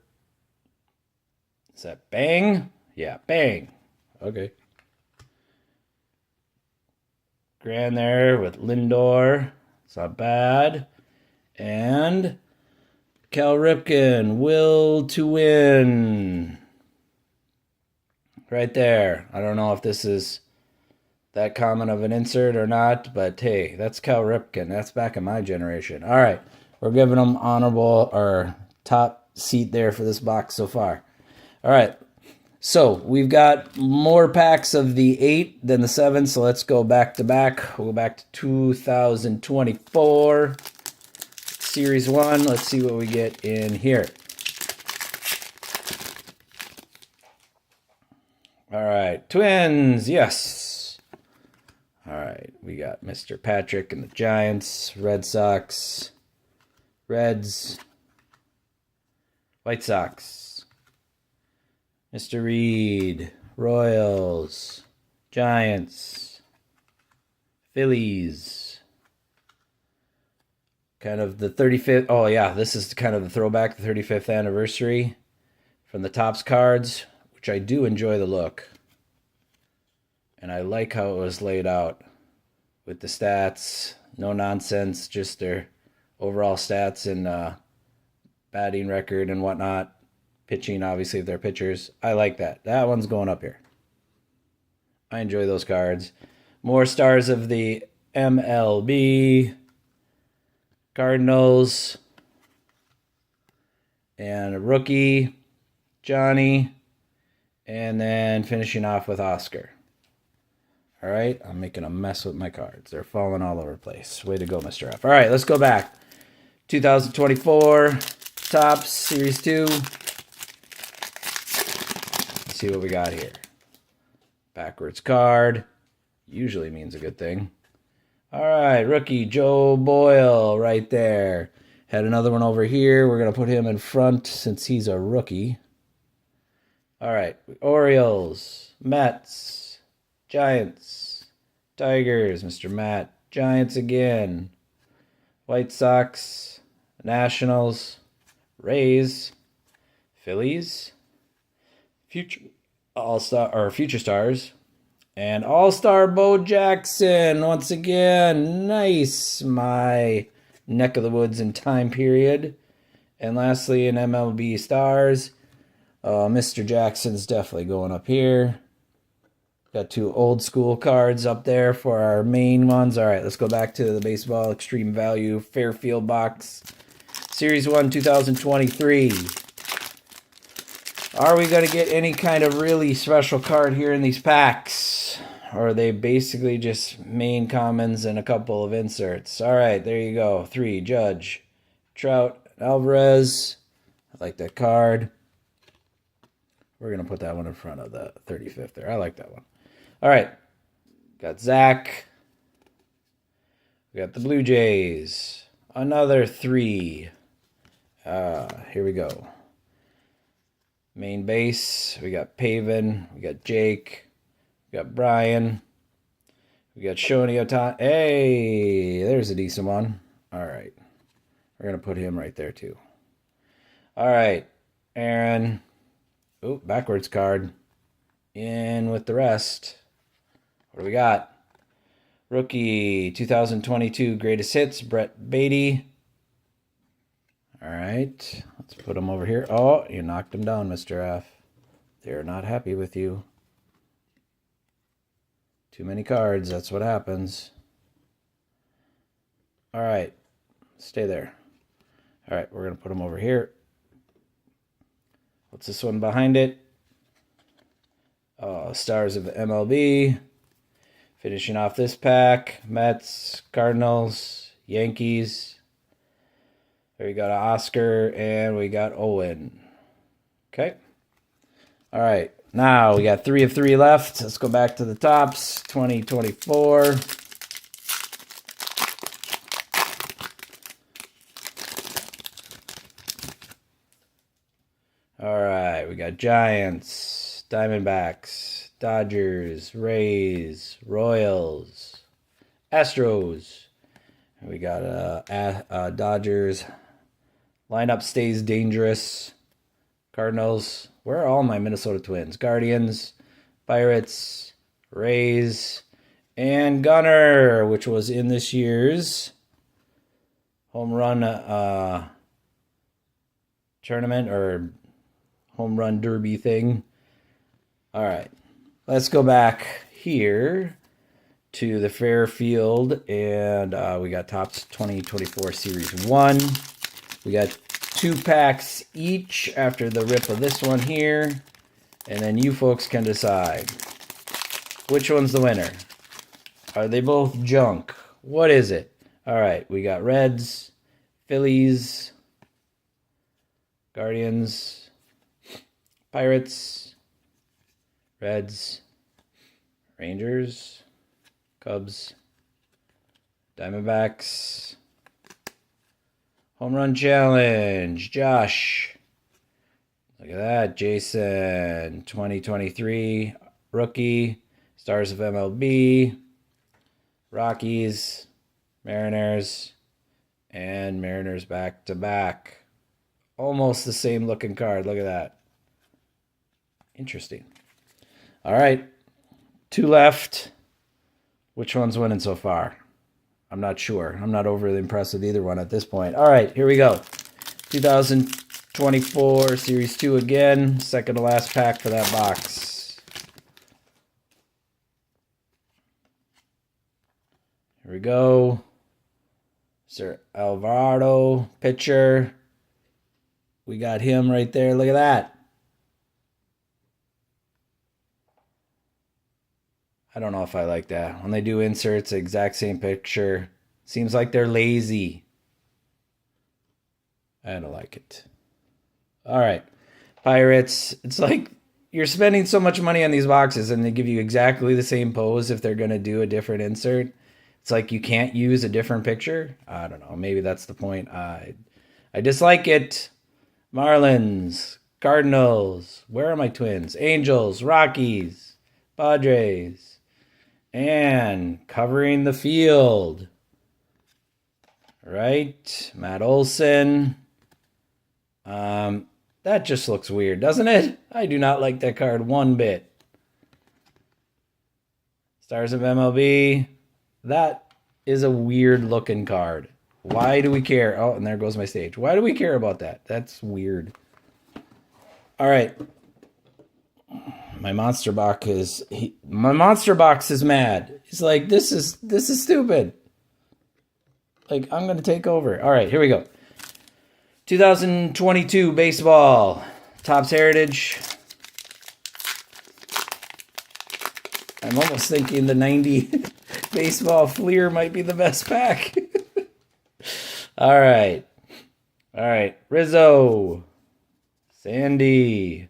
Is that Bang? Yeah, Bang. Okay. Grand there with Lindor. It's not bad. And Cal Ripken, Will to Win. Right there. I don't know if this is that common of an insert or not, but hey, that's Cal Ripken. That's back in my generation. All right, we're giving them honorable or top seat there for this box so far. All right, so we've got more packs of the 8 than the 7, so let's go back to back. We'll go back to 2024. Series 1. Let's see what we get in here. All right, Twins, yes. All right, we got Mr. Patrick and the Giants, Red Sox, Reds, White Sox, Mr. Reed, Royals, Giants, Phillies, Kind of the 35th. Oh, yeah, this is kind of the throwback, the 35th anniversary from the Topps cards, which I do enjoy the look. And I like how it was laid out with the stats. No nonsense, just their overall stats and batting record and whatnot. Pitching, obviously, if they're pitchers. I like that. That one's going up here. I enjoy those cards. More stars of the MLB. Cardinals. And a rookie, Johnny. And then finishing off with Oscar. All right, I'm making a mess with my cards. They're falling all over the place. Way to go, Mr. F. All right, let's go back. 2024 Topps Series 2. Let's see what we got here. Backwards card. Usually means a good thing. All right, rookie Joe Boyle right there. Had another one over here. We're going to put him in front since he's a rookie. All right, Orioles, Mets, Giants, Tigers, Mr. Matt, Giants again, White Sox, Nationals, Rays, Phillies, Future Stars, and All-Star Bo Jackson once again. Nice, my neck of the woods and time period. And lastly, in MLB Stars, Mr. Jackson's definitely going up here. Got two old school cards up there for our main ones. All right, let's go back to the Baseball Extreme Value Fairfield box. Series 1, 2023. Are we going to get any kind of really special card here in these packs? Or are they basically just main commons and a couple of inserts? All right, there you go. 3, Judge, Trout, Alvarez. I like that card. We're going to put that one in front of the 35th there. I like that one. All right. Got Zach. We got the Blue Jays. Another 3. Here we go. Main base. We got Pavin. We got Jake. We got Brian. We got Shoni Otani. Hey, there's a decent one. All right. We're going to put him right there too. All right. Aaron. Oh, backwards card. In with the rest. What do we got? Rookie 2022 Greatest Hits, Brett Beatty. All right. Let's put him over here. Oh, you knocked him down, Mr. F. They're not happy with you. Too many cards. That's what happens. All right. Stay there. All right. We're going to put him over here. What's this one behind it? Stars of the MLB. Finishing off this pack. Mets, Cardinals, Yankees. There we got Oscar and we got Owen. Okay. All right. Now we got 3 of 3 left. Let's go back to the Topps 2024. All right. We got Giants, Diamondbacks, Dodgers, Rays, Royals, Astros. We got Dodgers. Lineup stays dangerous. Cardinals. Where are all my Minnesota Twins? Guardians, Pirates, Rays, and Gunner, which was in this year's home run tournament or home run derby thing. All right. Let's go back here to the Fairfield, and we got Topps 2024 Series 1. We got 2 packs each after the rip of this one here, and then you folks can decide which one's the winner. Are they both junk? What is it? All right, we got Reds, Phillies, Guardians, Pirates, Reds, Rangers, Cubs, Diamondbacks. Home Run Challenge. Josh. Look at that. Jason. 2023 rookie. Stars of MLB. Rockies. Mariners. And Mariners back to back. Almost the same looking card. Look at that. Interesting. All right. 2 left. Which one's winning so far? I'm not sure. I'm not overly impressed with either one at this point. All right, here we go. 2024 Series 2 again. Second to last pack for that box. Here we go. Sir Alvarado, pitcher. We got him right there. Look at that. I don't know if I like that. When they do inserts, the exact same picture. Seems like they're lazy. I don't like it. All right. Pirates. It's like you're spending so much money on these boxes and they give you exactly the same pose if they're going to do a different insert. It's like you can't use a different picture. I don't know. Maybe that's the point. I dislike it. Marlins. Cardinals. Where are my Twins? Angels. Rockies. Padres. And covering the field. Right. Matt Olson. That just looks weird, doesn't it? I do not like that card one bit. Stars of MLB. That is a weird looking card. Why do we care? Oh, and there goes my stage. Why do we care about that? That's weird. All right. My monster box is mad. He's like, this is stupid. Like, I'm gonna take over. All right, here we go. 2022 baseball. Topps Heritage. I'm almost thinking the 90 baseball Fleer might be the best pack. All right. Rizzo. Sandy.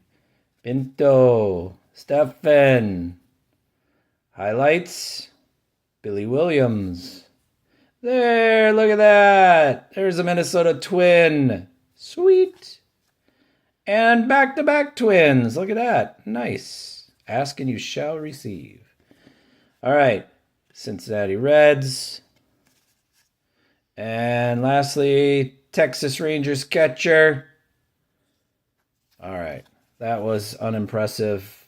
Pinto. Stephen. Highlights. Billy Williams. There, look at that. There's a Minnesota Twin. Sweet. And back-to-back Twins. Look at that. Nice. Ask and you shall receive. All right. Cincinnati Reds. And lastly, Texas Rangers catcher. All right. That was unimpressive.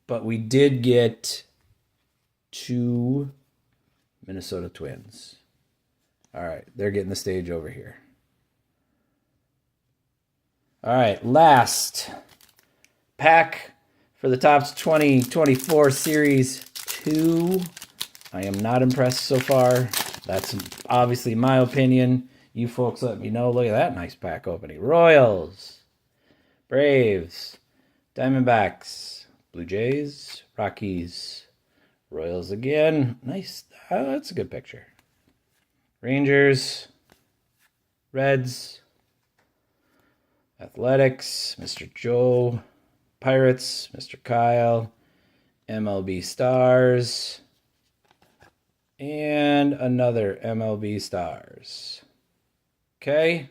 But we did get 2 Minnesota Twins. All right. They're getting the stage over here. All right. Last pack for the Topps 2024 Series 2. I am not impressed so far. That's obviously my opinion. You folks let me know. Look at that nice pack opening. Royals. Braves. Diamondbacks. Blue Jays. Rockies. Royals again. Nice. Oh, that's a good picture. Rangers. Reds. Athletics. Mr. Joe. Pirates. Mr. Kyle. MLB Stars. And another MLB Stars. Okay.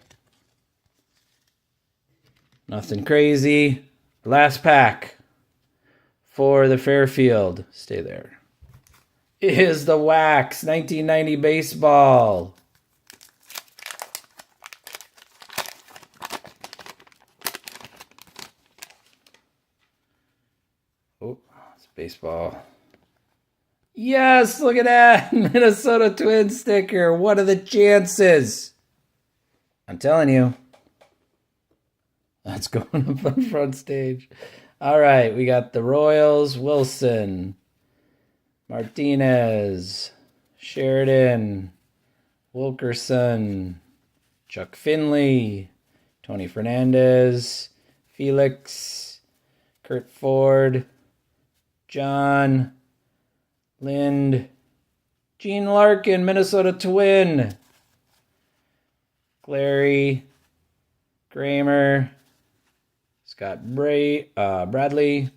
Nothing crazy. Last pack for the Fairfield. Stay there. Is the Wax 1990 baseball. Oh, it's baseball. Yes, look at that. Minnesota Twins sticker. What are the chances? I'm telling you. That's going up on the front stage. All right, we got the Royals. Wilson. Martinez. Sheridan. Wilkerson. Chuck Finley. Tony Fernandez. Felix. Kurt Ford. John. Lind. Gene Larkin, Minnesota Twin. Clary. Kramer. Scott Bradley.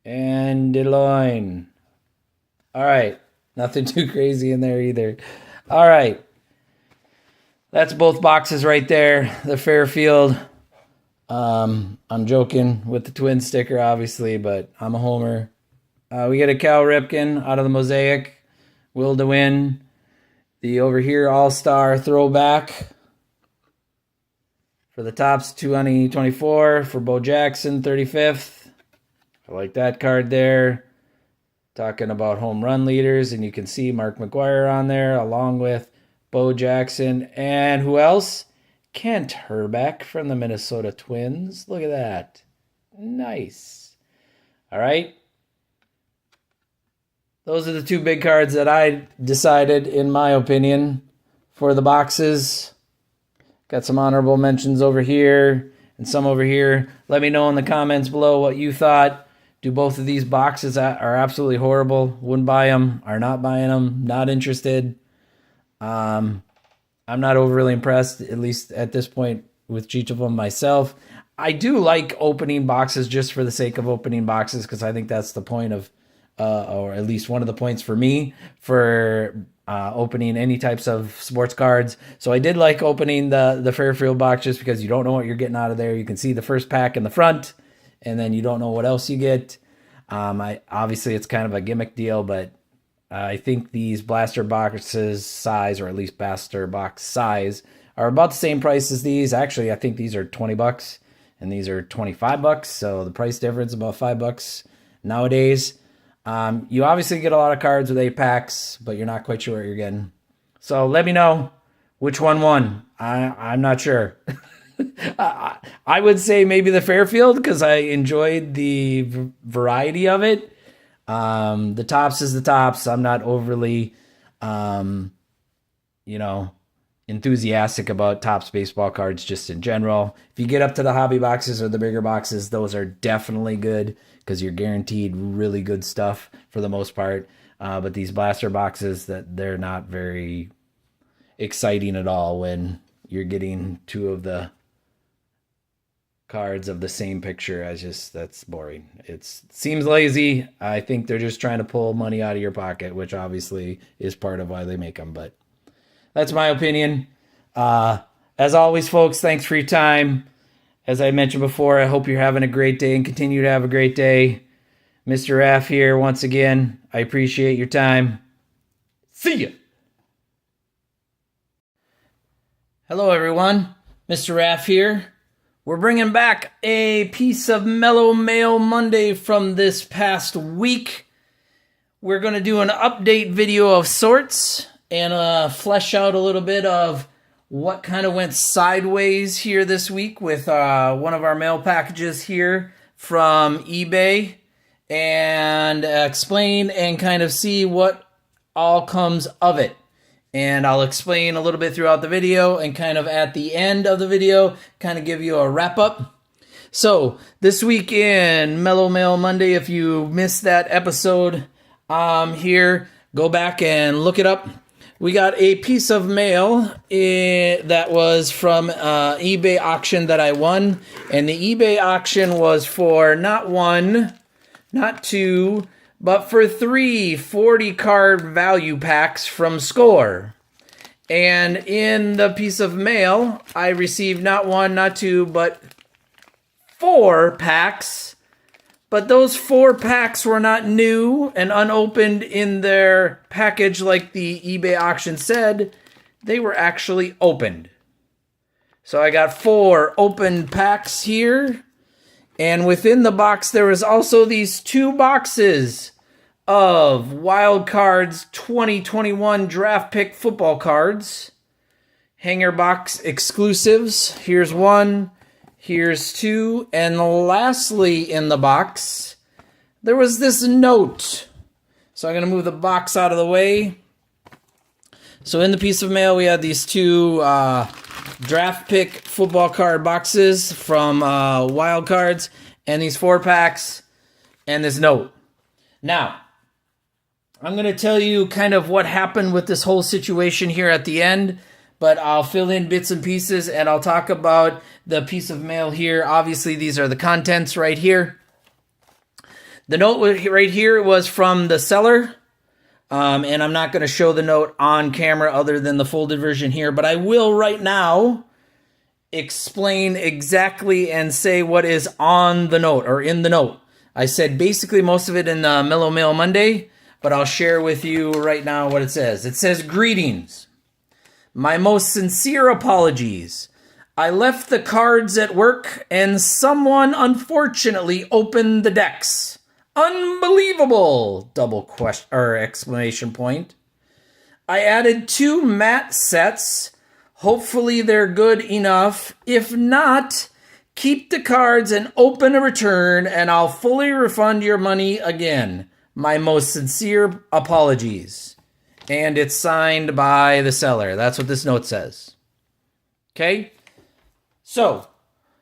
And DeLoyne. All right. Nothing too crazy in there either. All right. That's both boxes right there. The Fairfield. I'm joking with the Twin sticker, obviously, but I'm a homer. We get a Cal Ripken out of the Mosaic. Will to win. The over here All-Star throwback. For the Topps 2024 for Bo Jackson, 35th. I like that card there. Talking about home run leaders, and you can see Mark McGwire on there along with Bo Jackson. And who else? Kent Herbeck from the Minnesota Twins. Look at that. Nice. All right. Those are the two big cards that I decided, in my opinion, for the boxes. Got some honorable mentions over here and some over here. Let me know in the comments below what you thought. Do both of these boxes are absolutely horrible? Wouldn't buy them. Are not buying them. Not interested. I'm not overly impressed, at least at this point, with each of them myself. I do like opening boxes just for the sake of opening boxes, because I think that's the point of, or at least one of the points for me, for opening any types of sports cards. So I did like opening the Fairfield box just because you don't know what you're getting out of there. You can see the first pack in the front, and then you don't know what else you get. Obviously, it's kind of a gimmick deal, but I think these blaster boxes size, or at least blaster box size, are about the same price as these. Actually, I think these are $20 and these are $25. So the price difference is about $5 nowadays. You obviously get a lot of cards with 8 packs, but you're not quite sure what you're getting. So let me know which one won. I'm not sure. I would say maybe the Fairfield, because I enjoyed the variety of it. The Topps is the Topps. I'm not overly, enthusiastic about Topps baseball cards just in general. If you get up to the hobby boxes or the bigger boxes, those are definitely good because you're guaranteed really good stuff for the most part. But these blaster boxes, they're not very exciting at all when you're getting 2 of the cards of the same picture. That's boring. It seems lazy. I think they're just trying to pull money out of your pocket, which obviously is part of why they make them. But that's my opinion. As always, folks, thanks for your time. As I mentioned before, I hope you're having a great day and continue to have a great day. Mr. Raph here once again. I appreciate your time. See ya. Hello, everyone. Mr. Raph here. We're bringing back a piece of Mello Mail Monday from this past week. We're going to do an update video of sorts and flesh out a little bit of what kind of went sideways here this week with one of our mail packages here from eBay, and explain and kind of see what all comes of it. And I'll explain a little bit throughout the video, and kind of at the end of the video, kind of give you a wrap up. So this week in Mello Mail Monday, if you missed that episode here, go back and look it up. We got a piece of mail that was from eBay auction that I won. And the eBay auction was for not 1, not 2, but for 3 40-card value packs from Score. And in the piece of mail, I received not 1, not 2, but 4 packs. But those 4 packs were not new and unopened in their package like the eBay auction said. They were actually opened. So I got 4 opened packs here. And within the box, there is also these 2 boxes of Wild Cards 2021 draft pick football cards. Hanger box exclusives. Here's 1. Here's 2. And lastly in the box, there was this note. So I'm going to move the box out of the way. So in the piece of mail, we had these 2 draft pick football card boxes from Wild Cards, and these 4 packs, and this note. Now, I'm going to tell you kind of what happened with this whole situation here at the end, but I'll fill in bits and pieces, and I'll talk about the piece of mail here. Obviously, these are the contents right here. The note right here was from the seller, and I'm not going to show the note on camera other than the folded version here, but I will right now explain exactly and say what is on the note, or in the note. I said basically most of it in the Mello Mail Monday, but I'll share with you right now what it says. It says, "Greetings. My most sincere apologies. I left the cards at work and someone unfortunately opened the decks. Unbelievable! Double question or exclamation point. I added 2 matte sets. Hopefully they're good enough. If not, keep the cards and open a return and I'll fully refund your money again. My most sincere apologies. And it's signed by the seller. That's what this note says. Okay? So,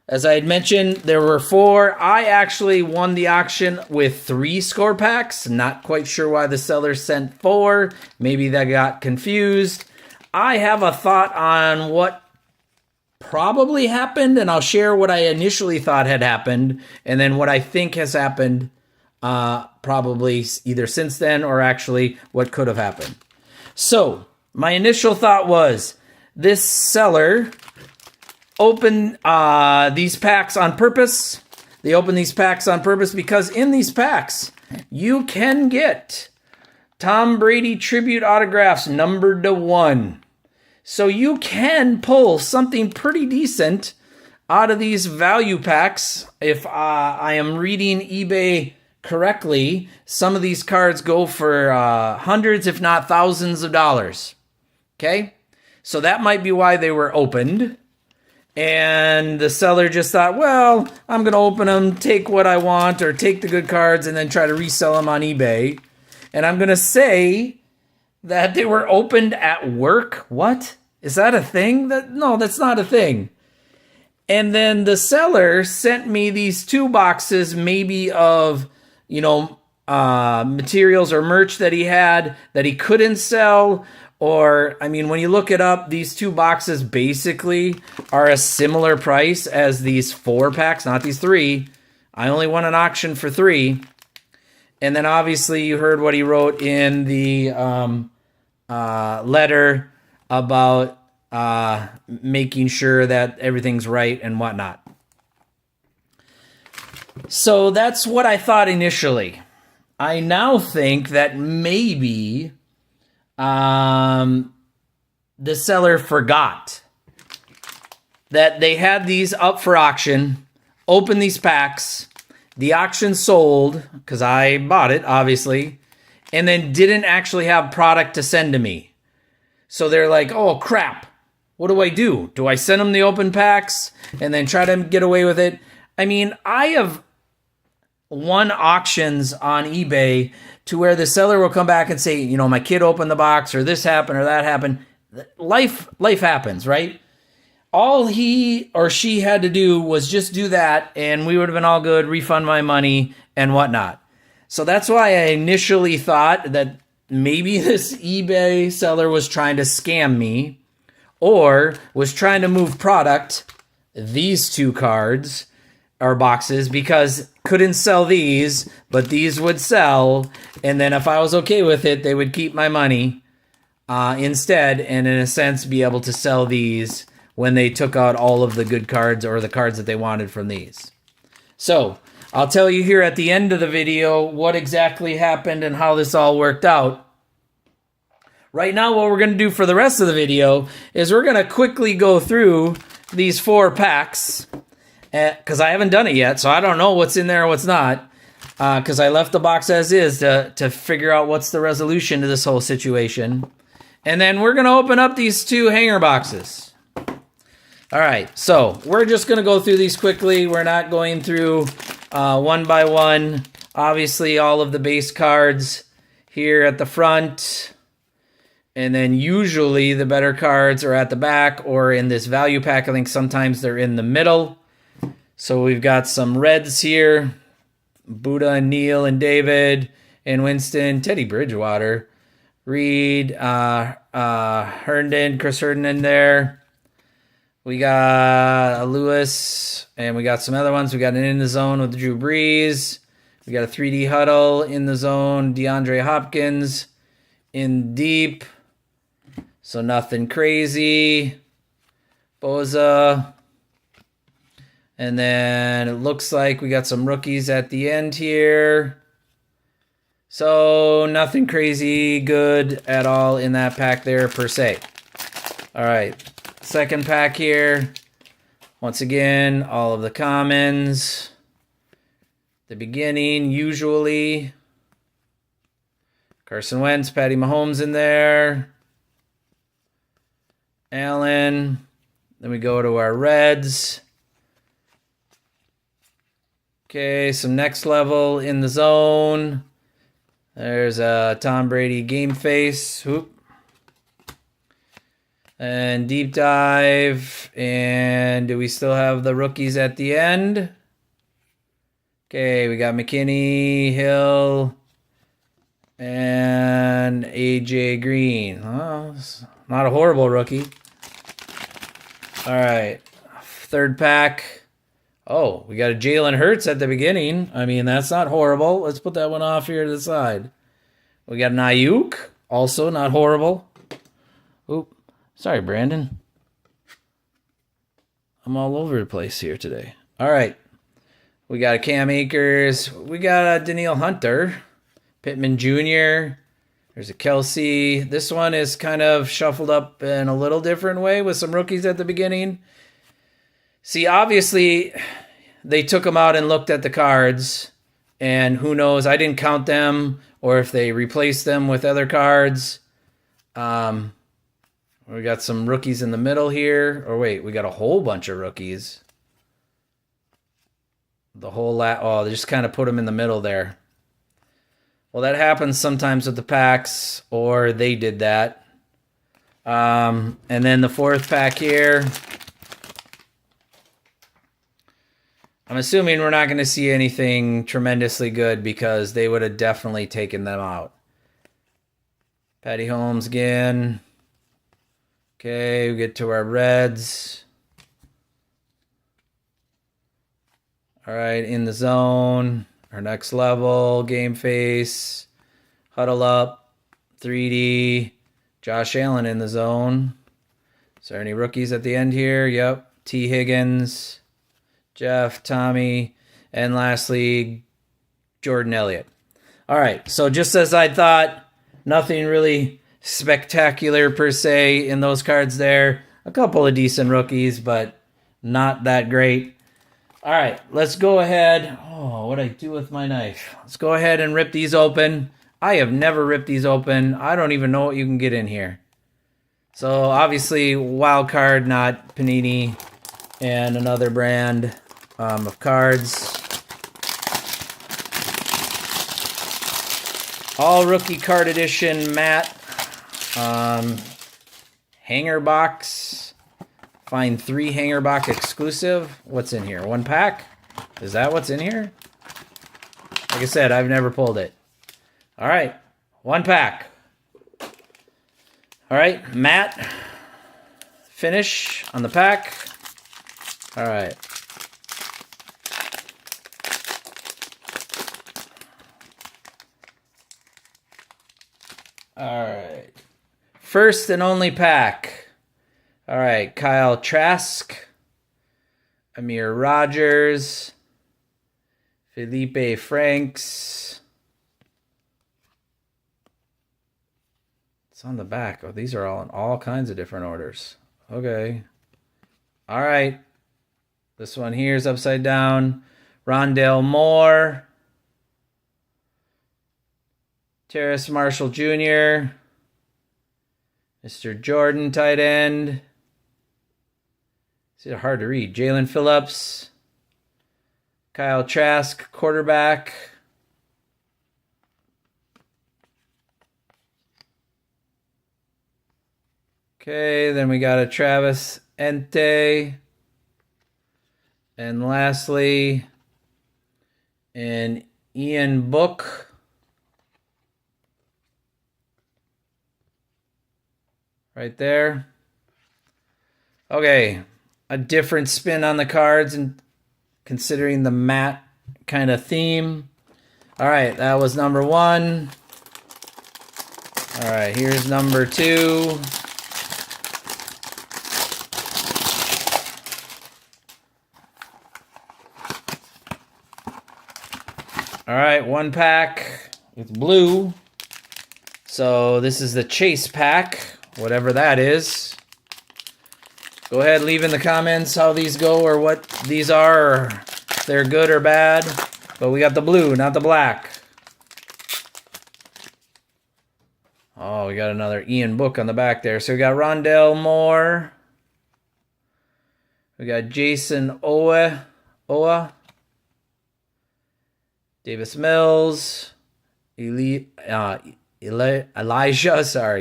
as I had mentioned, there were 4. I actually won the auction with 3 score packs. Not quite sure why the seller sent 4. Maybe they got confused. I have a thought on what probably happened, and I'll share what I initially thought had happened, and then what I think has happened probably either since then or actually what could have happened. So, my initial thought was this seller opened these packs on purpose. They opened these packs on purpose because in these packs, you can get Tom Brady tribute autographs numbered to 1. So you can pull something pretty decent out of these value packs. If I am reading eBay correctly, some of these cards go for hundreds, if not thousands of dollars. Okay? So that might be why they were opened. And the seller just thought, well, I'm going to open them, take what I want, or take the good cards, and then try to resell them on eBay. And I'm going to say that they were opened at work. What? Is that a thing? No, that's not a thing. And then the seller sent me these 2 boxes, maybe of, materials or merch that he had that he couldn't sell. Or, I mean, when you look it up, these 2 boxes basically are a similar price as these 4 packs, not these 3. I only won an auction for 3. And then obviously you heard what he wrote in the letter about making sure that everything's right and whatnot. So that's what I thought initially. I now think that maybe the seller forgot that they had these up for auction, opened these packs, the auction sold, because I bought it, obviously, and then didn't actually have product to send to me. So they're like, oh, crap. What do I do? Do I send them the open packs and then try to get away with it? I mean, I have won auctions on eBay to where the seller will come back and say, my kid opened the box, or this happened or that happened. Life happens, right? All he or she had to do was just do that, and we would have been all good, refund my money and whatnot. So that's why I initially thought that maybe this eBay seller was trying to scam me or was trying to move product, these 2 cards or boxes, because couldn't sell these, but these would sell. And then if I was okay with it, they would keep my money instead, and in a sense be able to sell these when they took out all of the good cards or the cards that they wanted from these. So I'll tell you here at the end of the video what exactly happened and how this all worked out. Right now, what we're going to do for the rest of the video is we're going to quickly go through these 4 packs, because I haven't done it yet, so I don't know what's in there and what's not, because I left the box as is to figure out what's the resolution to this whole situation. And then we're going to open up these 2 hanger boxes. All right, so we're just going to go through these quickly. We're not going through one by one. Obviously, all of the base cards here at the front. And then usually the better cards are at the back or in this value pack. I think sometimes they're in the middle. So we've got some reds here. Buddha and Neil and David and Winston, Teddy Bridgewater, Reed, Herndon, Chris Herndon there. We got Lewis, and we got some other ones. We got an In the Zone with Drew Brees. We got a 3D Huddle in the zone. DeAndre Hopkins in deep. So nothing crazy. Boza. And then it looks like we got some rookies at the end here. So nothing crazy good at all in that pack there per se. All right, second pack here. Once again, all of the commons. The beginning, usually. Carson Wentz, Patty Mahomes in there. Allen. Then we go to our reds. Okay, some next level in the zone. There's a Tom Brady game face. Whoop. And deep dive. And do we still have the rookies at the end? Okay, we got McKinney, Hill, and AJ Green. Oh, not a horrible rookie. All right, third pack. Oh, we got a Jalen Hurts at the beginning. I mean, that's not horrible. Let's put that one off here to the side. We got an Ayuk, also not horrible. Oop, sorry, Brandon. I'm all over the place here today. All right, we got a Cam Akers. We got a Danielle Hunter, Pittman Jr., there's a Kelsey. This one is kind of shuffled up in a little different way with some rookies at the beginning. See, obviously, they took them out and looked at the cards, and who knows, I didn't count them, or if they replaced them with other cards. We got some rookies in the middle here. Or wait, we got a whole bunch of rookies. The whole they just kind of put them in the middle there. Well, that happens sometimes with the packs, or they did that. And then the fourth pack here. I'm assuming we're not going to see anything tremendously good because they would have definitely taken them out. Patty Holmes again. Okay, we get to our reds. All right, in the zone. Our next level, game face, huddle up, 3D, Josh Allen in the zone. Is there any rookies at the end here? Yep, T. Higgins, Jeff, Tommy, and lastly, Jordan Elliott. All right, so just as I thought, nothing really spectacular per se in those cards there. A couple of decent rookies, but not that great. All right, let's go ahead. Oh, what'd I do with my knife? Let's go ahead and rip these open. I have never ripped these open. I don't even know what you can get in here. So obviously, wild card, not Panini, and another brand of cards. All rookie card edition matte. Hanger box. Find 3 hanger box exclusive. What's in here? 1 pack? Is that what's in here? Like I said, I've never pulled it. All right, 1 pack. All right, matte finish on the pack. All right. All right. First and only pack. All right, Kyle Trask, Amir Rogers, Felipe Franks. It's on the back. Oh, these are all in all kinds of different orders. Okay. All right. This one here is upside down. Rondale Moore, Terrace Marshall Jr., Mr. Jordan, tight end. It's hard to read. Jalen Phillips, Kyle Trask, quarterback. Okay, then we got a Travis Ente. And lastly, an Ian Book. Right there. Okay, a different spin on the cards and considering the matte kind of theme. All right, that was number 1. All right, here's number 2. All right, 1 pack with blue. So this is the chase pack, whatever that is. Go ahead, leave in the comments how these go or what these are, or if they're good or bad. But we got the blue, not the black. Oh, we got another Ian book on the back there. So we got Rondell Moore. We got Jason Owa. Davis Mills. Elijah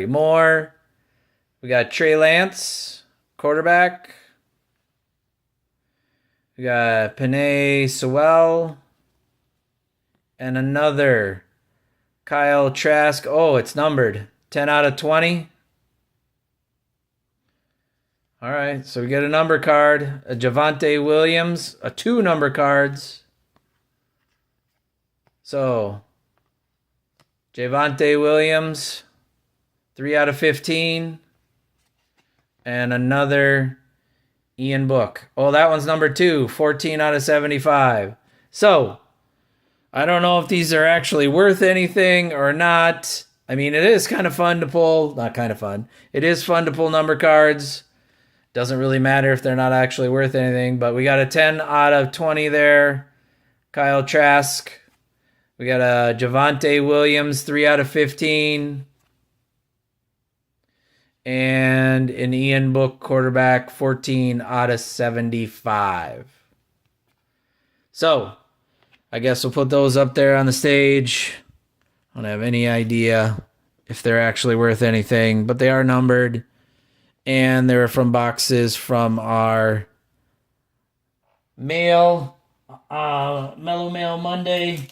Moore. We got Trey Lance, quarterback. We got Penei Sewell. And another Kyle Trask. Oh, it's numbered. 10 out of 20. All right, so we get a number card. A Javonte Williams. Two number cards. So, Javonte Williams. 3 out of 15. And another Ian Book. Oh, that one's number 2. 14 out of 75. So, I don't know if these are actually worth anything or not. I mean, it is kind of fun to pull. Not kind of fun. It is fun to pull number cards. Doesn't really matter if they're not actually worth anything. But we got a 10 out of 20 there. Kyle Trask. We got a Javonte Williams, 3 out of 15. And an Ian Book quarterback, 14 out of 75. So, I guess we'll put those up there on the stage. I don't have any idea if they're actually worth anything, but they are numbered. And they're from boxes from our Mello Mail Monday.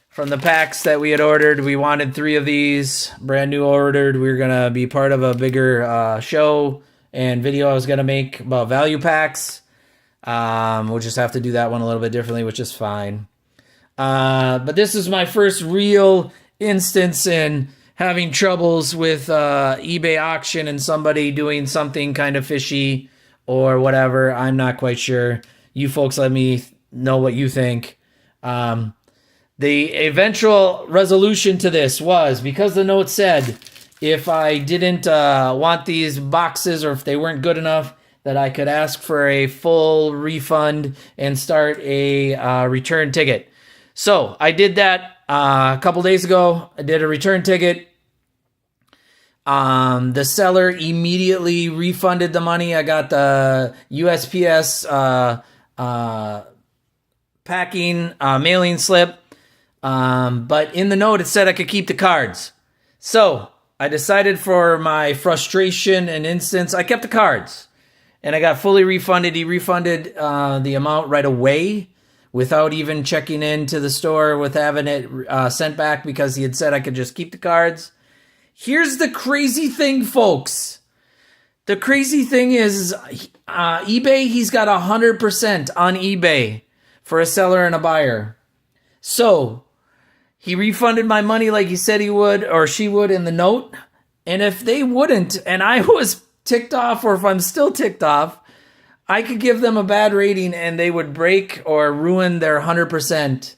From the packs that we had ordered, we wanted 3 of these, brand new ordered. We were going to be part of a bigger show and video I was going to make about value packs. We'll just have to do that one a little bit differently, which is fine. But this is my first real instance in having troubles with eBay auction and somebody doing something kind of fishy or whatever. I'm not quite sure. You folks let me know what you think. The eventual resolution to this was, because the note said if I didn't want these boxes or if they weren't good enough, that I could ask for a full refund and start a return ticket. So I did that a couple days ago. I did a return ticket. The seller immediately refunded the money. I got the USPS packing mailing slip. But in the note, it said I could keep the cards. So I decided, for my frustration and instance, I kept the cards. And I got fully refunded. He refunded the amount right away without even checking into the store with having it sent back, because he had said I could just keep the cards. Here's the crazy thing, folks. The crazy thing is eBay, he's got 100% on eBay for a seller and a buyer. So he refunded my money like he said he would, or she would, in the note. And if they wouldn't, and I was ticked off, or if I'm still ticked off, I could give them a bad rating and they would break or ruin their 100%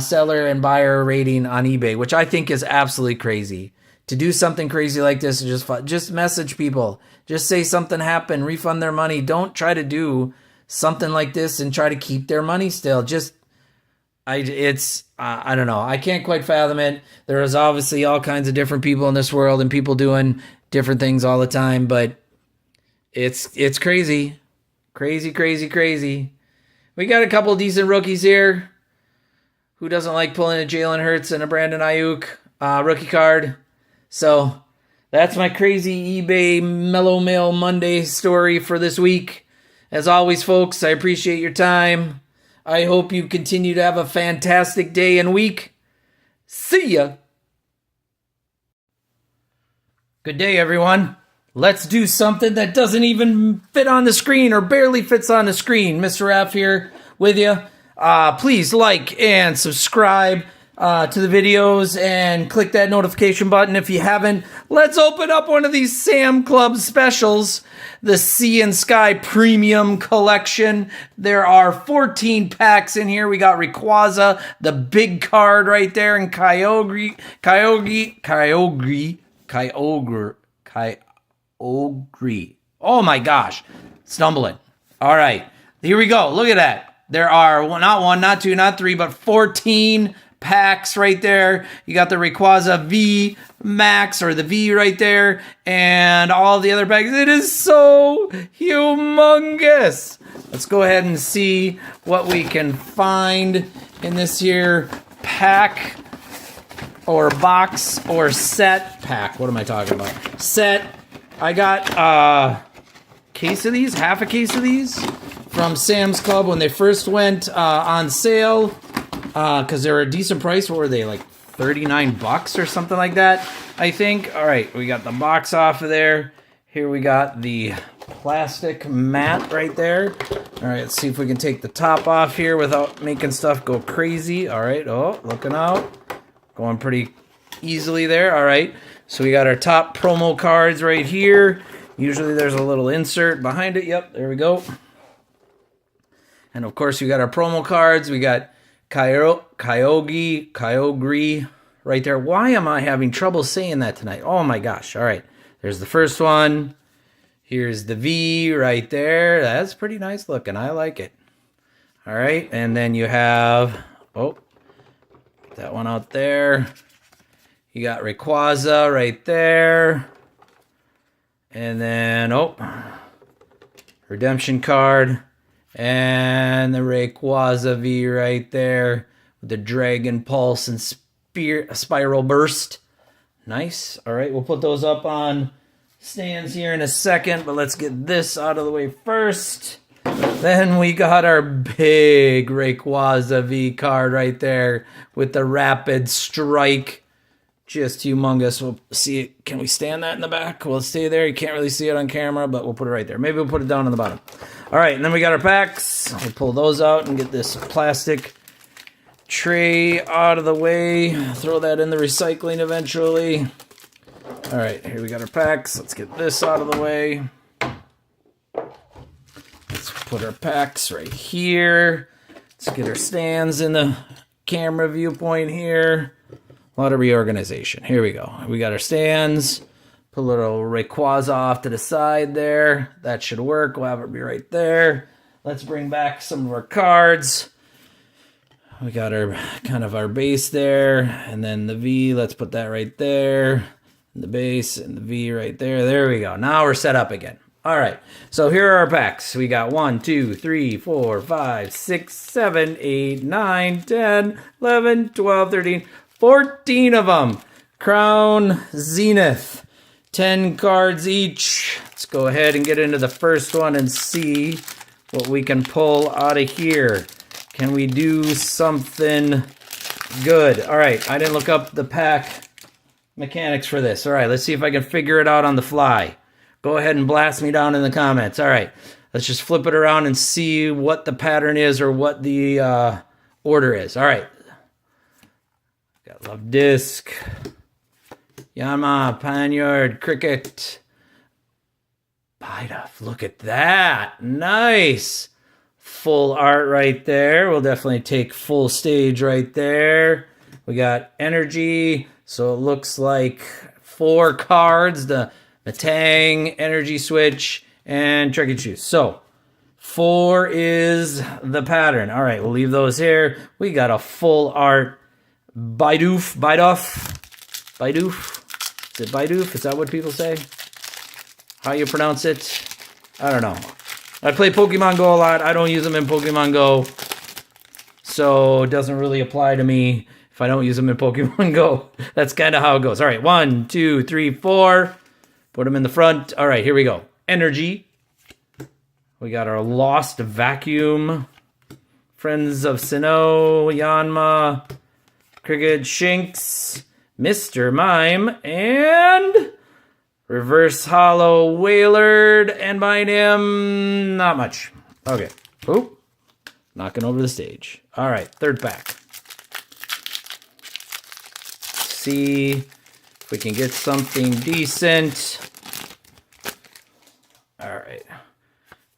seller and buyer rating on eBay, which I think is absolutely crazy. To do something crazy like this is just message people. Just say something happened, refund their money. Don't try to do something like this and try to keep their money still. I don't know. I can't quite fathom it. There is obviously all kinds of different people in this world and people doing different things all the time, but it's crazy. Crazy. We got a couple of decent rookies here. Who doesn't like pulling a Jalen Hurts and a Brandon Ayuk rookie card? So that's my crazy eBay Mello Mail Monday story for this week. As always, folks, I appreciate your time. I hope you continue to have a fantastic day and week. See ya. Good day, everyone. Let's do something that doesn't even fit on the screen or barely fits on the screen. Mr. Raph here with you. Please like and subscribe to the videos and click that notification button if you haven't. Let's open up one of these Sam Club specials, the Sea and Sky Premium Collection. There are 14 packs in here. We got Rayquaza, the big card right there, and Kyogre, Oh my gosh. Stumbling. All right. Here we go. Look at that. There are not one, not two, not three, but 14 packs right there. You got the Rayquaza V Max, or the V right there, and all the other packs. It is so humongous. Let's go ahead and see what we can find in this here pack or box or set. Pack. What am I talking about? Set. I got case of these, half a case of these from Sam's Club when they first went on sale, because they were a decent price. What were they, like $39 or something like that, I think? All right, we got the box off of there. Here we got the plastic mat right there. All right, let's see if we can take the top off here without making stuff go crazy. All right, oh, looking out. Going pretty easily there. All right, so we got our top promo cards right here. Usually there's a little insert behind it. Yep, there we go. And of course, we got our promo cards. We got Kyogre right there. Why am I having trouble saying that tonight? Oh my gosh. All right, there's the first one. Here's the V right there. That's pretty nice looking. I like it. All right, and then you have, oh, get that one out there. You got Rayquaza right there. And then, oh, redemption card. And the Rayquaza V right there with the Dragon Pulse and Spiral Burst. Nice. All right, we'll put those up on stands here in a second, but let's get this out of the way first. Then we got our big Rayquaza V card right there with the Rapid Strike. Just humongous. We'll see it. Can we stand that in the back? We'll stay there. You can't really see it on camera, but we'll put it right there. Maybe we'll put it down on the bottom. All right, and then we got our packs. We'll pull those out and get this plastic tray out of the way. Throw that in the recycling eventually. All right, here we got our packs. Let's get this out of the way. Let's put our packs right here. Let's get our stands in the camera viewpoint here. A lot of reorganization. Here we go. We got our stands. Put a little Rayquaza off to the side there. That should work. We'll have it be right there. Let's bring back some of our cards. We got our kind of our base there. And then the V. Let's put that right there. And the base and the V right there. There we go. Now we're set up again. All right. So here are our packs. We got 1, 2, 3, 4, 5, 6, 7, 8, 9, 10, 11, 12, 13, 14 of them. Crown Zenith. 10 cards each. Let's go ahead and get into the first one and see what we can pull out of here. Can we do something good? All right, I didn't look up the pack mechanics for this. All right, let's see if I can figure it out on the fly. Go ahead and blast me down in the comments. All right, let's just flip it around and see what the pattern is or what the order is. All right. Got Love Disc. Yanma, Panyard, Cricket. Bidoof, look at that. Nice. Full art right there. We'll definitely take full stage right there. We got Energy. So it looks like 4 cards. The Tang, Energy Switch, and Trick and Choose. So 4 is the pattern. All right, we'll leave those here. We got a full art Bidoof. Is it Bidoof? Is that what people say? How you pronounce it? I don't know. I play Pokemon Go a lot. I don't use them in Pokemon Go. So it doesn't really apply to me if I don't use them in Pokemon Go. That's kind of how it goes. All right, 1, 2, 3, 4. Put them in the front. All right, here we go. Energy. We got our Lost Vacuum. Friends of Sinnoh, Yanma, Cricket, Shinx, Mr. Mime, and Reverse Hollow Wailord, and by him, not much. Okay. Oop. Knocking over the stage. All right, third pack. See if we can get something decent. All right.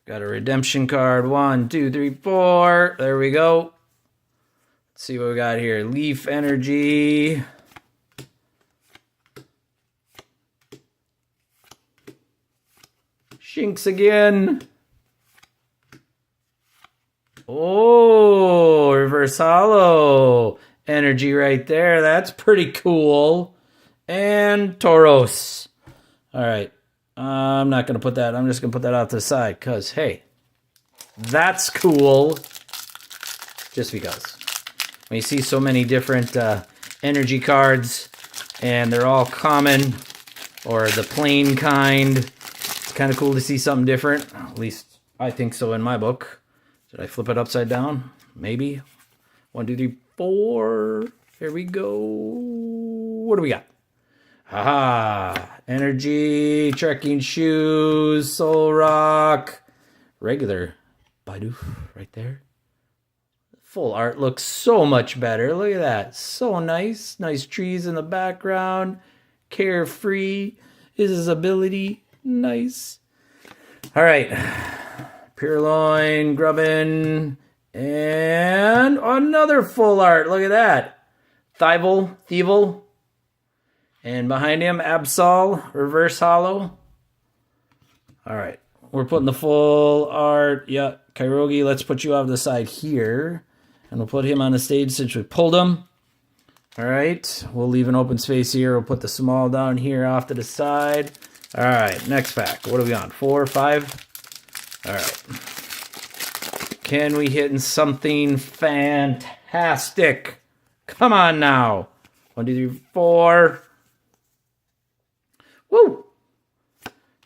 Got a redemption card. 1, 2, 3, 4. There we go. Let's see what we got here. Leaf Energy. Shinx again. Oh, reverse holo. Energy right there. That's pretty cool. And Tauros. All right. I'm not going to put that. I'm just going to put that out to the side because, hey, that's cool. Just because. When you see so many different energy cards and they're all common or the plain kind, it's kind of cool to see something different. At least I think so in my book. Did I flip it upside down? Maybe. 1, 2, 3, 4. Here we go. What do we got? Haha. Energy, trekking shoes, Soul Rock, regular Baidu right there. Full art looks so much better. Look at that. So nice. Nice trees in the background. Carefree is his ability. Nice. All right. Purloin, Grubbin, and another full art. Look at that. Thievel. And behind him, Absol, reverse holo. All right. We're putting the full art. Yeah, Kyrogi, let's put you off the side here. And we'll put him on the stage since we pulled him. All right. We'll leave an open space here. We'll put the small down here off to the side. All right. Next pack. What are we on? 4, 5? All right. Can we hit in something fantastic? Come on now. 1, 2, 3, 4. Woo!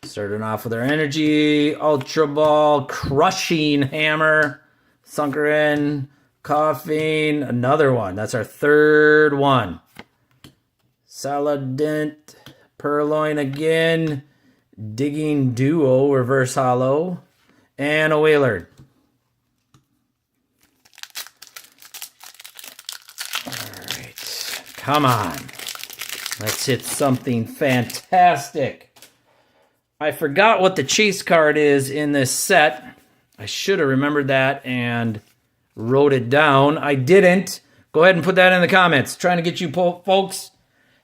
Starting off with our energy, Ultra Ball, Crushing Hammer, Sunkerin, Coughing, another one. That's our third one. Saladin, Purloin again, Digging Duo, reverse holo, and a Wailord. All right, come on. Let's hit something fantastic. I forgot what the chase card is in this set. I should have remembered that and wrote it down. I didn't. Go ahead and put that in the comments. Trying to get you folks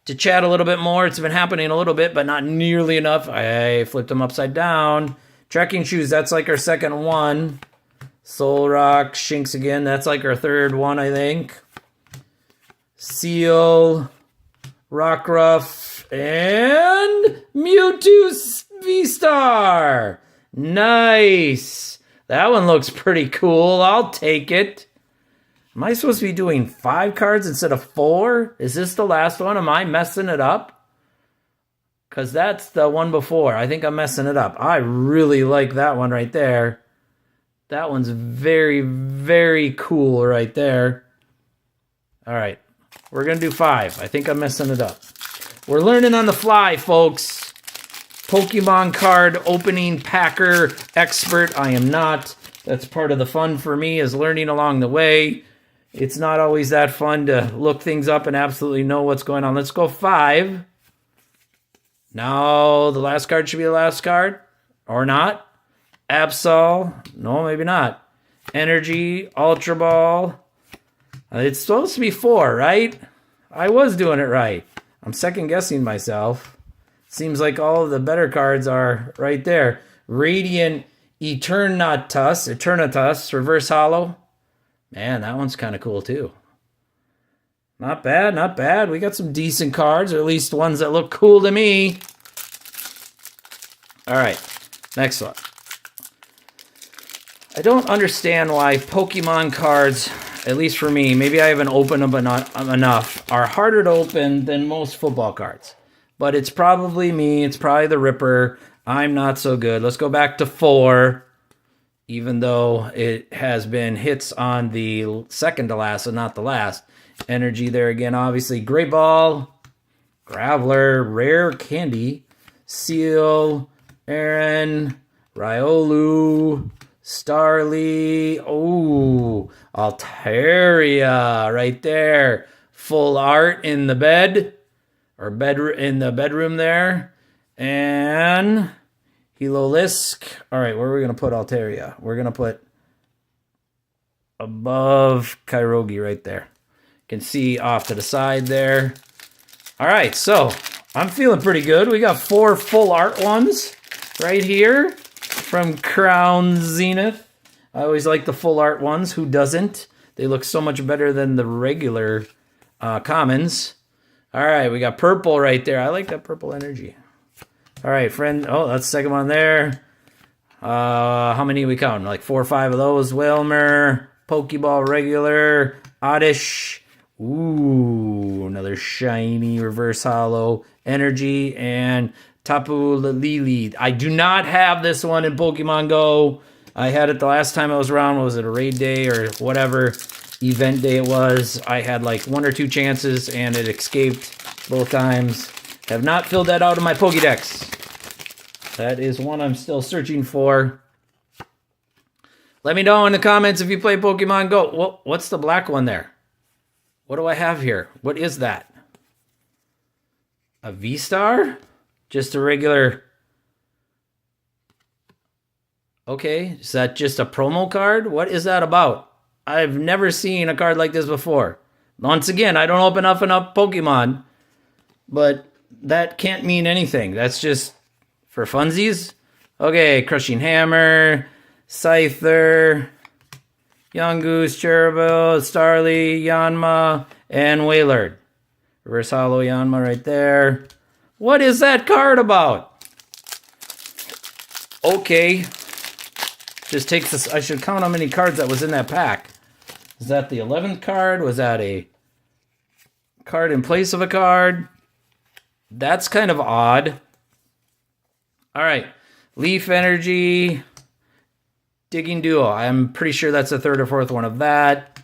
to chat a little bit more. It's been happening a little bit, but not nearly enough. I flipped them upside down. Trekking shoes, that's like our second one. Soul Rock, Shinx again. That's like our third one, I think. Seal, Rockruff, and Mewtwo V-Star. Nice. That one looks pretty cool. I'll take it. Am I supposed to be doing 5 cards instead of 4? Is this the last one? Am I messing it up? Because that's the one before. I think I'm messing it up. I really like that one right there. That one's very, very cool right there. All right. We're going to do 5. I think I'm messing it up. We're learning on the fly, folks. Pokemon card opening packer expert. I am not. That's part of the fun for me, is learning along the way. It's not always that fun to look things up and absolutely know what's going on. Let's go 5. Now, the last card should be the last card. Or not. Absol. No, maybe not. Energy. Ultra Ball. It's supposed to be 4, right? I was doing it right. I'm second guessing myself. Seems like all of the better cards are right there. Radiant Eternatus, reverse holo. Man, that one's kind of cool too. Not bad, not bad. We got some decent cards, or at least ones that look cool to me. All right, next one. I don't understand why Pokemon cards, at least for me, maybe I haven't opened them but not enough, are harder to open than most football cards. But it's probably me. It's probably the Ripper. I'm not so good. Let's go back to 4. Even though it has been hits on the second to last and not the last. Energy there again, obviously. Great Ball, Graveler, Rare Candy, Seal, Aaron, Riolu, Starly. Oh, Altaria right there. Full art in the bed. Or in the bedroom there. And Helolisk. All right, where are we going to put Altaria? We're going to put above Kyrogi right there. You can see off to the side there. All right, so I'm feeling pretty good. We got 4 full art ones right here. from Crown Zenith. I always like the full art ones. Who doesn't? They look so much better than the regular commons. All right, we got purple right there. I like that purple energy. All right, friend. Oh, that's the second one there. How many are we counting? Like 4 or 5 of those. Wilmer, Pokeball regular, Oddish. Ooh, another shiny reverse holo energy, and Tapu Lili. I do not have this one in Pokemon Go. I had it the last time I was around. Was it a raid day or whatever event day it was? I had like 1 or 2 chances and it escaped both times. Have not filled that out in my Pokédex. That is one I'm still searching for. Let me know in the comments if you play Pokemon Go. Well, what's the black one there? What do I have here? What is that? A V-Star? Just a regular... Okay, is that just a promo card? What is that about? I've never seen a card like this before. Once again, I don't open up enough Pokemon, but that can't mean anything. That's just for funsies. Okay, Crushing Hammer, Scyther, Yungoos, Cherubil, Starly, Yanma, and Wailord. Reverse Holo Yanma right there. What is that card about? Okay. Just takes this. I should count how many cards that was in that pack. Is that the 11th card? Was that a card in place of a card? That's kind of odd. All right. Leaf Energy. Digging Duo. I'm pretty sure that's the 3rd or 4th one of that.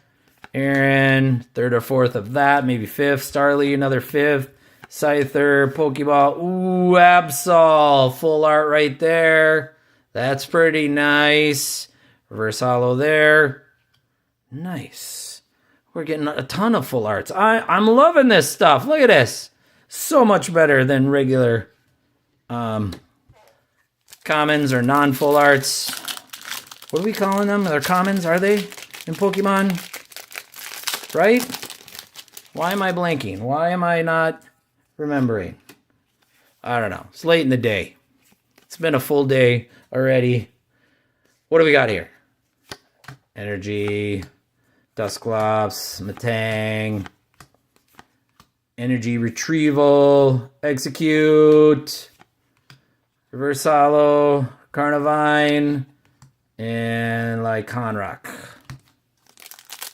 Aaron, 3rd or 4th of that. Maybe 5th. Starly, another 5th. Scyther, Pokeball. Ooh, Absol. Full art right there. That's pretty nice. Reverse holo there. Nice. We're getting a ton of full arts. I'm loving this stuff. Look at this. So much better than regular commons or non-full arts. What are we calling them? They're commons, are they? In Pokemon? Right? Why am I blanking? Why am I not remembering? I don't know. It's late in the day. It's been a full day already. What do we got here? Energy, Dusclops, Metang, Energy Retrieval, Execute, Reverse Holo, Carnivine, and Lycanroc.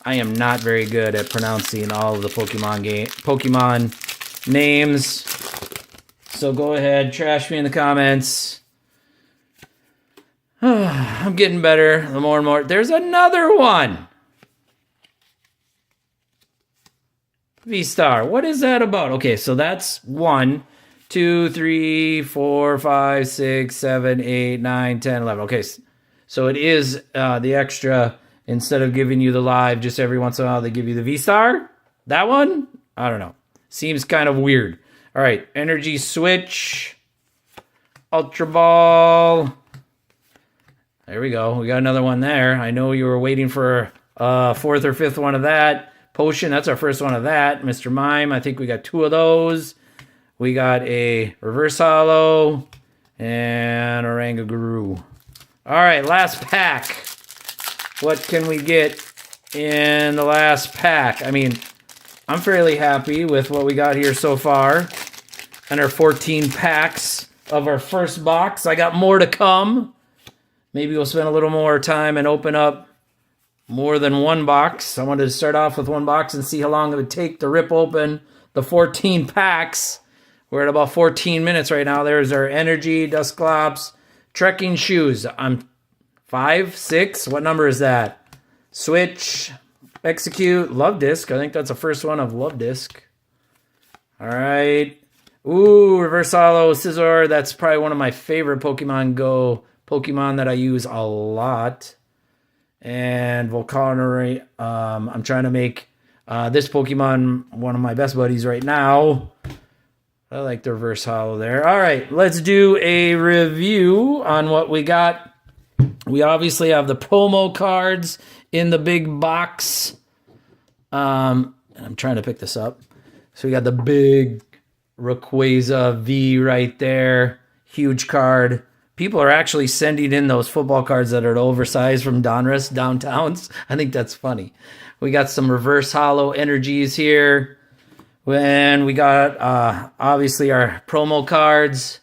I am not very good at pronouncing all of the Pokemon names. So go ahead, trash me in the comments. I'm getting better the more and more. There's another one. V-Star. What is that about? Okay, so that's 1, 2, 3, 4, 5, 6, 7, 8, 9, 10, 11. Okay, so it is the extra. Instead of giving you the live, just every once in a while they give you the V-Star. That one? I don't know. Seems kind of weird. All right, Energy Switch. Ultra Ball. There we go. We got another one there. I know you were waiting for a 4th or 5th one of that. Potion, that's our first one of that. Mr. Mime, I think we got 2 of those. We got a Reverse Holo and Oranguru. All right, last pack. What can we get in the last pack? I mean, I'm fairly happy with what we got here so far. And our 14 packs of our first box. I got more to come. Maybe we'll spend a little more time and open up more than one box. I wanted to start off with one box and see how long it would take to rip open the 14 packs. We're at about 14 minutes right now. There's our Energy, Dusclops, Trekking Shoes. I'm 5, 6. What number is that? Switch, Execute, Love Disc. I think that's the first one of Love Disc. All right. Ooh, Reverse Holo, Scizor. That's probably one of my favorite Pokemon Go Pokemon that I use a lot. And Volcarona. I'm trying to make this Pokemon one of my best buddies right now. I like the Reverse Holo there. All right, let's do a review on what we got. We obviously have the promo cards in the big box. And I'm trying to pick this up. So we got the big Rayquaza V right there. Huge card. People are actually sending in those football cards that are oversized from Donruss downtowns. I think that's funny. We got some reverse hollow energies here. When we got obviously our promo cards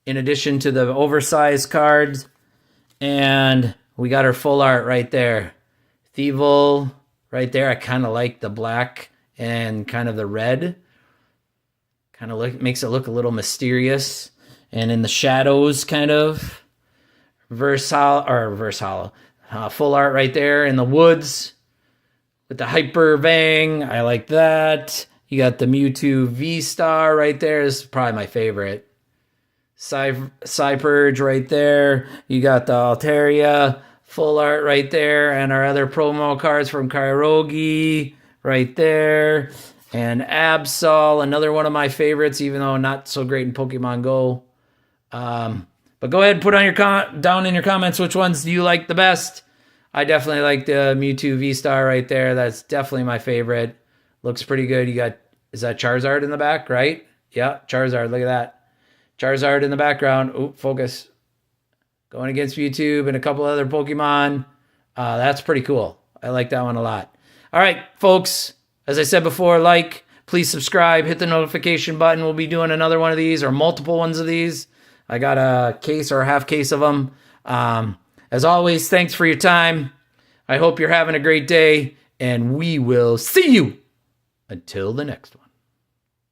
in addition to the oversized cards. And we got our full art right there. Thievel right there. I kind of like the black and kind of the red. Kind of makes it look a little mysterious. And in the shadows, kind of. Reverse hollow. Full art right there in the woods. With the hyper bang. I like that. You got the Mewtwo V-Star right there. This is probably my favorite. Cypurge right there. You got the Altaria full art right there. And our other promo cards from Kyrogi right there. And Absol, another one of my favorites, even though not so great in Pokemon Go. But go ahead and put on down in your comments which ones do you like the best. I definitely like the Mewtwo V-Star right there. That's definitely my favorite. Looks pretty good. You got, is that Charizard in the back, right? Yeah, Charizard. Look at that. Charizard in the background. Oop, focus. Going against YouTube and a couple other Pokemon. That's pretty cool. I like that one a lot. All right, folks. As I said before, please subscribe, hit the notification button. We'll be doing another one of these or multiple ones of these. I got a case or a half case of them. As always, thanks for your time. I hope you're having a great day, and we will see you until the next one.